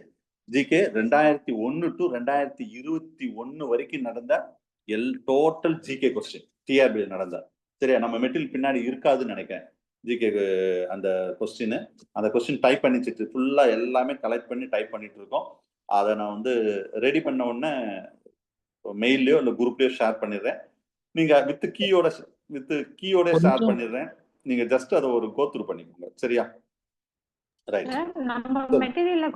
ஜிகே 2001 to 2021 வரைக்கும் நடந்த டோட்டல் ஜிகே கொஸ்டின் டிஆர்பி நடந்த. சரியா? நம்ம மெட்டீரியல் பின்னாடி இருக்காதுன்னு நினைக்கிறேன். ஜிகே அந்த கொஸ்டின் டைப் பண்ணிட்டு ஃபுல்லா எல்லாமே கலெக்ட் பண்ணி டைப் பண்ணிட்டு இருக்கோம். அதை நான் வந்து ரெடி பண்ண உடனே மெயிலையோ இல்லை குரூப்லயோ ஷேர் பண்ணிடுறேன். நீங்க வித் கீயோட ஷேர் பண்ணிடுறேன். நீங்க ஜஸ்ட் அதை ஒரு கோ த்ரூ பண்ணிக்கோங்க. சரியா? ரைட். நம்ம மெட்டீரியல்ல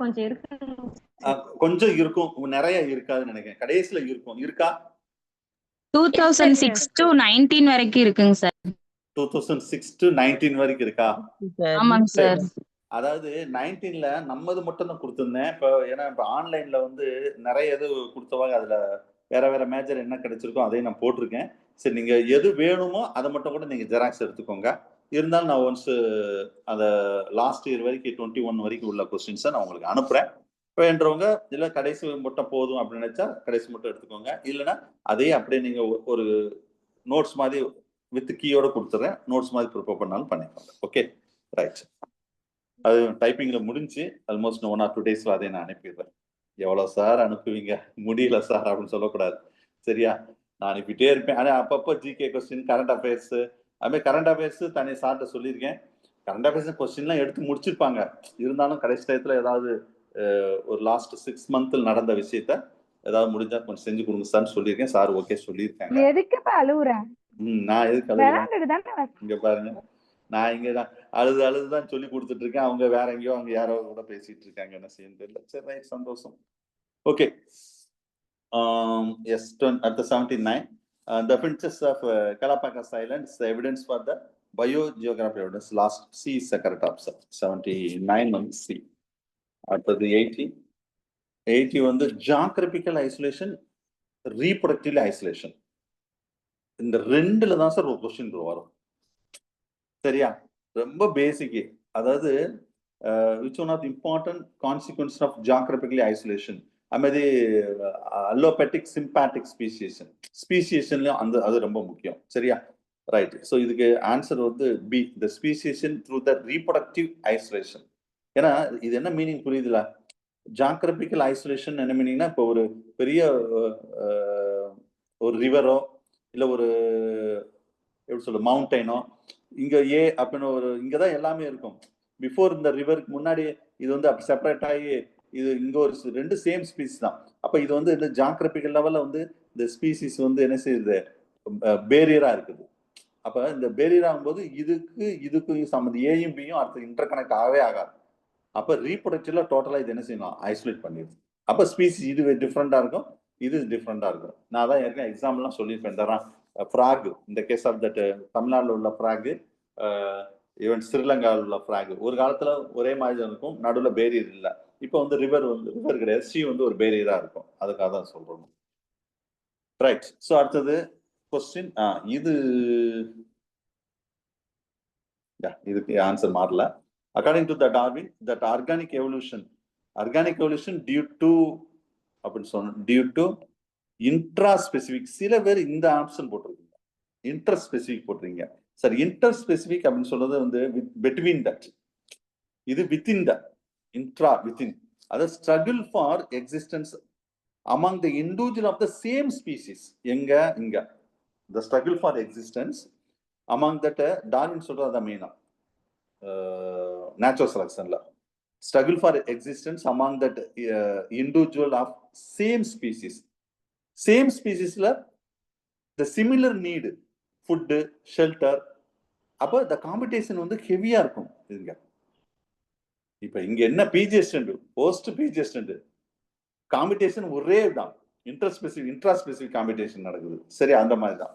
கொஞ்சம் இருக்கும், நிறைய இருக்காதுன்னு நினைக்கிறேன். கடைசியில இருக்கா? 2006 to 19 வரைக்கும் இருக்குங்க சார். 2006 to 19 வரைக்கும் இருக்கா? ஆமாங்க சார். அதாவது 19ல நம்மது மட்டும் தான் கொடுத்துருந்தேன். ஏன்னா இப்ப ஆன்லைன்ல வந்து நிறைய இது கொடுத்தவாங்க. அதுல வேற மேஜர் என்ன கிடைச்சிருக்கோ அதையும் நான் போட்டிருக்கேன். சரி, நீங்க எது வேணுமோ அதை மட்டும் கூட நீங்க ஜெராக்ஸ் எடுத்துக்கோங்க. இருந்தாலும் நான் ஒன்ஸ் அந்த லாஸ்ட் இயர் வரைக்கும் 21 வரைக்கும் உள்ள கொஸ்டின்ஸை நான் உங்களுக்கு அனுப்புறேன். வேண்டவங்க இல்லை கடைசி மட்டும் போதும் அப்படின்னு நினைச்சா கடைசி மட்டும் எடுத்துக்கோங்க. இல்லைன்னா அதையே அப்படியே நீங்க ஒரு நோட்ஸ் மாதிரி வித் கீயோட கொடுத்துறேன். நோட்ஸ் மாதிரி ப்ரிப்பேர் பண்ணாலும் பண்ணிக்கோங்க. Okay, right. அது டைப்பிங்ல முடிஞ்சு ஆல்மோஸ்ட் 1 or 2 daysல அதை நான் அனுப்பிடுறேன். எவ்வளவு சார் அனுப்புவீங்க? முடியல சார் அப்படின்னு சொல்லக்கூடாது. சரியா? நான் அனுப்பிட்டே இருப்பேன். ஆனா அப்பப்போ ஜிகே கொஸ்டின், கரண்ட் அஃபேர்ஸ், அதுமாதிரி கரண்ட் அஃபேர்ஸ் தனி சார்ட்ட சொல்லியிருக்கேன். கரண்ட் அஃபேர்ஸ் கொஸ்டின்லாம் எடுத்து முடிச்சிருப்பாங்க. இருந்தாலும் கடைசி டயத்துல ஏதாவது ஒரு லாஸ்ட் 6 months நடந்த விஷயத்த ஏதாவது முடிஞ்சா கொஞ்சம் செஞ்சு கொடுங்க சார்னு சொல்லியிருக்கேன். சார் ஓகே சொல்லியிருக்காங்க. எதுக்குப்பா அழுவுறேன்? நான் எதுக்கு அழுகுறேன்? இங்க பாருங்க, நான் இங்கதான் அழுதுதான் சொல்லி கொடுத்துட்டு இருக்கேன். அவங்க வேற எங்கேயோ அங்க யாரோ கூட பேசிட்டு இருக்காங்க. என்ன செய்யணும் தெரியல. சரி, ரைட், சந்தோஷம். Okay. Yes, at the 79, the finches of Galapagos Islands, the evidence for the biogeographic evidence. Last C is the correct option. 79 on C. After the 80 வந்து geographical isolation, reproductive isolation. இந்த ரெண்டுல தான் சார் ஒரு கொஸ்டின் வரும். சரியா? ரொம்ப பேசிக். அதாவது which one of the important consequences of geographical isolation? அது allopathic sympathetic speciation. ஸ்பீசியேஷன்லயும் அது ரொம்ப முக்கியம். சரியா? ரைட். ஸோ இதுக்கு ஆன்சர் வந்து B, the speciation through the reproductive isolation. ஏன்னா இது என்ன மீனிங் புரியுதுல? ஜாகிரபிக்கல் ஐசோலேஷன் என்ன மீனிங்னா, இப்போ ஒரு பெரிய ஒரு ரிவரோ இல்லை ஒரு எப்படி சொல்ற மவுண்டெயினோ, இங்க ஏ அப்படின்னு ஒரு இங்கதான் எல்லாமே இருக்கும். பிஃபோர் இந்த ரிவருக்கு முன்னாடி இது வந்து அப்படி செப்பரேட் ஆகி இது இங்க ஒரு ரெண்டு சேம் ஸ்பீசிஸ் தான். அப்ப இது வந்து இந்த ஜாகிரபிக்கல் லெவல்ல வந்து இந்த ஸ்பீசிஸ் வந்து என்ன செய்யுது, பேரியரா இருக்குது. அப்ப இந்த பேரியர் ஆகும்போது இதுக்கும் சம்மந்தம் ஏயும் பியும் அடுத்து இன்டர் கனெக்ட் ஆகவே ஆகாது. அப்ப ரீப்ரொடக்டிவ்ல டோட்டலா இது என்ன செய்யணும், ஐசோலேட் பண்ணிடுது. அப்ப ஸ்பீசிஸ் இது டிஃப்ரெண்டா இருக்கும், இது டிஃப்ரெண்டா இருக்கும். நான் தான் ஏற்கனவே எக்ஸாம்பிள்லாம் சொல்லியிருப்பேன். தரான் ஃப்ராக், இந்த கேஸ் ஆஃப் தட் தமிழ்நாட்டில் உள்ள ஃப்ராக், ஈவன் ஸ்ரீலங்காவில் உள்ள ஃப்ராக் ஒரு காலத்துல ஒரே மாதிரி இருக்கும், நடுவில் பேரியர் இல்லை. இப்போ வந்து ரிவர் கிடையாது, சி வந்து ஒரு பேரியரா இருக்கும். அதுக்காக தான் சொல்றோம். ரைட். ஸோ அடுத்தது கொஸ்டின், இதுக்கு ஆன்சர் மாறல. According to the Darwin, that organic evolution due to அப்படின்னு சொன்ன, டியூ டு இன்ட்ரா ஸ்பெசிபிக். சில பேர் இந்த ஆப்ஷன் போட்டிருக்கீங்க, இன்டர் ஸ்பெசிபிக் போட்டிருக்கீங்க. சார் இன்டர் ஸ்பெசிபிக் அப்படின்னு சொல்றது வந்து பிட்வீன் தட், இது வித்தின் த இன்ட்ரா வித்தின். அதாவது struggle for existence among the individual of the same species. எங்க இங்க the struggle for existence among that Darwin சொல்றத மெயினா நேச்சுரல் செலக்ஷன்ல struggle for existence among that individual of same speciesல the similar need food shelter. அப்ப the competition வந்து ஹெவியா இருக்கும். இதுங்க இப்ப இங்க என்ன PG assistant post PG assistant competition ஒரே தான், இன்ட்ரா ஸ்பெசிபிக் காம்படிஷன் நடக்குது. சரி, அந்த மாதிரி தான்.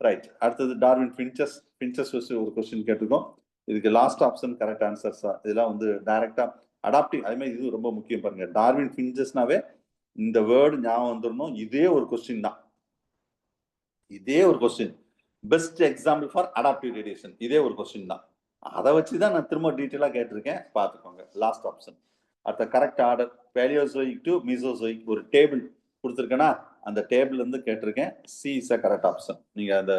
ரைட். அடுத்தது டார்வின் பின்ச்சஸ் ஒரு கொஸ்டின் கேட்டிருக்கோம். இதுக்கு லாஸ்ட் ஆப்ஷன் கரெக்ட் ஆன்சர்ஸ். இதெல்லாம் வந்து டைரக்டா அடாப்டிவ். அதே மாதிரி இது ரொம்ப முக்கியம் பாருங்க, டார்வின் பின்ச்சஸ்னாவே இந்த வேர்டு ஞாபகம் வந்துடணும். இதே ஒரு கொஸ்டின் தான், இதே ஒரு question, best example for adaptive radiation, இதே ஒரு கொஸ்டின் தான். அதை வச்சுதான் நான் திரும்ப டீட்டெயிலா கேட்டிருக்கேன், பார்த்துக்கோங்க. Last option. அடுத்த correct order paleozoic to mesozoic ஒரு டேபிள் கொடுத்துருக்கேன்னா அந்த டேபிள் இருந்து கேட்டிருக்கேன். C is a correct option. நீங்க அந்த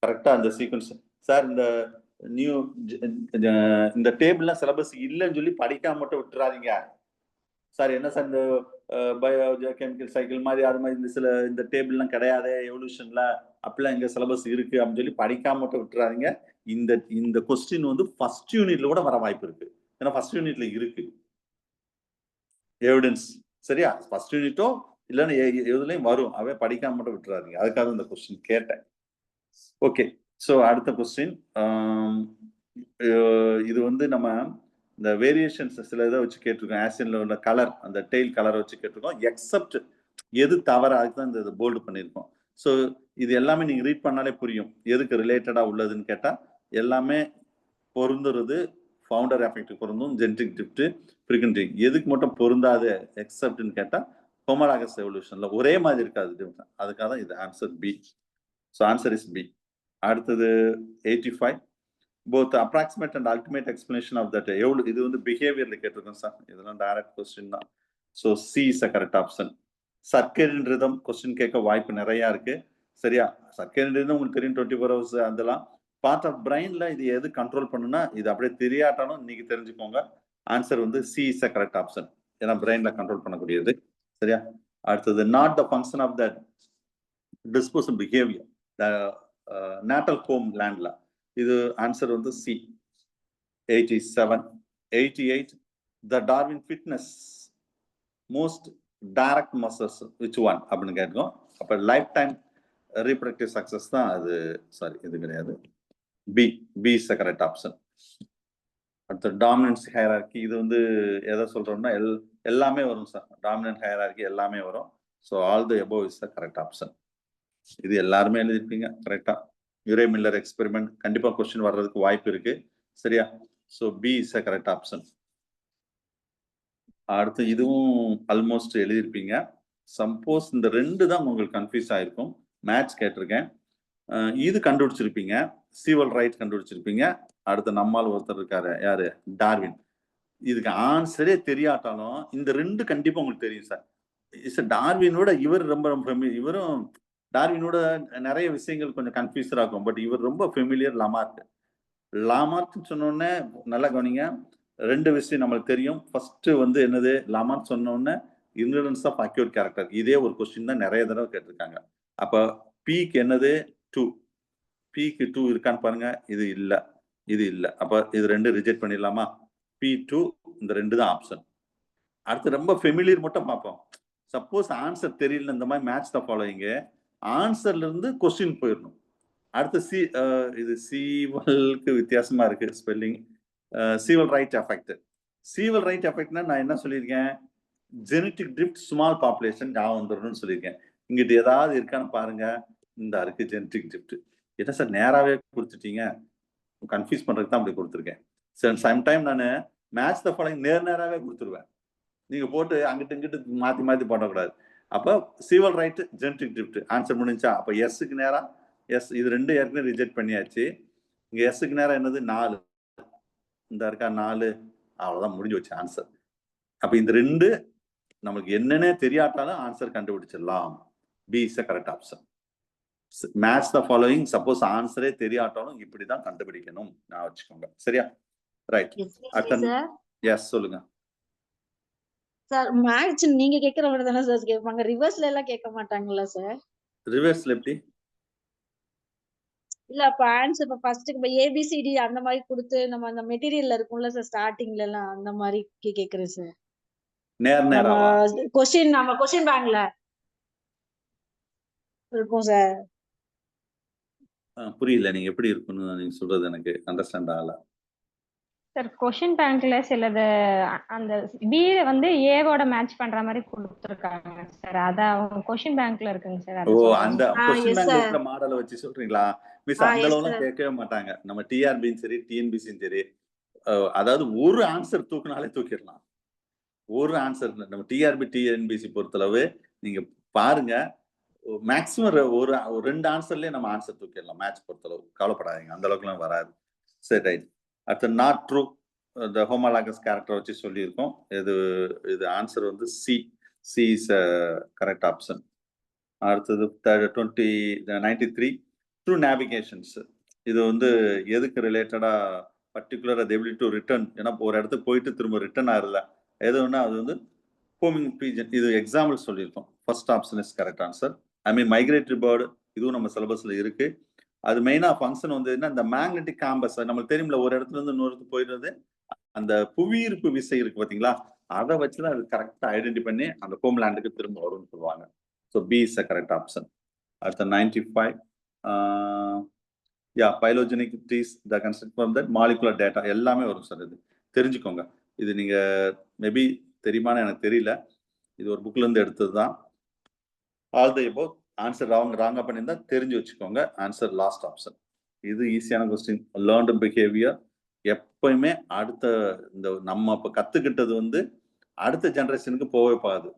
கரெக்டா அந்த சீக்வன்ஸ். சார் இந்த டேபிள்லாம் சிலபஸ் இல்லைன்னு சொல்லி படிக்காம மட்டும் விட்டுறாதீங்க சார். என்ன சார் இந்த பயோ கெமிக்கல் சைக்கிள் மாதிரி அது மாதிரி இந்த டேபிள்லாம் கிடையாது எவல்யூஷன்ல, அப்படிலாம் எங்க சிலபஸ் இருக்கு அப்படின்னு சொல்லி படிக்காம மட்டும் விட்டுறாதீங்க. இந்த கொஸ்டின் வந்து ஃபர்ஸ்ட் யூனிட்ல கூட வர வாய்ப்பு இருக்கு. ஏன்னா ஃபர்ஸ்ட் யூனிட்ல இருக்கு எவிடன்ஸ். சரியா, ஃபர்ஸ்ட் யூனிட்டோ இல்லைன்னா எதுலையும் வரும். அவன் படிக்காம மட்டும் விட்டுறாதீங்க. அதுக்காக இந்த கொஸ்டின் கேட்டேன். ஓகே. ஸோ அடுத்த கொஸ்டின், இது வந்து நம்ம இந்த வேரியேஷன்ஸ் சில இதை வச்சு கேட்டிருக்கோம். ஆசியன்ல உள்ள கலர், அந்த டெய்ல் கலரை வச்சு கேட்டிருக்கோம். எக்ஸப்ட் எது தவற, அதுக்கு தான் இந்த போல்டு பண்ணியிருக்கோம். ஸோ இது எல்லாமே நீங்க ரீட் பண்ணாலே புரியும் எதுக்கு ரிலேட்டடா உள்ளதுன்னு கேட்டா. எல்லாமே பொருந்துறது ஃபவுண்டர் எஃபெக்ட் பொருந்தும், ஜெனடிக் டிப்ட் ஃப்ரீக்வென்சி. எதுக்கு மட்டும் பொருந்தாது எக்ஸப்ட்னு கேட்டா ஹோமோலாகஸ் எவல்யூஷன்ல ஒரே மாதிரி இருக்காது. அதுக்காக தான் இது answer B. So answer is B. அடுத்தது 85, both approximate and ultimate explanation of that எவ்வளவு. இது வந்து பிஹேவியர்ல கேட்டிருக்கோம் சார், இதெல்லாம் டைரக்ட் கொஸ்டின் தான். So C is a correct option. Circadian rhythm question கேட்க வாய்ப்பு நிறைய இருக்கு. சரியா, சர்க்கேடியன் ரிதம் உங்களுக்கு தெரியும், 24 hours அதெல்லாம் பார்ட் ஆஃப் பிரெயின்ல. இது எது கண்ட்ரோல் பண்ணுனா இது அப்படியே தெரியாட்டாலும் இன்னைக்கு தெரிஞ்சுக்கோங்க. ஆன்சர் வந்து C is a correct option. ஏன்னா பிரெயின்ல கண்ட்ரோல் பண்ணக்கூடியது. சரியா. அடுத்தது not the function of the dispersal behaviour natal home லேண்ட்ல. இது ஆன்சர் வந்து C. 87. 88, the Darwin fitness most direct measures which one அப்படின்னு கேட்கும். அப்ப லைஃப் டைம் ரீப்ரடக்டிவ் சக்சஸ் தான் அது. சாரி, இது கிடையாது. B is the correct option. அடுத்த டாமினன்ஸ் ஹையரார்கி. இது வந்து எதை சொல்றோம்னா எல்லாமே வரும் சார். டாமினன்ட் ஹையரார்கி எல்லாமே வரும். So all the above is the correct option. இது எல்லாருமே எழுதிருப்பீங்க கரெக்டா. யுரே மில்லர் எக்ஸ்பெரிமெண்ட் கண்டிப்பா கொஸ்டின் வர்றதுக்கு வாய்ப்பு இருக்கு. சரியா. So B is the correct option. அடுத்து இதுவும் ஆல்மோஸ்ட் எழுதியிருப்பீங்க. சப்போஸ் இந்த ரெண்டு தான் உங்களுக்கு கன்ஃபியூஸ் ஆயிருக்கும். மேட்ச் கேட்டிருக்கேன், இது கண்டுபிடிச்சிருப்பீங்க. சீவல் ரைட் கண்டுபிடிச்சிருப்பீங்க. அடுத்த நம்மால் ஒருத்தர் இருக்காரு, யாரு, டார்வின். இதுக்கு ஆன்சரே தெரியாட்டாலும் இந்த ரெண்டு கண்டிப்பா உங்களுக்கு தெரியும் சார். டார்வினோட இவர் ரொம்ப இவரும் டார்வினோட நிறைய விஷயங்கள் கொஞ்சம் கன்ஃபியூஸரா இருக்கும். பட் இவர் ரொம்ப ஃபெமிலியர் லாமார்க். லாமார்க்னு சொன்னோடனே நல்லா கவனிங்க, 2 விஷயம் நம்மளுக்கு தெரியும். ஃபர்ஸ்ட் வந்து என்னது, லாமார்க் சொன்னோடனே இன்ஹெரிடன்ஸ் ஆஃப் அக்யூட் கேரக்டர். இதே ஒரு கொஸ்டின் தான் நிறைய தடவை கேட்டிருக்காங்க. அப்ப பீக்கு என்னது 2, பீக்கு 2 இருக்கான்னு பாருங்க. இது இல்ல, இது இல்ல. அப்ப இது 2 ரிஜெக்ட் பண்ணிடலாமா? P2 இந்த 2 தான் ஆப்ஷன். அடுத்து ரொம்ப ஃபெமிலியர் மட்டும் பார்ப்போம். சப்போஸ் ஆன்சர் தெரியல, இந்த மாதிரி மேட்ச் த ஃபாலோயிங், ஆன்சர்ல இருந்து கொஸ்டின் போயிடணும். அடுத்து இது சீவலுக்கு வித்தியாசமா இருக்கு spelling. Sewall Wright effect. Sewall Wright எஃபெக்ட்னா நான் என்ன சொல்லியிருக்கேன், ஜெனட்டிக் ட்ரிஃப்ட் ஸ்மால் பாப்புலேஷன் ஞாபகம் வந்துடணும்னு சொல்லியிருக்கேன். இங்கிட்ட ஏதாவது இருக்கான்னு பாருங்க. இந்த இருக்கு ஜெனட்டிக் ட்ரிஃப்ட். என்ன சார் நேராவே கொடுத்துட்டீங்க, கன்ஃபியூஸ் பண்றதுக்கு தான் அப்படி கொடுத்துருக்கேன். சம்டைம் நான் மேட்ச் த ஃபாலோயிங் நேராவே கொடுத்துருவேன். நீங்க போட்டு அங்கிட்டு இங்கிட்டு மாத்தி மாத்தி போடக்கூடாது. அப்ப சீவல் ரைட் ஜெனட்டிக் ட்ரிஃப்ட் ஆன்சர் முடிஞ்சா. அப்ப எஸ்க்கு நேரா எஸ், இது 2 ஏற்கனவே ரிஜெக்ட் பண்ணியாச்சு. இங்க எஸ்க்கு நேரம் என்னது 4, இந்த இருக்கா 4, அவ்வளவுதான் முடிஞ்சு வச்சு ஆன்சர். அப்ப இந்த 2 நமக்கு என்னன்னே தெரியாட்டாலும் ஆன்சர் கண்டுபிடிச்சிடலாம். B is the correct option. Match the following suppose ஆன்சரே தெரியாட்டாலும் இப்படிதான் கண்டுபிடிக்கணும், நான் வச்சுக்கோங்க. சரியா? ரைட். எஸ் சொல்லுங்க சார். மேட்ச் நீங்க கேக்குற மாதிரி தானே சார் கேட்பாங்க, ரிவர்ஸ்ல எல்லாம் கேட்க மாட்டாங்களா சார்? ரிவர்ஸ்ல எப்படி? இல்ல அப்ப ஆன்சர் இப்ப ஃபர்ஸ்ட் இப்ப ஏபிசிடி அந்த மாதிரி கொடுத்து நம்ம அந்த மெட்டீரியல்ல இருக்கும்ல சார் ஸ்டார்டிங்ல எல்லாம், அந்த மாதிரி கேக்குறேன் சார். நேரா கொஸ்டின் நம்ம கொஸ்டின் பேங்க்ல இருக்கும் சார். புரியல நீங்க எப்படி இருக்குன்னு நீங்க சொல்றது எனக்கு அண்டர்ஸ்டாண்ட் ஆகல சார். கொஸ்டின் பேங்க்ல சிலது அந்த பி வந்து ஏவோட மேட்ச் பண்ற மாதிரி கொடுத்துருக்காங்க சார். அதான் அவங்க கொஸ்டின் பேங்க்ல இருக்குங்க சார். ஓ, அந்த கொஸ்டின் பேங்க்ல இருக்கிற மாடலை வச்சு சொல்றீங்களா? மிஸ் அந்த அளவுலாம் கேட்கவே மாட்டாங்க. நம்ம டிஆர்பியும் சரி டிஎன்பிசியும் சரி, அதாவது ஒரு ஆன்சர் தூக்குனாலே தூக்கிடலாம். ஒரு ஆன்சர் நம்ம டிஆர்பி டிஎன்பிசி பொறுத்தளவு நீங்க பாருங்க, மேக்சிமம் ஒரு 2 ஆன்சர்லயே நம்ம ஆன்சர் தூக்கிடலாம். மேட்ச் பொறுத்தளவு கவலைப்படாதீங்க, அந்த அளவுக்குலாம் வராது. சரி, ரைட். அடுத்து நாட் ட்ரூ, இந்த ஹோமோலாகஸ் கேரக்டர் வச்சு சொல்லியிருக்கோம். இது ஆன்சர் வந்து C. C is correct option. அடுத்தது 93 ட்ரூ நேவிகேஷன்ஸ். இது வந்து எதுக்கு ரிலேட்டடா பர்டிகுலர் அது எபிலிட்டி டு ரிட்டர்ன், ஏன்னா ஒரு இடத்துக்கு போயிட்டு திரும்ப ரிட்டர்ன் ஆகல எதுன்னா அது வந்து ஹோமிங் பீஜன். இது எக்ஸாம்பிள் சொல்லியிருக்கோம். First option is correct answer. I mean migratory bird, இதுவும் நம்ம சிலபஸ்ல இருக்கு. அது மெயினா ஃபங்க்ஷன் வந்து என்ன, இந்த மேக்னெட்டிக் காம்பஸ் நம்மளுக்கு தெரியும்ல, ஒரு இடத்துல இருந்து இன்னொரு இடத்துக்கு போயிடுறது, அந்த புவியீர்ப்பு விசை இருக்கு பாத்தீங்களா, அதை வச்சுதான் அது கரெக்டா ஐடென்டி பண்ணி அந்த ஹோம்லேண்டுக்கு திரும்ப வரும்னு சொல்லுவாங்க. So B is a correct option. அடுத்த 95 phylogenetic trees the construct from that molecular data எல்லாமே வரும் சார். இது தெரிஞ்சுக்கோங்க. இது நீங்க மேபி தெரியுமான்னு எனக்கு தெரியல. இது ஒரு புக்ல இருந்து எடுத்தது தான். ஆல் த எபோவ் ஆன்சர் ராங்கா பண்ணியிருந்தா தெரிஞ்சு வச்சுக்கோங்க. Answer last option. இது ஈஸியான கொஸ்டின். லேர்ன்டு பிஹேவியர் எப்பயுமே அடுத்த இந்த நம்ம இப்ப கத்துக்கிட்டது வந்து அடுத்த ஜெனரேஷனுக்கு போகவே போகாது.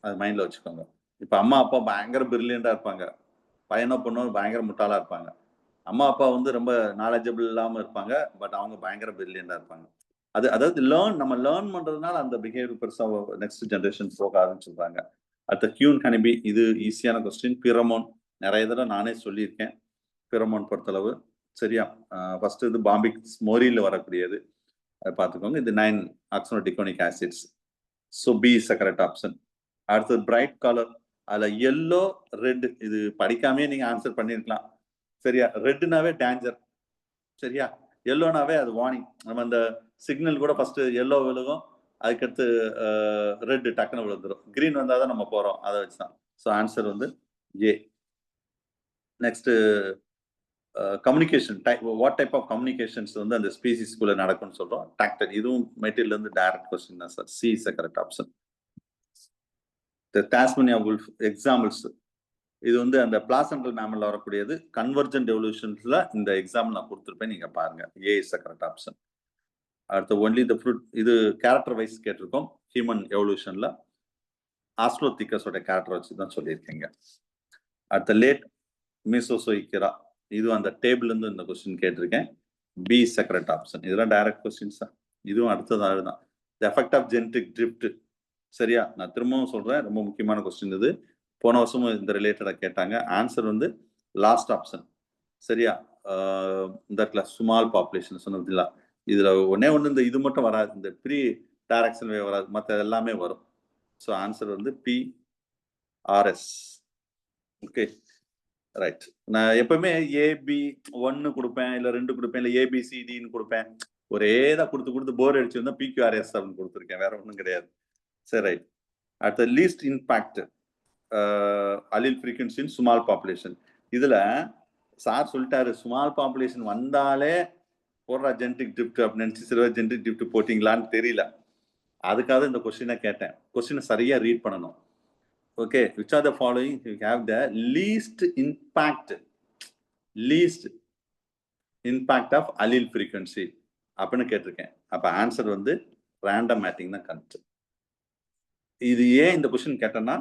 அது மைண்ட்ல வச்சுக்கோங்க. இப்ப அம்மா அப்பா பயங்கர பிரில்லியண்டா இருப்பாங்க, பையனோ பொண்ணோ பயங்கர முட்டாளா இருப்பாங்க. அம்மா அப்பா வந்து ரொம்ப நாலேஜபிள் இல்லாம இருப்பாங்க, பட் அவங்க பயங்கர பிரில்லியண்டா இருப்பாங்க. அதாவது நம்ம லேர்ன் பண்றதுனால அந்த பிஹேவியர் பெருசா நெக்ஸ்ட் ஜெனரேஷன் போகாதுன்னு சொல்றாங்க. அடுத்த கியூன் ஹனிபி, இது ஈஸியான கொஸ்டின். பிரமோன் நிறைய தடவை நானே சொல்லியிருக்கேன். பிரமோன் பொறுத்தளவு சரியா. ஃபர்ஸ்ட் இது பாம்பிக் மோரியில வரக்கூடியது, அதை பார்த்துக்கோங்க. இது 9 ஆக்சனோடிகோனிக் acids. So B is a correct option. அடுத்தது பிரைட் கலர், அதுல எல்லோ ரெட், இது படிக்காமே நீங்க ஆன்சர் பண்ணிருக்கலாம். சரியா? ரெட்னாவே டேஞ்சர், சரியா? எல்லோனாவே அது வார்னிங். நம்ம அந்த சிக்னல் கூட ஃபர்ஸ்ட் எல்லோ விழுகும், அதுக்கடுத்து ரெட் டக்குன்னு விழுந்துடும். கிரீன் வந்தாதான் நம்ம போறோம், அதை வச்சுதான். ஸோ ஆன்சர் வந்து A. Next communication type, what type of communications வந்து அந்த ஸ்பீசிஸ்குள்ள நடக்கும்னு சொல்றோம். டாக்டர், இதுவும் மெட்டீரியல் இருந்து டைரக்ட் கொஸ்டின் தான் sir. C is a correct option. Tasmania wolf examples, இது வந்து அந்த பிளாசென்டல் மேமல்ல வரக்கூடியது. கன்வர்ஜென்ட் எவல்யூஷன்ஸ்ல இந்த எக்ஸாம்பிள் நான் கொடுத்துருப்பேன், நீங்க பாருங்க. ஏ இஸ் அ கரெக்ட் ஆப்ஷன். அடுத்து ஒன்லி த ஃப்ரூட், இது கேரக்டர் வைஸ் கேட்டிருக்கோம். ஹியூமன் எவல்யூஷன்ல ஆஸ்ட்ரோதிகஸோட கேரக்டர் வச்சு தான் சொல்லியிருக்கீங்க. அடுத்த லேட் மீசோசோயிக்கரா, இது அந்த டேபிள் இருந்து இந்த கொஸ்டின் கேட்டிருக்கேன். B is a correct option. இதெல்லாம் டைரக்ட் கொஸ்டின்ஸ் தான். இதுவும் அடுத்ததாக தான். The effect of genetic drift, சரியா? நான் திரும்பவும் சொல்றேன், ரொம்ப முக்கியமான கொஸ்டின் இது. போன வருஷமும் இந்த ரிலேட்டடாக கேட்டாங்க. ஆன்சர் வந்து லாஸ்ட் ஆப்ஷன். சரியா? இந்த இடத்துல ஸ்மால் பாப்புலேஷன் சொன்னதுல இதுல ஒன்னே ஒன்று இந்த இது மட்டும் வராது, இந்த ப்ரீ டைரக்ஷன் வேவ் வராது, மற்ற எல்லாமே வரும். ஸோ ஆன்சர் வந்து PRS. Okay right. நான் எப்பவுமே ஏபி 1 கொடுப்பேன், இல்லை 2 கொடுப்பேன், இல்லை ABCDன்னு கொடுப்பேன். ஒரே தான் கொடுத்து போர் அடிச்சு வந்தா PQRS அப்படின்னு கொடுத்துருக்கேன், வேற ஒன்றும் கிடையாது. சரி ரைட். அடுத்த least impact allele frequency in small population. இதுல சார் சொல்லிட்டாரு, ஸ்மால் பாப்புலேஷன் வந்தாலே போடுறா ஜெனடிக் டிப்ட் அப்படின்னு நினைச்சு சில ஜெனடிக் டிப்ட் போட்டிங்களான்னு தெரியல. அதுக்காக இந்த கொஸ்டினை கேட்டேன். கொஸ்டினை சரியா ரீட் பண்ணணும். Okay, which are the following you have the least impact of allele frequency அப்படின்னு கேட்டிருக்கேன். அப்ப ஆன்சர் வந்து ரேண்டம் மேட்டிங் தான் கரெக்ட். இது ஏன் இந்த கொஸ்டின் கேட்டேன்னா,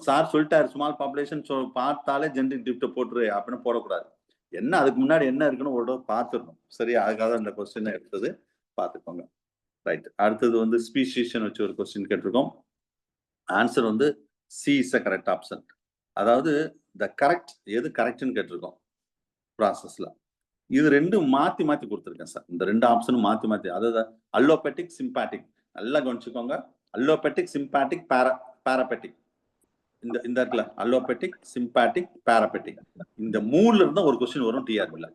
சார் சொல்லிட்டாரு ஸ்மால் பாப்புலேஷன் பார்த்தாலே ஜெனடிக் டிப்ட் போட்டுரு அப்படின்னு போடக்கூடாது. என்ன அதுக்கு முன்னாடி என்ன இருக்குன்னு ஒரு பார்த்துடணும். சரி, அதுக்காக இந்த கொஸ்டினை எடுத்தது, பார்த்துக்கோங்க. ரைட். அடுத்தது வந்து ஸ்பீஷீஷன் வச்சு ஒரு கொஸ்டின் கேட்டிருக்கோம். ஆன்சர் வந்து C is a correct option. அதாவது த கரெக்ட் எது கரெக்ட்னு கேட்டிருக்கோம் ப்ராசஸ்ல. இது ரெண்டும் மாத்தி கொடுத்துருக்கேன் சார். இந்த ரெண்டு ஆப்ஷனும் மாத்தி அதாவது அல்லோபேட்டிக் சிம்பாட்டிக், நல்லா கவனிச்சுக்கோங்க. அல்லோபேட்டிக் சிம்பாட்டிக் பேராபெட்டிக், இந்த இருக்குல்ல அல்லோபேட்டிக் சிம்பாட்டிக் பேராபெட்டிக், இந்த மூணுல இருந்தா ஒரு கொஸ்டின் வரும் டிஆர்பில.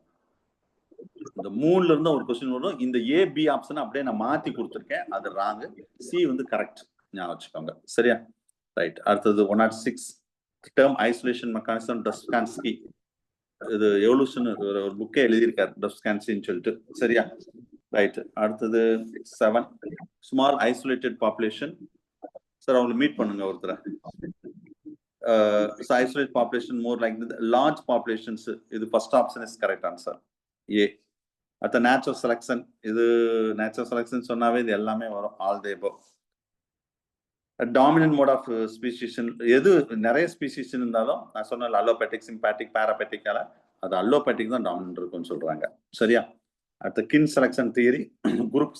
இந்த மூணுல இருந்தா ஒரு கொஸ்டின் வரும். இந்த ஏபி ஆப்ஷன் அப்படியே நான் மாத்தி கொடுத்துருக்கேன், அது ராங். சி வந்து கரெக்ட், ஞாபகம் வச்சுக்கோங்க. சரியா? ரைட். அடுத்தது 106 டேர்ம் ஐசோலேஷன் மெக்கானிசம் டஸ்கான்ஸ்கி. இது எவல்யூஷன் ஒரு புக்கே எழுதியிருக்காரு டஸ்கான்ஸ்கின்னு சொல்லிட்டு. சரியா? ரைட். அடுத்தது 7 ஸ்மால் ஐசோலேட்டட் பாப்புலேஷன். சார் அவங்களை மீட் பண்ணுங்க ஒருத்தரை. Isolate population more like large populations. இது first option is correct answer, A. அடுத்த நேச்சுரல் செலக்ஷன். இது நேச்சுரல் செலக்ஷன் சொன்னாவே இது எல்லாமே வரும், all the above. Dominant mode of speciation, எது நிறைய ஸ்பீஷீஷன் இருந்தாலும் நான் சொன்ன அல்லோபேட்டிக் சிம்பாட்டிக் பேராபெட்டிக்கால அது அல்லோபேட்டிக் தான் டாமினன்ட் இருக்குன்னு சொல்றாங்க. சரியா? அடுத்த kin selection theory, group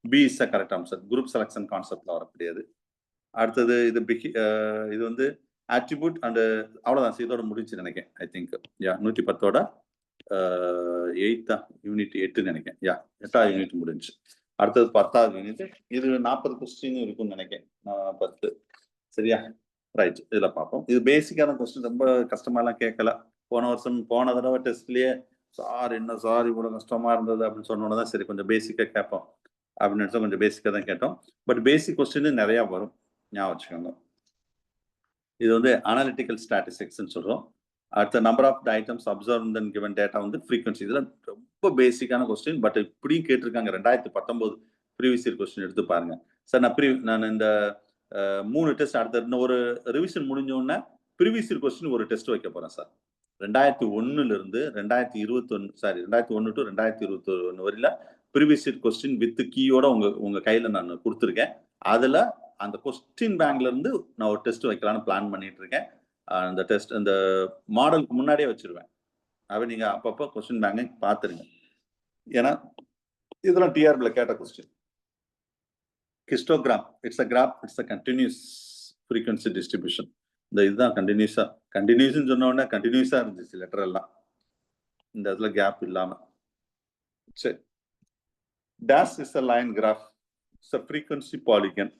B is a correct answer. Group selection கான்செப்ட்ல வரக்கூடியது. அடுத்தது இது வந்து ஆட்ரிபியூட் அண்ட் அவ்வளவுதான். இதோட முடிச்சு நினைக்கிறேன். ஐ திங்க் 110ஓட 8th யூனிட் 8 நினைக்கிறேன். 8வது யூனிட் முடிஞ்சு. அடுத்தது 10வது யூனிட். இது 40 கொஸ்டின் இருக்கும்னு நினைக்கிறேன். 10. சரியா? ரைட். இதுல பார்ப்போம். இது பேசிக்கான கொஸ்டின், ரொம்ப கஷ்டமாலாம் கேட்கல. போன தடவை டெஸ்ட்லயே சார் என்ன சார் இவ்வளவு கஷ்டமா இருந்தது அப்படின்னு சொன்னோன்னதான் சரி கொஞ்சம் பேசிக்கா கேட்போம் அப்படின்னு நினைச்சா கொஞ்சம் பேசிக்கா தான் கேட்டோம். பட் பேசிக் கொஸ்டின் நிறைய வரும், ஞாபகம் வச்சுக்கோங்க. இது வந்து அனாலிட்டிக்கல் ஸ்டாட்டிஸ்டிக்ஸ்ன்னு சொல்றோம். அடுத்த number of the items observe then given data வந்து ஃப்ரீக்வன்சி. இதெல்லாம் ரொம்ப பேசிக்கான கொஸ்டின். பட் இப்படியும் கேட்டிருக்காங்க. 2019 ப்ரீவியஸ் இயர் கொஸ்டின் எடுத்து பாருங்க சார். நான் இந்த 3 டெஸ்ட் அடுத்த இன்னும் ஒரு ரிவிஷன் முடிஞ்ச உடனே ப்ரீவியஸ் இயர் கொஸ்டின் ஒரு டெஸ்ட் வைக்க போறேன் சார். 2001 இருந்து 2001 டு 2021 வரையில ப்ரீவியஸ் இயர் கொஸ்டின் வித் கீயோட உங்க கையில நான் கொடுத்துருக்கேன். அதுல அந்த கொஸ்டின் பேங்க்ல இருந்து நான் ஒரு டெஸ்ட் வைக்கலாம்னு பிளான் பண்ணிட்டு இருக்கேன். அந்த டெஸ்ட் அந்த மாடலுக்கு முன்னாடியே வச்சிருவேன். அப்ப நீங்க அப்பப்போ கொஸ்டின் பேங்கை பார்த்துருங்க. ஏன்னா இதெல்லாம் டிஆர்பில கேட்ட question. Histogram, it's a graph, it's a continuous frequency distribution. இந்த இதுதான் கண்டினியூஸ்ன்னு சொன்ன உடனே கண்டினியூஸா இருந்துச்சு லெட்டர் எல்லாம், இந்த இடத்துல கேப் இல்லாம. சரி, dash is a line graph, it's a frequency polygon.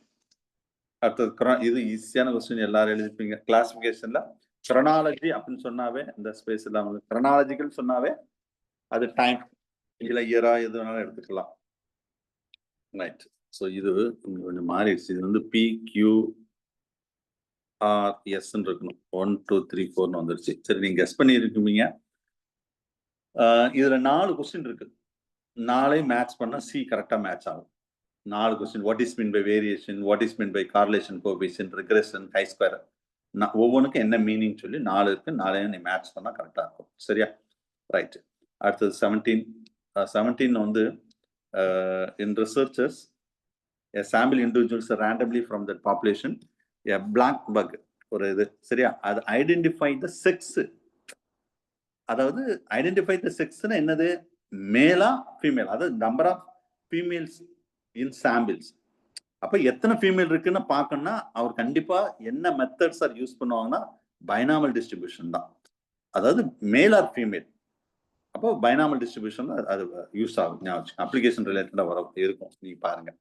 அடுத்தது இது ஈஸியான கொஸ்டின், எல்லாரும் எழுதிப்பீங்க. கிளாசிபிகேஷன்ல கிரனாலஜி அப்படின்னு சொன்னாவே இந்த ஸ்பேஸ் இல்லாம கிரனாலஜிக்கல் சொன்னாவே அது டைம் இல்ல இயரா எது வேணாலும் எடுத்துக்கலாம். ரைட். ஸோ இது கொஞ்சம் மாறிடுச்சு. இது வந்து PQRS இருக்கணும். 1 2 3 4 வந்துருச்சு. சரி, நீங்க கெஸ் பண்ணி இருக்கீங்க. இதுல 4 கொஸ்டின் இருக்கு. 4 மேட்ச் பண்ணா சி கரெக்டா மேட்ச் ஆகும். 4 question. What is mean by variation, what is mean by correlation coefficient, regression, chi square, ஒவ்வொன்றுக்கும் என்ன மீனிங் சொல்லி 4 இருக்கு. 4 நீ மேட்ச் பண்ணா கரெக்டா இருக்கும். சரியா? ரைட். அடுத்தது 17 வந்து in researchers a sample individuals randomly from that population a black bug ஒரு இது. சரியா? அது ஐடென்டிஃபை த செக்ஸ். அதாவது ஐடென்டிஃபை த செக்ஸ்னா என்னது, மேலா ஃபீமேல், அதாவது number of females in samples. அப்ப எத்தனை ஃபீமேல் இருக்குன்னு பார்க்கணும்னா அவர் கண்டிப்பா என்ன மெத்தட்ஸ் ஆர் யூஸ் பண்ணுவாங்கன்னா பைனாமல் டிஸ்ட்ரிபியூஷன் தான், அதாவது மேல் ஆர் ஃபீமேல். அப்போ பைனாமல் டிஸ்ட்ரிபியூஷன் அது யூஸ் ஆகும். அப்ளிகேஷன் ரிலேட்டடா வர இருக்கும், நீங்க பாருங்க.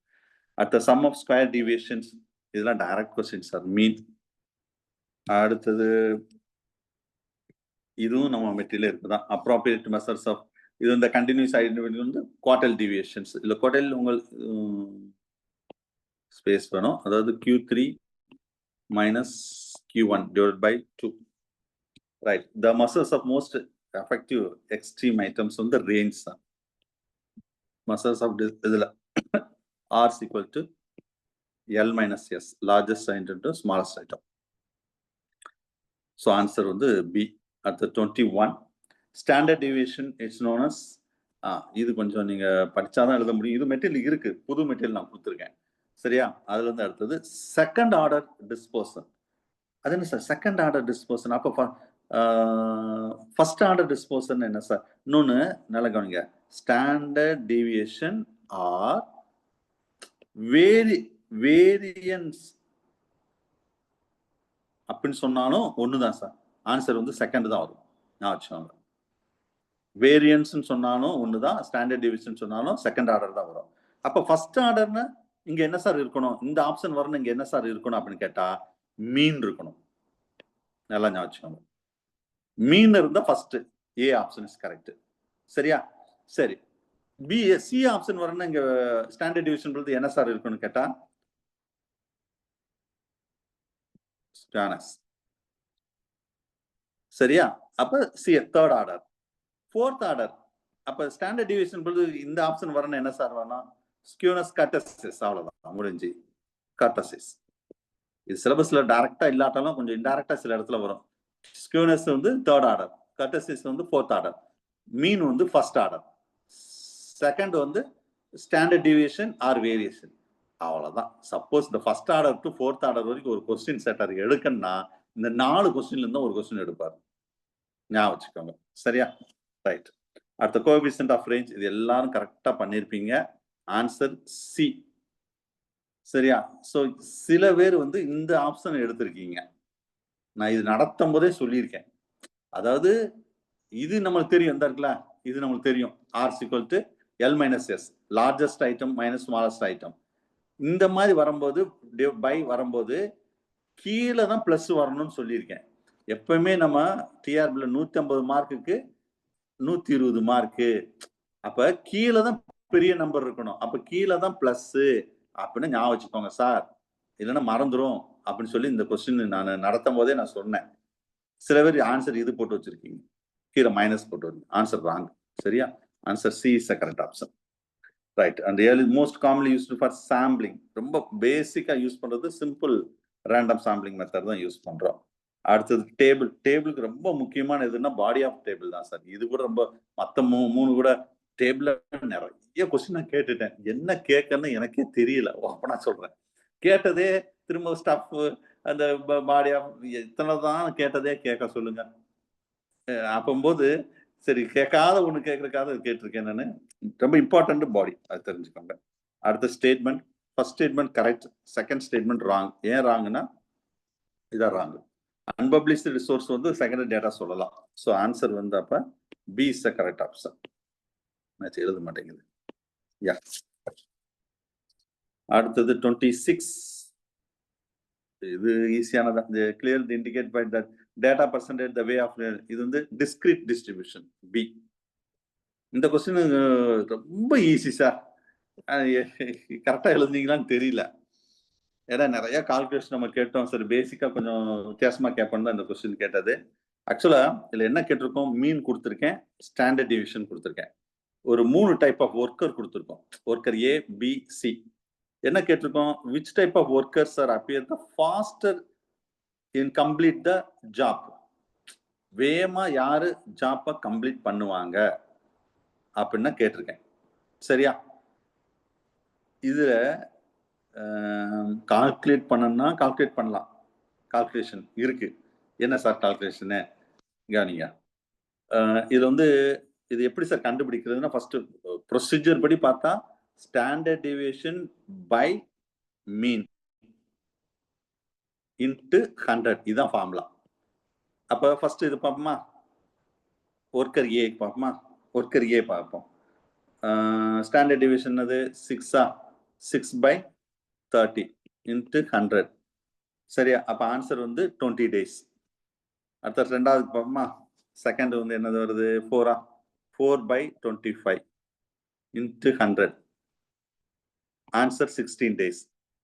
அடுத்த சம் ஆஃப் ஸ்கொயர் டிவியேஷன்ஸ், இதெல்லாம் டைரக்ட் கொஸ்டின் சார். மீன். அடுத்தது இதுவும் நம்ம மெட்டீரியல் இருக்குதான். அப்ராப்ரியேட் மெஷர்ஸ் ஆஃப், இது இந்த கண்டினியூஸ் ஐடென்டிட்டி வந்து குவார்டல் டிவியேஷன்ஸ். இல்ல குவார்டல் உங்களுக்கு ஸ்பேஸ் வேணும், அதாவது Q3 minus Q1 divided by 2. Right. The measures of most effective extreme items on the range. Measures of this R is equal to L minus S, largest item to smallest item. So answer on the B. At the 21, standard deviation is known as இது கொஞ்சம் நீங்க படிச்சாதான் எழுத முடியும். இது மெட்டீரியல் இருக்கு, புது மெட்டீரியல் நான் கொடுத்துருக்கேன். சரியா? அதுல இருந்து அடுத்தது செகண்ட் ஆர்டர் டிஸ்போசன். அது என்ன சார் செகண்ட் ஆர்டர் டிஸ்போசன்? அப்போ ஃபர்ஸ்ட் ஆர்டர் டிஸ்போசன் என்ன சார்? இன்னொன்னு நல்லா கவனிங்க, ஸ்டாண்டர்ட் டீவியேஷன் ஆர் வேரியன்ஸ் அப்படின்னு சொன்னாலும் ஒண்ணுதான் சார். ஆன்சர் வந்து செகண்ட் தான் வரும். நான் வச்சுக்கோங்க, வேரியன்ஸ் சொன்னாலும் ஒண்ணுதான், ஸ்டாண்டர்ட் டிவிஷன் சொன்னாலும் செகண்ட் ஆர்டர் தான் வரும். அப்ப ஃபர்ஸ்ட் ஆர்டர்னு இங்க என்ன சார் இருக்கணும்? இந்த ஆப்ஷன் வரணும், இங்க என்ன சார் இருக்கணும் அப்படின்னு கேட்டா மீன் இருக்கணும். நல்லா ஞாபகம் வச்சுக்கோங்க, மீன் இருந்தா first A option is correct. சரியா? சரி, பி சி ஆப்ஷன் வரணும், இங்க ஸ்டாண்டர்ட் டிவிஷன் பொழுது என்ன சார் இருக்கணும்னு கேட்டா ஸ்டானஸ். சரியா? அப்ப C third order. Fourth order, அப்ப ஸ்டாண்டர்ட் டிவிஷன் பொழுது இந்த ஆப்ஷன் வரணும், என்ன சார் வரணும்? ஸ்கியூனஸ் கர்டசிஸ். அவ்வளவுதான், முடிஞ்சு. கர்டசிஸ் இது சிலபஸ்ல டைரக்டா இல்லாட்டாலும் கொஞ்சம் இன்டைரக்டா சில இடத்துல வரும். ஸ்கியூனஸ் வந்து தேர்ட் ஆர்டர், கர்டசிஸ் வந்து ஃபோர்த் ஆர்டர், மீன் வந்து ஃபர்ஸ்ட் ஆர்டர், செகண்ட் வந்து ஸ்டாண்டர்ட் டிவியேஷன் ஆர் வேரியேஷன். அவ்வளவுதான். சப்போஸ் இந்த first order to fourth order வரைக்கும் ஒரு கொஸ்டின் செட்டர் எடுக்கணும்னா இந்த 4 கொஸ்டின்ல இருந்தா ஒரு கொஸ்டின் எடுப்பாரு. ஞாபகம் வச்சுக்கோங்க. சரியா? ரைட். அடுத்த கோஎஃபிஷியன்ட் ஆஃப் ரேஞ்ச், இது எல்லாரும் கரெக்டா பண்ணிருப்பீங்க. Answer C. சரியா? சோ சில பேர் வந்து இந்த ஆப்ஷன் எடுத்திருக்கீங்க. நான் இது நடத்தும் போதே சொல்லியிருக்கேன். அதாவது இது நம்மளுக்கு தெரியும், இந்த இருக்குல்ல, இது நம்மளுக்கு தெரியும். R = L - S, largest item minus smallest item. இந்த மாதிரி வரும்போது பை வரும்போது கீழே தான் பிளஸ் வரணும்னு சொல்லியிருக்கேன். எப்பவுமே நம்ம டிஆர்பில 150 மார்க்குக்கு 120 மார்க்கு. அப்ப கீழே தான் பெரிய நம்பர் இருக்கணும். அப்ப கீழே தான் பிளஸ் அப்படின்னு ஞாபகம் வச்சுக்கோங்க சார், இல்லைன்னா மறந்துடும் அப்படின்னு சொல்லி இந்த கொஸ்டின் நான் நடத்தும் போதே நான் சொன்னேன். சில பேர் ஆன்சர் இது போட்டு வச்சிருக்கீங்க, கீழே மைனஸ் போட்டு வருங்க. Answer wrong. சரியா? Answer C is the correct option. Right. And most commonly used for sampling. ரொம்ப பேசிக்கா யூஸ் பண்றது சிம்பிள் ரேண்டம் சாம்பிளிங் மெத்தட் தான் யூஸ் பண்றோம். அடுத்தது டேபிள். டேபிளுக்கு ரொம்ப முக்கியமான எதுன்னா பாடி ஆஃப் டேபிள் தான் சார். இது கூட ரொம்ப மற்ற 3 கூட டேபிள்ல நிறைய கொஸ்டின் நான் கேட்டுட்டேன். என்ன கேட்கன்னு எனக்கே தெரியல. அப்ப நான் சொல்றேன், கேட்டதே திரும்ப ஸ்டஃப் அந்த பாடி ஆஃப் எத்தனை தான் கேட்டதே கேட்க சொல்லுங்க. அப்போது சரி கேட்காத ஒண்ணு கேட்கறதுக்காக கேட்டிருக்கேன் நான். ரொம்ப இம்பார்ட்டன்ட் பாடி, அது தெரிஞ்சுக்கோங்க. அடுத்த statement. First statement correct, second statement wrong. ஏன் ராங்னா இதான் ராங். அன்பப்ளிஷ்டு ரிசோர்ஸ் வந்து செகண்டரி டேட்டா சொல்லலாம். ஸோ ஆன்சர் வந்து அப்ப B is the correct option. Match எழுத மாட்டேங்குது. யா. அடுத்தது 26. இது ஈஸியானதா. Clear indicate by that data percentage the way of, இது வந்து டிஸ்கிரீட் டிஸ்ட்ரிபியூஷன் பி. இந்த கொஸ்டின் ரொம்ப ஈஸி சார். கரெக்டா எழுதுனீங்களான்னு தெரியல. ஏன்னா நிறைய கால்குலேஷன் நம்ம கேட்டோம். சரி பேசிக்கா கொஞ்சம் வித்தியாசமா கேட்போம் தான் இந்த கொஸ்டின் கேட்டது. ஆக்சுவலா இதுல என்ன கேட்டிருக்கோம்? மீன் கொடுத்துருக்கேன், ஸ்டாண்டர்ட் டிவிஷன் கொடுத்துருக்கேன், ஒரு 3 டைப் ஆஃப் ஒர்க்கர் கொடுத்துருக்கோம். Worker A, B, C. என்ன கேட்டிருக்கோம்? Which type of workers are appear the faster in complete the job. வேகமா யாரு ஜாப்பை கம்ப்ளீட் பண்ணுவாங்க அப்படின்னு கேட்டிருக்கேன். சரியா? இதுல கால்குலேட் பண்ணணும்னா கால்குலேட் பண்ணலாம். கால்குலேஷன் இருக்கு. என்ன சார் கால்குலேஷனு? கவனிங்க. இது வந்து இது எப்படி சார் கண்டுபிடிக்கிறதுனா, ஃபர்ஸ்ட் ப்ரொசீஜர் படி பார்த்தா standard deviation by mean into 100 இதுதான் ஃபார்முலா. அப்போ ஃபர்ஸ்ட் இது பார்ப்போமா, ஒர்க்கர் ஏ பார்ப்போமா, ஒர்க்கர் ஏ பார்ப்போம். ஸ்டாண்டர்ட் டிவிஷன் அது 6 6/30 இன்ட்டு 100. சரியா? அப்போ ஆன்சர் வந்து 20 days. அடுத்த ரெண்டாவது பார்ப்போமா, செகண்ட் வந்து என்னது வருது, 4/25 இன்ட்டு 100. Answer 16 days.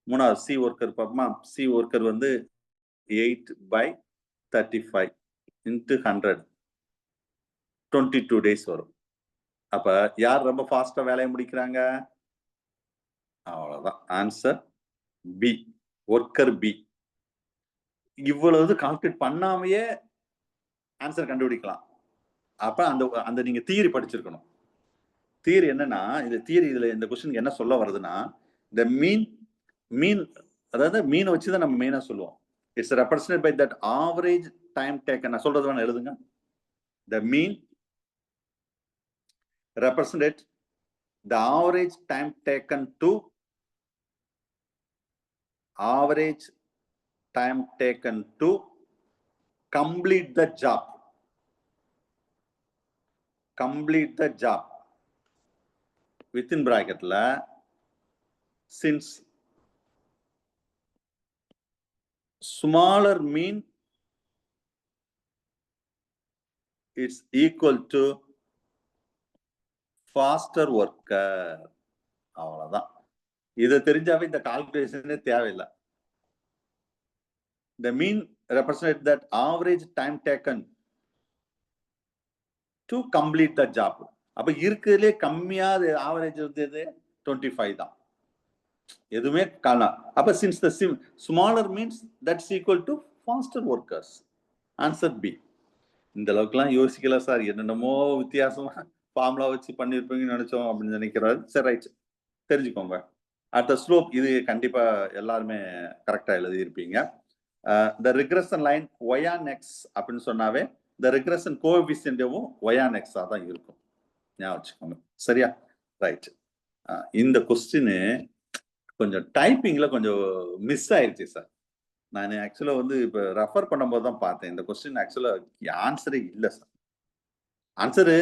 மூணாவது சி ஒர்க்கர் பார்ப்போமா, சி ஒர்க்கர் வந்து 8/35 இன்ட்டு 100 22 days வரும். அப்ப யார் ரொம்ப ஃபாஸ்டா வேலையை முடிக்கிறாங்க? அவ்வளவுதான் ஆன்சர் பி, ஒர்க்கர் பி. இவ்வளவு கால்குலேட் பண்ணாமையே ஆன்சர் கண்டுபிடிக்கலாம். அப்ப அந்த அந்த நீங்க தியரி படிச்சிருக்கணும். தியரி என்னன்னா, இந்த தியரி இதுல இந்த கொஸ்டின் என்ன சொல்ல வருதுன்னா, இந்த மீன் அதாவது மீனை வச்சுதான் நம்ம மெயினா சொல்லுவோம். It's represented by that average time taken. நான் சொல்றது வேணா எழுதுங்க. த மீன் represent the average time taken to complete the job. Within bracket la, since smaller mean it's equal to faster worker. அவ்வளவுதான். இதை தெரிஞ்சாவே இந்த கால்குலேஷனே தேவையில்லை. The mean represents that average time taken to complete the job. அப்ப இருக்கிறதுலே கம்மியா ஆவரேஜ் வந்து 25 தான். எதுவுமே காணலாம். அப்ப since the smaller means that's equal to faster workers. Answer B. இந்த அளவுக்குலாம் யோசிக்கல சார், என்னென்னமோ வித்தியாசமா ஃபார்முலா வச்சு பண்ணிருப்பீங்கன்னு நினைச்சோம் அப்படின்னு நினைக்கிறாரு. சரி, ரைட், தெரிஞ்சுக்கோங்க. அடுத்த ஸ்லோப் இது கண்டிப்பா எல்லாருமே கரெக்டா எழுதியிருப்பீங்க. The regression line Y on X அப்படின்னு சொன்னாவே த ரிக்ரெஷன் கோஎஃபிஷியன்ட்டும் ஒய் ஆன் எக்ஸா தான் இருக்கும். ஞாபகம் வச்சுக்கோங்க. சரியா? ரைட். இந்த கொஸ்டின் கொஞ்சம் டைப்பிங்ல கொஞ்சம் மிஸ் ஆயிடுச்சு சார். நான் ஆக்சுவலா வந்து இப்ப ரெஃபர் பண்ணும்போது தான் பார்த்தேன். இந்த கொஸ்டின் ஆக்சுவலா ஆன்சரே இல்லை சார். ஆன்சரு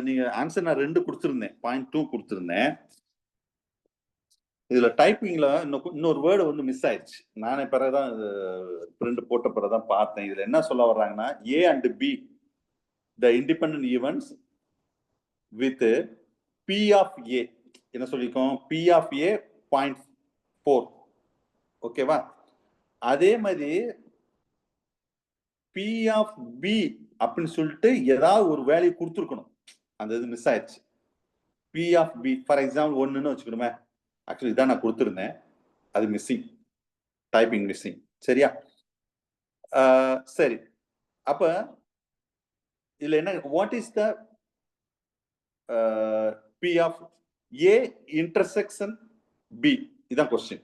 நீங்க ஆன்சர் நான் 2 கொடுத்துருந்தேன், 0.2 கொடுத்துருந்தேன். இதுல டைப்பிங்ல இன்னொரு வேர்டு வந்து மிஸ் ஆயிடுச்சு. நானே பிறகுதான் பிரிண்ட் போட்ட பிறகுதான் பார்த்தேன். இதுல என்ன சொல்ல வர்றாங்கன்னா, A and B the independent events with B of A என்ன சொல்லியிருக்கோம், பி ஆஃப் ஏ 0.4. ஓகேவா? அதே மாதிரி பி ஆஃப் பி அப்படின்னு சொல்லிட்டு ஏதாவது ஒரு வேல்யூ கொடுத்துருக்கணும். அந்த இது மிஸ் ஆயிடுச்சு. B of B for example 1ன்னு வச்சுக்கணுமே. ஆக்சுவலி இதான் நான் கொடுத்துருந்தேன், அது மிஸ்ஸிங், டைப்பிங் மிஸ்ஸிங். சரியா? சரி, அப்ப இதுல என்ன, what is the P of A intersection B? இதான் கொஸ்டின்.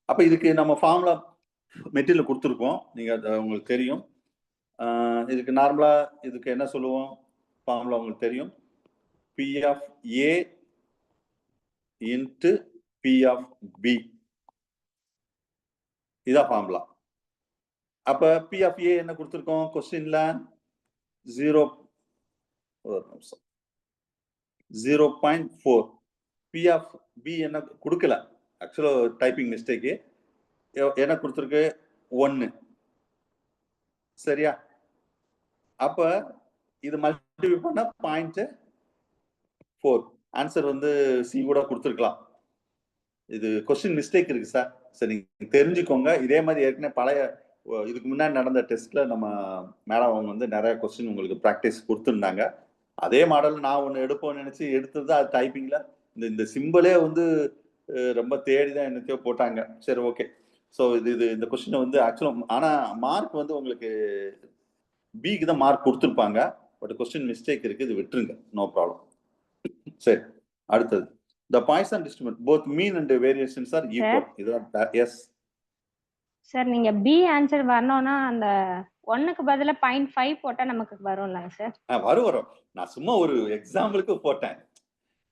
அப்ப இதுக்கு நம்ம ஃபார்முலா மெட்டீரியல் கொடுத்துருக்கோம், நீங்க உங்களுக்கு தெரியும். இதுக்கு நார்மலா இதுக்கு என்ன சொல்லுவோம், ஃபார்முலா உங்களுக்கு தெரியும். P of A into P of B, இதான் ஃபார்முலா. அப்ப பி ஆஃப் ஏ என்ன கொடுத்துருக்கோம் கொஸ்டின்ல, 0.4. பி ஆஃப் பி என்ன கொடுக்கல, ஆக்சுவலா டைப்பிங் மிஸ்டேக்கு. என்ன கொடுத்துருக்கு, 1. சரியா? அப்ப இது மல்டிப்ளை பண்ண 0.4. ஆன்சர் வந்து சி கூட கொடுத்துருக்கலாம். இது கொஸ்டின் மிஸ்டேக் இருக்கு சார். சரி, நீங்க தெரிஞ்சுக்கோங்க. இதே மாதிரி ஏற்கனவே பழைய இதுக்கு முன்னாடி நடந்த டெஸ்ட்ல நம்ம மேடம் அவங்க வந்து நிறைய கொஸ்டின் உங்களுக்கு ப்ராக்டிஸ் கொடுத்துருந்தாங்க. அதே மாடல் நான் ஒன்று எடுப்போம்னு நினைச்சு எடுத்தது. அது டைப்பிங்ல இந்த சிம்பிளே வந்து ரொம்ப தேடிதான் என்னத்தையோ போட்டாங்க. சரி, ஓகே. ஸோ இது இந்த கொஸ்டினை வந்து ஆக்சுவலாக, ஆனால் மார்க் வந்து உங்களுக்கு பிக்கு தான் மார்க் கொடுத்துருப்பாங்க. பட் கொஸ்டின் மிஸ்டேக் இருக்கு, இது விட்டுருங்க, நோ ப்ராப்ளம். சரி, அடுத்தது the Poisson distribution both mean and variations are equal. இதுதான் எஸ் சார். நீங்க பி ஆன்சர் வரணும்னா அந்த 1க்கு பதிலா 0.5 போட்டா நமக்கு வரும்ல சார்? வரும். நான் சும்மா ஒரு எக்ஸாம்பிளுக்கு போட்டேன்.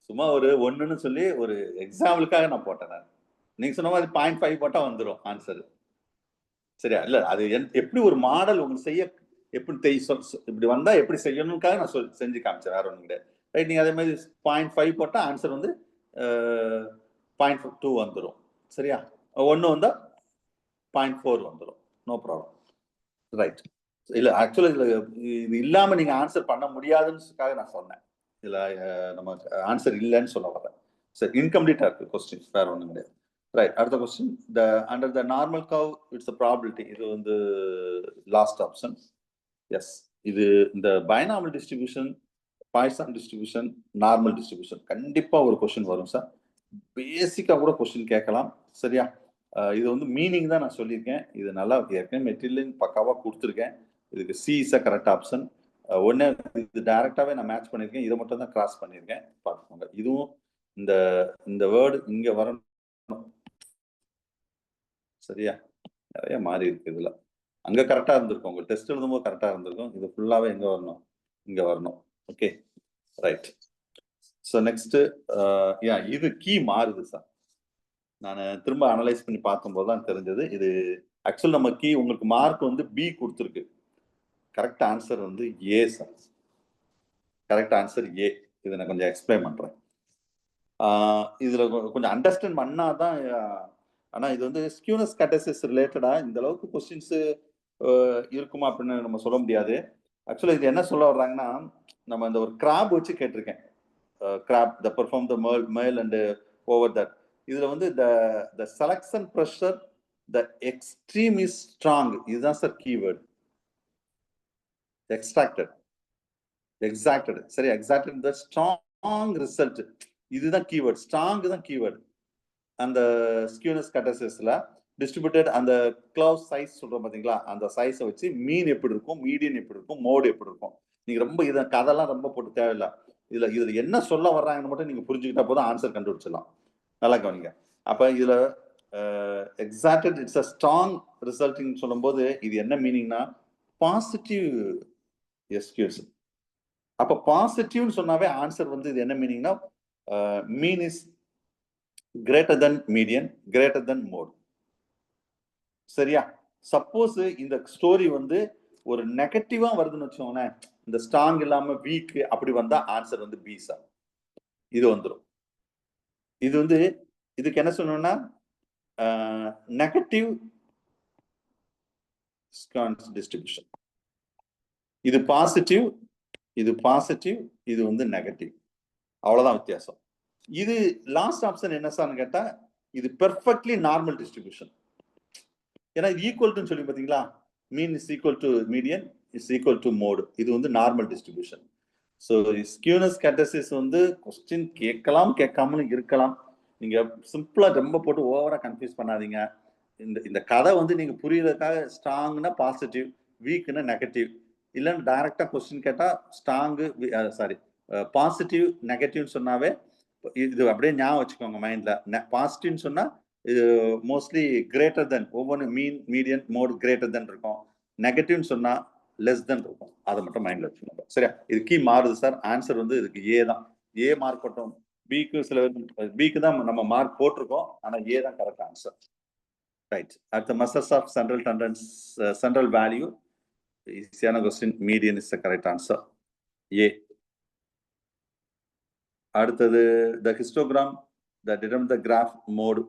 சும்மா ஒரு ஒண்ணுன்னு சொல்லி ஒரு எக்ஸாம்பிளுக்காக நான் போட்டேன். நான் நீங்க சொன்ன மாதிரி 0.5 போட்டா வந்துடும் ஆன்சர். சரியா? இல்ல அது எப்படி ஒரு மாடல் உங்களுக்கு செய்ய எப்படி இப்படி வந்தா எப்படி செய்யணும்னுக்காக நான் செஞ்சு காமிச்சேன், வேற ஒண்ணும் கிடையாது. ரைட், நீங்க அதே மாதிரி 0.5 போட்டா ஆன்சர் வந்து 0.2 வந்துடும். சரியா? 1 வந்தா 0.4 வந்துடும். No problem. ரைட். இல்ல ஆக்சுவலா இதுல இது இல்லாம நீங்க ஆன்சர் பண்ண முடியாதுன்னு நான் சொன்னேன். இதுல நம்ம ஆன்சர் இல்லைன்னு சொல்ல வரேன். சரி, இன்கம்ப்ளீட்டா இருக்கு கொஸ்டின், வேற ஒண்ணும் கிடையாது. ரைட், அடுத்த question. Under the normal curve it's probability. இது வந்து லாஸ்ட் ஆப்ஷன். எஸ், இது இந்த binomial distribution, Poisson distribution, normal distribution கண்டிப்பா ஒரு கொஸ்டின் வரும் சார். பேசிக்கா கூட கொஸ்டின் கேட்கலாம். சரியா? இது வந்து மீனிங் தான் நான் சொல்லியிருக்கேன். இது நல்லா ஏற்கனவே மெட்டீரியல் பக்காவா கொடுத்துருக்கேன். இதுக்கு C is a correct option. ஒன்னு இது டைரக்டாவே நான் மேட்ச் பண்ணியிருக்கேன், இதை மட்டும் தான் கிராஸ் பண்ணியிருக்கேன். பார்த்துக்கோங்க. இதுவும் இந்த வேர்டு இங்க வரணும். சரியா? நிறைய மாறி இருக்கு இதுல. அங்க கரெக்டா இருந்திருக்கும், உங்க டெஸ்ட் எழுதும்போது கரெக்டா இருந்திருக்கும். இது ஃபுல்லாவே எங்க வரணும்? இங்க வரணும். Okay, right. ஸோ நெக்ஸ்ட், இது கீ மாறுது சார். நான் திரும்ப அனலைஸ் பண்ணி பார்க்கும்போது தான் தெரிஞ்சது. இது ஆக்சுவல் நம்ம கீ உங்களுக்கு மார்க் வந்து பி கொடுத்துருக்கு. கரெக்ட் ஆன்சர் வந்து ஏ சார். கரெக்ட் ஆன்சர் ஏ. இதை நான் கொஞ்சம் எக்ஸ்பிளைன் பண்றேன். இதுல கொஞ்சம் அண்டர்ஸ்டாண்ட் பண்ணாதான். ஆனா இது வந்து ஸ்கியூனஸ் கட்டசிஸ் ரிலேட்டடா இந்த அளவுக்கு கொஸ்டின்ஸ் இருக்குமா அப்படின்னு நம்ம சொல்ல முடியாது. ஆக்சுவலா இது என்ன சொல்ல வர்றாங்கன்னா, நம்ம இந்த ஒரு கிராப் வச்சு கேட்டிருக்கேன். Grab the perform the male and over that. இதுல வந்து the selection pressure, the extreme is strong. இதுதான் சார் கீவேர்ட். exacted. சரி, exacted the strong result. இதுதான் கீவேர்ட். ஸ்ட்ராங் தான் கீவேர்ட். அந்த ஸ்கியூனஸ் கட்டசிஸ்ல டிஸ்ட்ரிபியூட்டட் அந்த க்ளவ் சைஸ் சொல்றோம் பாத்தீங்களா, அந்த சைஸை வச்சு மீன் எப்படி இருக்கும், மீடியன் எப்படி இருக்கும், மோடு எப்படி இருக்கும். நீங்க ரொம்ப இதை கதெல்லாம் ரொம்ப போட்டு தேவையில்லை. இதுல என்ன சொல்ல வர்றாங்கன்னு மட்டும் நீங்க புரிஞ்சுக்கிட்டா போதும், ஆன்சர் கண்டுபிடிச்சிடலாம். நல்லா கவனிங்க. அப்ப இதுல exacted it's a strong resulting சொல்லும்போது இது என்ன மீனிங்னா பாசிட்டிவ் எஸ்கியூஸ். அப்ப பாசிட்டிவ்னு சொன்னாவே ஆன்சர் வந்து இது என்ன மீனிங்னா mean is greater than median, greater than mode. சரியா? சப்போஸ் இந்த ஸ்டோரி வந்து ஒரு நெகட்டிவா வருதுன்னு வச்சோங்களேன், இந்த ஸ்ட்ராங் இல்லாம வீக் அப்படி வந்தா ஆன்சர் வந்து பி சார். இது வந்துடும். இது வந்து இதுக்கு என்ன சொல்லணும்னா நெகட்டிவ் டிஸ்ட்ரிபியூஷன். இது பாசிட்டிவ், இது வந்து நெகட்டிவ். அவ்வளவுதான் வித்தியாசம். இது லாஸ்ட் ஆப்ஷன் என்ன சார்னு கேட்டா இது பெர்ஃபெக்ட்லி நார்மல் டிஸ்ட்ரிபியூஷன். ஏன்னா இது ஈக்குவல் டு சொல்லி பாத்தீங்களா, mean is equal to median is equal to mode. இது வந்து நார்மல் டிஸ்ட்ரிபியூஷன். ஸோ ஸ்கியூனஸ் கட்டசிஸ் வந்து கொஸ்டின் கேட்கலாம், கேட்காமலும் இருக்கலாம். நீங்க சிம்பிளா ரொம்ப போட்டு ஓவரா கன்ஃபியூஸ் பண்ணாதீங்க. இந்த கதை வந்து நீங்க புரியறதுக்காக ஸ்ட்ராங்னா பாசிட்டிவ், வீக்னா நெகட்டிவ், இல்லைன்னு டைரக்டா கொஸ்டின் கேட்டா ஸ்ட்ராங்கு பாசிட்டிவ் நெகட்டிவ்னு சொன்னாவே இது அப்படியே ஞாபகம் வச்சுக்கோங்க மைண்ட்ல. பாசிட்டிவ்னு சொன்னா இது மோஸ்ட்லி கிரேட்டர் தென், ஒவ்வொன்று மீன், மீடியன், மோட் கிரேட்டர் தென் இருக்கும். நெகட்டிவ்னு சொன்னா லெஸ் தென் இருக்கும். அதை மட்டும் மைண்ட்ல வச்சுக்கோங்க. சரியா? இது கீ மாறுது சார். ஆன்சர் வந்து இதுக்கு ஏ தான். ஏ மார்க் போட்டோம். பிக்கு பிக்கு தான் நம்ம மார்க் போட்டிருக்கோம், ஆனா ஏ தான் கரெக்ட் ஆன்சர். ரைட். அடுத்த measures of central tendency, central value. ஈஸியான question. Median is the correct answer, A. அடுத்தது the histogram, the determine the graph mode.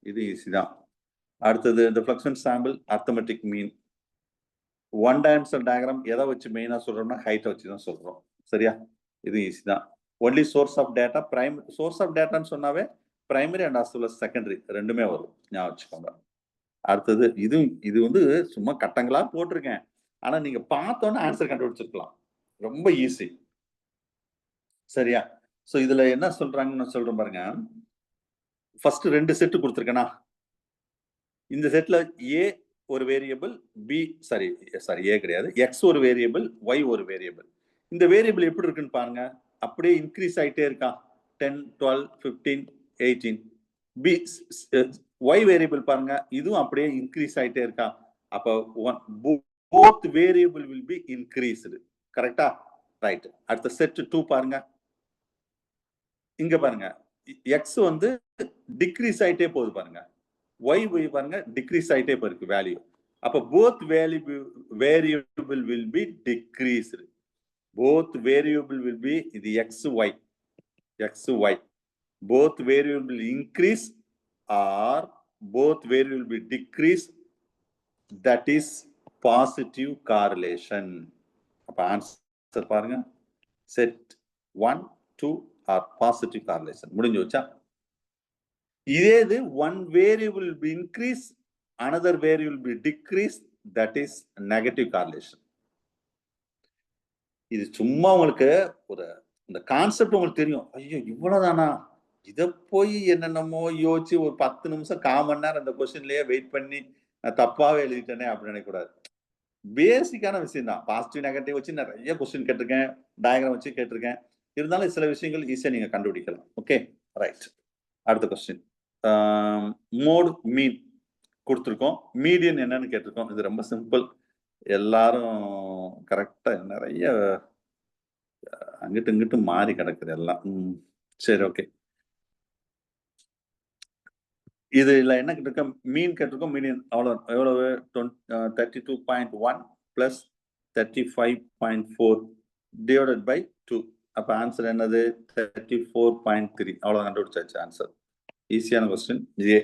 இது ஈஸி தான். அடுத்தது த ஃப்ளக்ஷன் sample, arithmetic mean. One dimensional diagram எதை வச்சு மெயினா சொல்றோம்னா ஹைட்டை வச்சு தான் சொல்றோம். சரியா? இது ஈஸி தான். Only source of data, primary source of டேட்டான்னு சொன்னாவே primary and as well as secondary ரெண்டுமே வரும், ஞாபகம் வச்சுக்கோங்க. அடுத்தது இது வந்து சும்மா கட்டங்களா போட்டிருக்கேன், ஆனா நீங்க பார்த்தோன்னே ஆன்சர் கண்டுபிடிச்சிருக்கலாம். ரொம்ப ஈஸி. சரியா? சோ இதுல என்ன சொல்றாங்கன்னு நான் சொல்றேன் பாருங்க. ஃபர்ஸ்ட் 2 செட் கொடுத்துருக்கேனா, இந்த செட்ல ஏ ஒரு வேரியபிள், பி சாரி ஏ கிடையாது, எக்ஸ் ஒரு வேரியபிள், ஒய் ஒரு வேரியபிள். இந்த வேரியபிள் எப்படி இருக்குன்னு பாருங்க. அப்படியே இன்க்ரீஸ் ஆயிட்டே இருக்கா, 10, 12, 15, 18. பி ஒய் வேரியபிள் பாருங்க, இதுவும் அப்படியே இன்க்ரீஸ் ஆயிட்டே இருக்கா. அப்போ both variable will be increased. கரெக்டா? ரைட். அடுத்த செட் 2 பாருங்க. இங்க பாருங்க எக்ஸ் வந்து டிக்ரீஸ் ஆயிட்டே போகுது பாருங்க, ஒய் பாருங்க டிக்ரீஸ் ஆயிட்டே போயிருக்கு வேல்யூ. அப்ப both variable will be decreased. Both variable will be இது X Y. Both variable will increase or both variable will be decrease. That is positive correlation. அப்ப ஆன்சர் பாருங்க, set 1, 2 are positive correlation. முடிஞ்சு வச்சா. இதே இது one variable will be increase, another variable will be decrease. That is negative correlation. இது சும்மா உங்களுக்கு ஒரு இந்த கான்செப்ட் உங்களுக்கு தெரியும். ஐயோ இவ்வளவுதானா, இதை போய் என்னென்னமோ யோசிச்சு ஒரு 10 நிமிஷம் 1/4 மணி நேரம் அந்த கொஸ்டின்லயே வெயிட் பண்ணி நான் தப்பாவே எழுதிட்டேனே அப்படின்னு நினைக்கக்கூடாது. பேசிக்கான விஷயம் தான். பாசிட்டிவ் நெகட்டிவ் வச்சு நிறைய கொஸ்டின் கேட்டிருக்கேன், டயக்ராம் வச்சு கேட்டிருக்கேன். இருந்தாலும் சில விஷயங்கள் ஈஸியா நீங்க கண்டுபிடிக்கலாம். Okay right. அடுத்த கொஸ்டின், மோட் மீன் கொடுத்துருக்கோம், மீடியன் என்னன்னு கேட்டிருக்கோம். இது ரொம்ப சிம்பிள், எல்லாரும் கரெக்டா நிறைய அங்கிட்டு இங்கிட்டு மாறி கிடக்குது எல்லாம். சரி ஓகே. இதுல என்ன கேட்டிருக்கோம், மீன் கேட்டிருக்கோம். மீடியன் எவ்வளவு 32.1 பிளஸ் 35.4 டிவைடட் பை 2. அப்ப ஆன்சர் என்னது 34.3. அவ்வளவு கண்டுபிடிச்சாச்சு ஆன்சர். ஈஸியான question. A.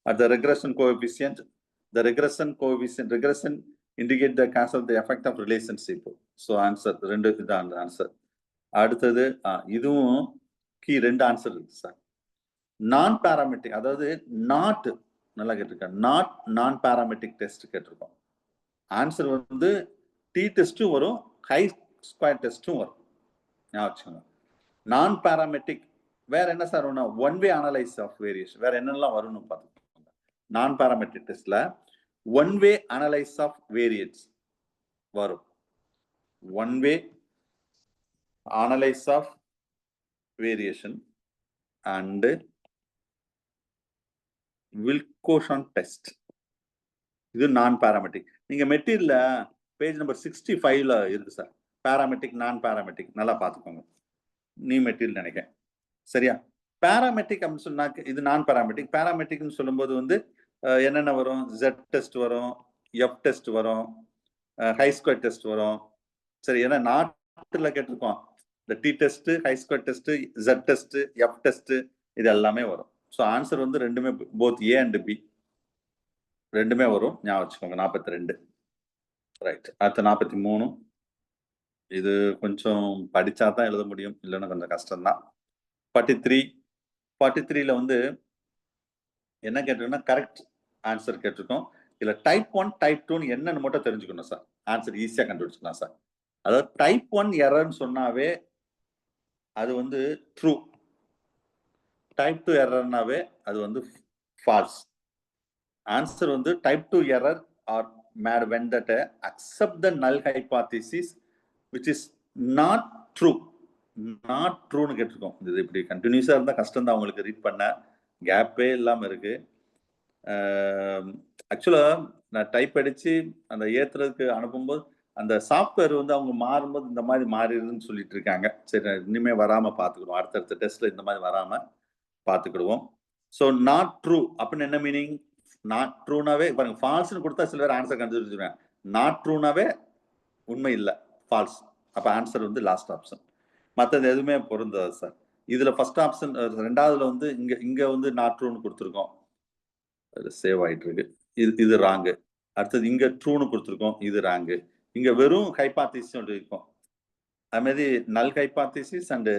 At the regression coefficient, regression indicate the cause of the effect of relationship. So answer 2 இதான் ஆன்சர். அடுத்தது இதுவும் கீ 2 ஆன்சர் இருக்கு சார். நான் பாராமெட்ரிக், அதாவது நாட் நல்லா கேட்டிருக்கேன், நான் பாராமெட்ரிக் டெஸ்ட் கேட்டிருக்கோம். ஆன்சர் வந்து டி டெஸ்ட்டும் வரும், ஹை ஸ்கொயர் டெஸ்ட்டும் வரும். ஞாபகம். நான் பாராமெட்ரிக் வேற என்ன சார் ஒன்று, one way analyse of variation, வேற என்னெல்லாம் வரும்னு பார்த்துக்கோங்க. நான் பாராமெட்ரிக் டெஸ்ட்ல one way analyse of variance வரும். One way analyse of variation and Wilcoxon test. இது நான் பாராமெட்ரிக். நீங்க மெட்டீரியல்ல பேஜ் நம்பர் 65ல இருக்கு சார், பாராமெட்ரிக் நான் பாராமெட்ரிக், நல்லா பார்த்துக்கோங்க. நீ மெட்டீரியல் நினைக்கிறேன் சரியா. பாராமெட்ரிக் அப்படின்னு சொன்னா இது நான் பாராமெட்ரிக். பாராமெட்ரிக்னு சொல்லும்போது வந்து என்னென்ன வரும், ஜெட் டெஸ்ட் வரும், எஃப் டெஸ்ட் வரும், ஹை ஸ்கொயர் டெஸ்ட் வரும். சரி, ஏன்னா நாட்டில் கேட்டிருக்கோம், இந்த T test, chi square test, Z test, F test, இது எல்லாமே வரும். ஸோ ஆன்சர் வந்து ரெண்டுமே, போத் ஏ அண்ட் பி ரெண்டுமே வரும். ஞாபகம் வச்சுக்கோங்க. 42 ரைட். அடுத்த 43. இது கொஞ்சம் படிச்சா தான் எழுத முடியும், இல்லைன்னா கொஞ்சம் கஷ்டம்தான். 43ல வந்து என்ன கேட்டிருக்கோம்னா கரெக்ட் ஆன்சர் கேட்டிருக்கோம். இதுல டைப் 1 டைப் 2 என்னன்னு மட்டும் தெரிஞ்சுக்கணும் சார். ஆன்சர் ஈஸியா கண்டுபிடிச்சிக்கலாம் சார். அதாவது டைப் 1 எரர்னு சொன்னாவே அது வந்து ட்ரூ, டைப் 2 எரர்னாவே அது வந்து ஃபால்ஸ். ஆன்சர் வந்து type 2 error R mat when that accept the null hypothesis which is not true. Not ட்ரூன்னு கேட்டிருக்கோம். இது இப்படி கண்டினியூஸா இருந்தா கஷ்டம் தான் உங்களுக்கு ரீட் பண்ண, கேப்பே இல்லாம இருக்கு. ஆக்சுவலா நான் டைப் அடிச்சு அந்த ஏத்துறதுக்கு அனுப்பும்போது அந்த சாஃப்ட்வேர் வந்து அவங்க மாறும்போது இந்த மாதிரி மாறிடுதுன்னு சொல்லிட்டு இருக்காங்க. சரி, இனிமே வராம பாத்துக்கிடுவோம், அடுத்தடுத்த டெஸ்ட்ல இந்த மாதிரி வராம பாத்துக்கிடுவோம். ஸோ நாட் ட்ரூ அப்படின்னு என்ன மீனிங்? நாட் ட்ரூனாவே பாருங்க, ஃபால்ஸ்னு கொடுத்தா சில பேர் ஆன்சர் கண்டுபிடிச்சிருவேன். நாட் ட்ரூனாவே உண்மை இல்லை, ஃபால்ஸ். அப்ப ஆன்சர் வந்து லாஸ்ட் ஆப்ஷன். மற்றது எதுவுமே பொருந்தாது சார். இதுல ஃபர்ஸ்ட் ஆப்ஷன், ரெண்டாவதுல வந்து இங்க வந்து நாட் ட்ரூன்னு கொடுத்துருக்கோம், சேவ் ஆயிட்டு இருக்கு, இது ராங்கு. அடுத்தது இங்க ட்ரூன்னு கொடுத்துருக்கோம், இது ராங்கு. இங்க வெறும் ஹைபாத்திசிஸ் இருக்கும், அது மாதிரி நல் ஹைபாத்திசிஸ் அண்ட்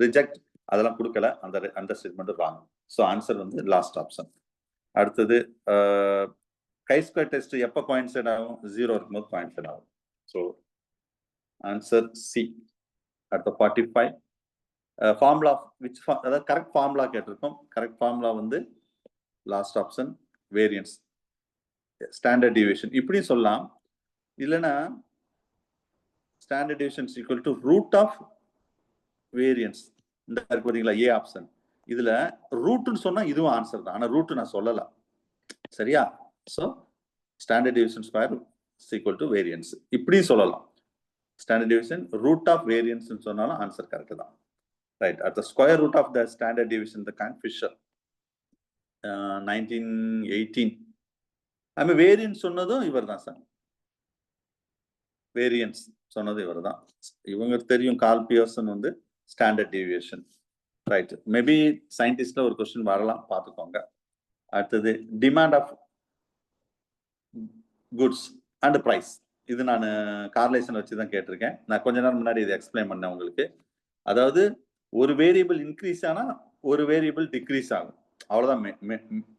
ரிஜெக்ட் அதெல்லாம் கொடுக்கல, அந்த ஸ்டேட்மெண்ட் ராங். ஸோ ஆன்சர் வந்து லாஸ்ட் ஆப்ஷன். அடுத்தது ஹை ஸ்கொயர் டெஸ்ட் எப்போ கோயின்சைட் ஆகும்? 0 இருக்கும்போது கோயின்சைட் ஆகும். So answer C. அடுத்த 45 ஃபார்முலா விச், அதாவது கரெக்ட் ஃபார்முலா கேட்டிருக்கோம். கரெக்ட் ஃபார்முலா வந்து last option variance, standard deviation இப்படியும் சொல்லலாம். இல்லைன்னா standard deviation equal to root of variance. இந்த இருக்கு பார்த்தீங்களா, ஏ ஆப்ஷன். இதுல ரூட்னு சொன்னா இதுவும் ஆன்சர் தான், ஆனா ரூட் நான் சொல்லல, சரியா? So standard deviation square equal to variance இப்படியும் சொல்லலாம். Standard deviation root of variance சொன்னாலும் ஆன்சர் கரெக்ட் தான். Right, at the square root of the standard deviation, the Kingfisher, 1918. I mean, variance சொன்னதும் இவர் தான் சார். வேரியன்ஸ் சொன்னது இவர் தான். இவங்க தெரியும் கார்ல் பியர்சன் வந்து ஸ்டாண்டர்ட் டீவியேஷன். ரைட், மேபி சயின்டிஸ்ட்ல ஒரு கொஸ்டின் வரலாம், பார்த்துக்கோங்க. அடுத்தது demand of goods and price. இது நான் கார்லேஷன் வச்சு தான் கேட்டிருக்கேன். நான் கொஞ்ச நேரம் முன்னாடி இதை எக்ஸ்பிளைன் பண்ணேன் உங்களுக்கு. அதாவது ஒரு வேரியபிள் இன்க்ரீஸ் ஆனால் ஒரு வேரியபிள் டிக்ரீஸ் ஆகும், அவ்வளோதான்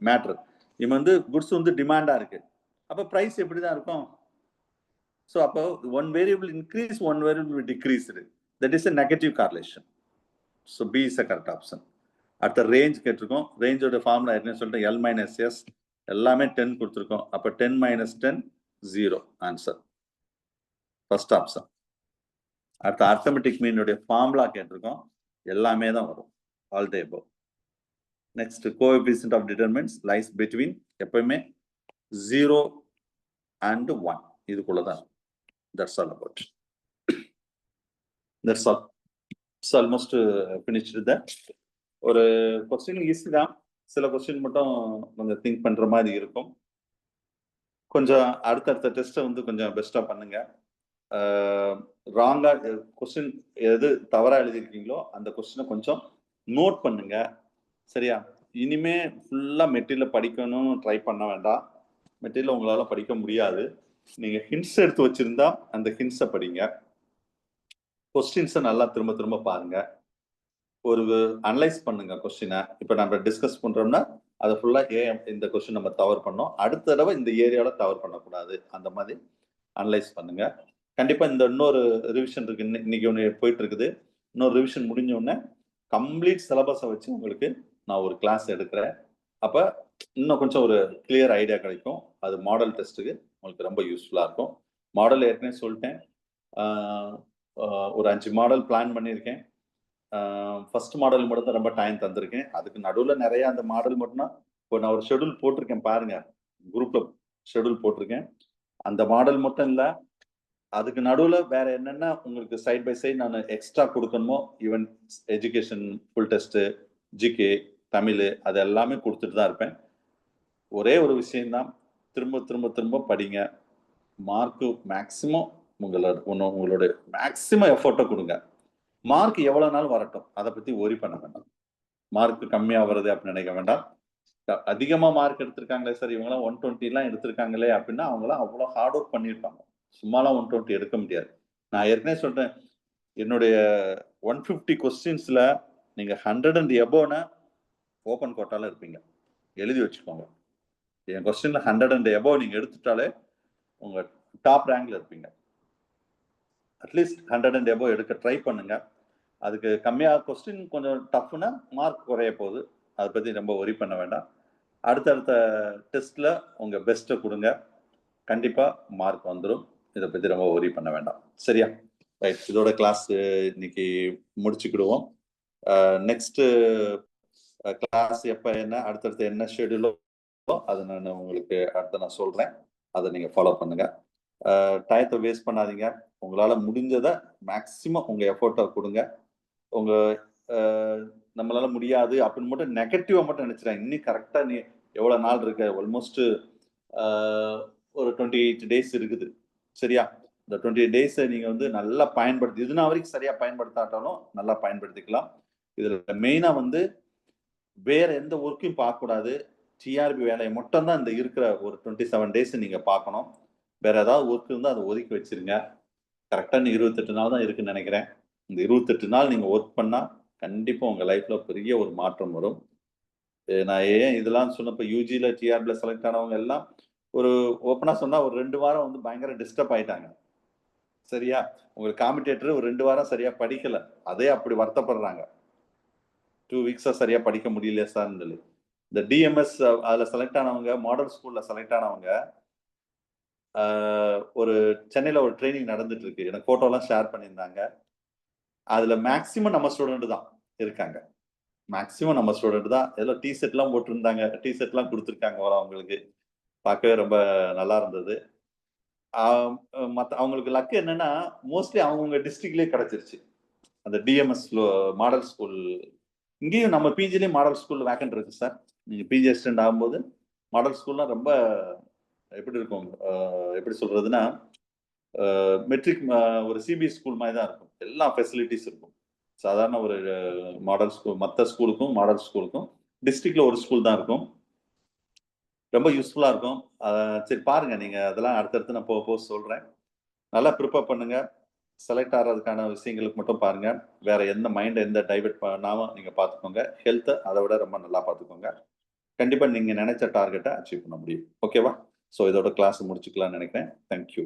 மேட்ரு. இவன் வந்து குட்ஸ் வந்து டிமாண்டாக இருக்கு, அப்போ ப்ரைஸ் எப்படி தான் இருக்கும்? ஸோ அப்போ one variable increase, one variable decrease, that is a negative correlation. So B is a correct option. அடுத்த ரேஞ்ச் கேட்டிருக்கோம். ரேஞ்சோட ஃபார்முலா என்ன சொல்லிட்டு L minus S, எல்லாமே 10 கொடுத்துருக்கோம். அப்போ 10 minus 10 0 ஆன்சர், ஃபர்ஸ்ட் ஆப்ஷன். அடுத்த அர்த்தமெட்டிக் மீனுடைய ஃபார்முலா கேட்டிருக்கோம், எல்லாமே தான் வரும், all the above. Next coefficient of determinants lies between எப்பவுமே 0 and 1, இதுக்குள்ள தான். That's all about. That's all. It's almost finished that. ஒரு கொஸ்டின் ஈஸி தான், சில கொஸ்டின் மட்டும் கொஞ்சம் திங்க் பண்ற மாதிரி இருக்கும். கொஞ்சம் அடுத்தடுத்த டெஸ்ட்டை வந்து கொஞ்சம் பெஸ்டா பண்ணுங்க. ராங்கா கொஸ்டின் எது தவறா எழுதியிருக்கீங்களோ அந்த கொஸ்டினை கொஞ்சம் நோட் பண்ணுங்க, சரியா? இனிமே ஃபுல்லா மெட்டீரியல் படிக்கணும்னு ட்ரை பண்ண வேண்டாம். மெட்டீரியல் உங்களால படிக்க முடியாது. நீங்க ஹிண்ட்ஸ் எடுத்து வச்சிருந்தா அந்த ஹிண்ட்ஸை படிங்க. கொஸ்டின்ஸை நல்லா திரும்ப திரும்ப பாருங்க. ஒரு அனலைஸ் பண்ணுங்க கொஸ்டினை. இப்போ நம்ம டிஸ்கஸ் பண்றோம்னா அதை ஃபுல்லா இந்த கொஸ்டின் நம்ம தவறு பண்ணோம், அடுத்த தடவை இந்த ஏரியாவில தவறு பண்ணக்கூடாது, அந்த மாதிரி அனலைஸ் பண்ணுங்க. கண்டிப்பா இந்த இன்னொரு ரிவிஷன் இருக்கு, இன்னைக்கு ஒன்று போயிட்டு இருக்குது. இன்னொரு ரிவிஷன் முடிஞ்ச உடனே கம்ப்ளீட் சிலபஸை வச்சு உங்களுக்கு நான் ஒரு கிளாஸ் எடுக்கிறேன். அப்போ இன்னும் கொஞ்சம் ஒரு கிளியர் ஐடியா கிடைக்கும். அது மாடல் டெஸ்ட்டுக்கு உங்களுக்கு ரொம்ப யூஸ்ஃபுல்லாக இருக்கும். மாடல் ஏற்கனவே சொல்லிட்டேன், ஒரு 5 மாடல் பிளான் பண்ணியிருக்கேன். ஃபர்ஸ்ட் மாடல் மட்டும் தான் ரொம்ப டைம் தந்திருக்கேன். அதுக்கு நடுவில் நிறைய அந்த மாடல் மட்டும்னா இப்போ நான் ஒரு ஷெடியூல் போட்டிருக்கேன் பாருங்க, குரூப்ல ஷெடியூல் போட்டிருக்கேன். அந்த மாடல் மட்டும் இல்லை, அதுக்கு நடுவில் வேற என்னென்ன உங்களுக்கு சைட் பை சைட் நான் எக்ஸ்ட்ரா கொடுக்கணுமோ, even education full test, GK, Tamil, அது எல்லாமே கொடுத்துட்டு தான் இருப்பேன். ஒரே ஒரு விஷயம்தான், திரும்ப திரும்ப திரும்ப படிங்க. மார்க்கு மேக்சிமம் உங்களோட மேக்சிமம் எஃபோர்ட்டை கொடுங்க. மார்க் எவ்வளவு நாள் வரட்டும், அதை பத்தி ஒரி பண்ண வேண்டாம். மார்க் கம்மியா வருது அப்படின்னு நினைக்க வேண்டாம். அதிகமா மார்க் எடுத்திருக்காங்களே சார், இவங்களாம் 120 எடுத்திருக்காங்களே அப்படின்னா அவங்களாம் அவ்வளோ ஹார்ட் ஒர்க் பண்ணியிருப்பாங்க. சும்மாலாம் 120 எடுக்க முடியாது. நான் ஏற்கனவே சொல்றேன், என்னுடைய 150 கொஸ்டின்ஸ்ல நீங்க 100 and above ஓப்பன் கோட்டால இருப்பீங்க, எழுதி வச்சுக்கோங்க. என் கொஸ்டின்ல 100 and above நீங்க எடுத்துட்டாலே உங்க டாப் ரேங்க்ல இருப்பீங்க. அட்லீஸ்ட் 100 and above எடுக்க ட்ரை பண்ணுங்க. அதுக்கு கம்மியாக கொஸ்டின் கொஞ்சம் டஃப்னா மார்க் குறைய போகுது, அதை பற்றி ரொம்ப ஒரி பண்ண வேண்டாம். அடுத்தடுத்த டெஸ்ட்ல உங்க பெஸ்ட்டை கொடுங்க, கண்டிப்பாக மார்க் வந்துடும். இதை பற்றி ரொம்ப ஒரி பண்ண வேண்டாம், சரியா? ரைட், இதோட கிளாஸ் இன்னைக்கு முடிச்சுக்கிடுவோம். நெக்ஸ்ட் கிளாஸ் எப்போ என்ன, அடுத்தடுத்து என்ன ஷெடியூலோ அதை நான் உங்களுக்கு அடுத்த நான் சொல்கிறேன். அதை நீங்கள் ஃபாலோ பண்ணுங்க. டயத்தை வேஸ்ட் பண்ணாதீங்க. உங்களால் முடிஞ்சதை மேக்சிமம் உங்கள் எஃபோர்ட்டை கொடுங்க. நம்மளால முடியாது அப்படின்னு மட்டும் நெகட்டிவாக மட்டும் நினச்சிடாங்க. இன்னும் கரெக்டாக நீ எவ்வளோ நாள் இருக்க, ஆல்மோஸ்ட் ஒரு 28 days இருக்குது, சரியா? இந்த 28 days நீங்கள் வந்து நல்லா பயன்படுத்தி, இதுனா வரைக்கும் சரியாக பயன்படுத்தாட்டாலும் நல்லா பயன்படுத்திக்கலாம். இதில் மெயினாக வந்து வேற எந்த ஒர்க்கையும் பார்க்கக்கூடாது. டிஆர்பி வேலையை மட்டும் தான் இந்த இருக்கிற ஒரு 27 days நீங்கள் பார்க்கணும். வேற ஏதாவது ஒர்க் இருந்தால் அதை ஒதுக்கி வச்சிருங்க. கரெக்டாக 28 நாள் தான் இருக்குன்னு நினைக்கிறேன். இந்த 28 நாள் நீங்கள் ஒர்க் பண்ணால் கண்டிப்பாக உங்கள் லைஃப்பில் பெரிய ஒரு மாற்றம் வரும். நான் ஏன் இதெல்லாம் சொன்னப்போ, யூஜியில் டிஆர்பியில் செலக்ட் ஆனவங்க எல்லாம் ஒரு ஓப்பனாக சொன்னால் ஒரு 2 வாரம் வந்து பயங்கர டிஸ்டர்ப் ஆயிட்டாங்க, சரியா? உங்களுக்கு காம்படிட்டர் ஒரு 2 வாரம் சரியாக படிக்கலை, அதே அப்படி வருத்தப்படுறாங்க. 2 weeks சரியாக படிக்க முடியலையே சார்னு சொல்லி. இந்த டிஎம்எஸ் அதில் செலக்ட் ஆனவங்க, மாடல் ஸ்கூலில் செலக்ட் ஆனவங்க, ஒரு சென்னையில் ஒரு ட்ரைனிங் நடந்துட்டு இருக்கு, எனக்கு ஃபோட்டோலாம் ஷேர் பண்ணியிருந்தாங்க. அதில் மேக்சிமம் நம்ம ஸ்டூடெண்ட் தான் இருக்காங்க, மேக்சிமம் நம்ம ஸ்டூடெண்ட் தான். எல்லாம் டிஷர்ட்லாம் போட்டிருந்தாங்க, டிஷர்ட்லாம் கொடுத்துருக்காங்க அவங்களுக்கு, பார்க்கவே ரொம்ப நல்லா இருந்தது. மற்ற அவங்களுக்கு லக்கு என்னன்னா, மோஸ்ட்லி அவங்கவுங்க டிஸ்ட்ரிக்ட்லேயே கிடச்சிருச்சு. அந்த டிஎம்எஸ் மாடல் ஸ்கூல், இங்கேயும் நம்ம பிஜிலையும் மாடல் ஸ்கூல் வேக்கன்ட் இருக்கு சார். நீங்கள் பிஜி அசிஸ்டன்ட் ஆகும்போது மாடல் ஸ்கூல்லாம் ரொம்ப எப்படி இருக்கும், எப்படி சொல்றதுன்னா மெட்ரிக் ஒரு சிபிஎஸ் ஸ்கூல் மாதிரி தான் இருக்கும். எல்லா ஃபெசிலிட்டிஸ் இருக்கும். சாதாரண ஒரு மாடல் ஸ்கூல், மற்ற ஸ்கூலுக்கும் மாடல் ஸ்கூலுக்கும் டிஸ்ட்ரிக்ட்ல ஒரு ஸ்கூல் தான் இருக்கும். ரொம்ப யூஸ்ஃபுல்லாக இருக்கும். சரி பாருங்க, நீங்கள் அதெல்லாம் அடுத்தடுத்து நான் போக சொல்கிறேன். நல்லா ப்ரிப்பேர் பண்ணுங்க. செலக்ட் ஆகிறதுக்கான விஷயங்களுக்கு மட்டும் பாருங்க. வேற எந்த மைண்டை எந்த டைவெர்ட் பண்ணாமல் நீங்கள் பார்த்துக்கோங்க. ஹெல்த்தை அதை விட ரொம்ப நல்லா பார்த்துக்கோங்க. கண்டிப்பாக நீங்கள் நினைச்ச டார்கெட்டை அச்சீவ் பண்ண முடியும். ஓகேவா? ஸோ இதோட கிளாஸ் முடிச்சுக்கலாம்னு நினைக்கிறேன். தேங்க்யூ.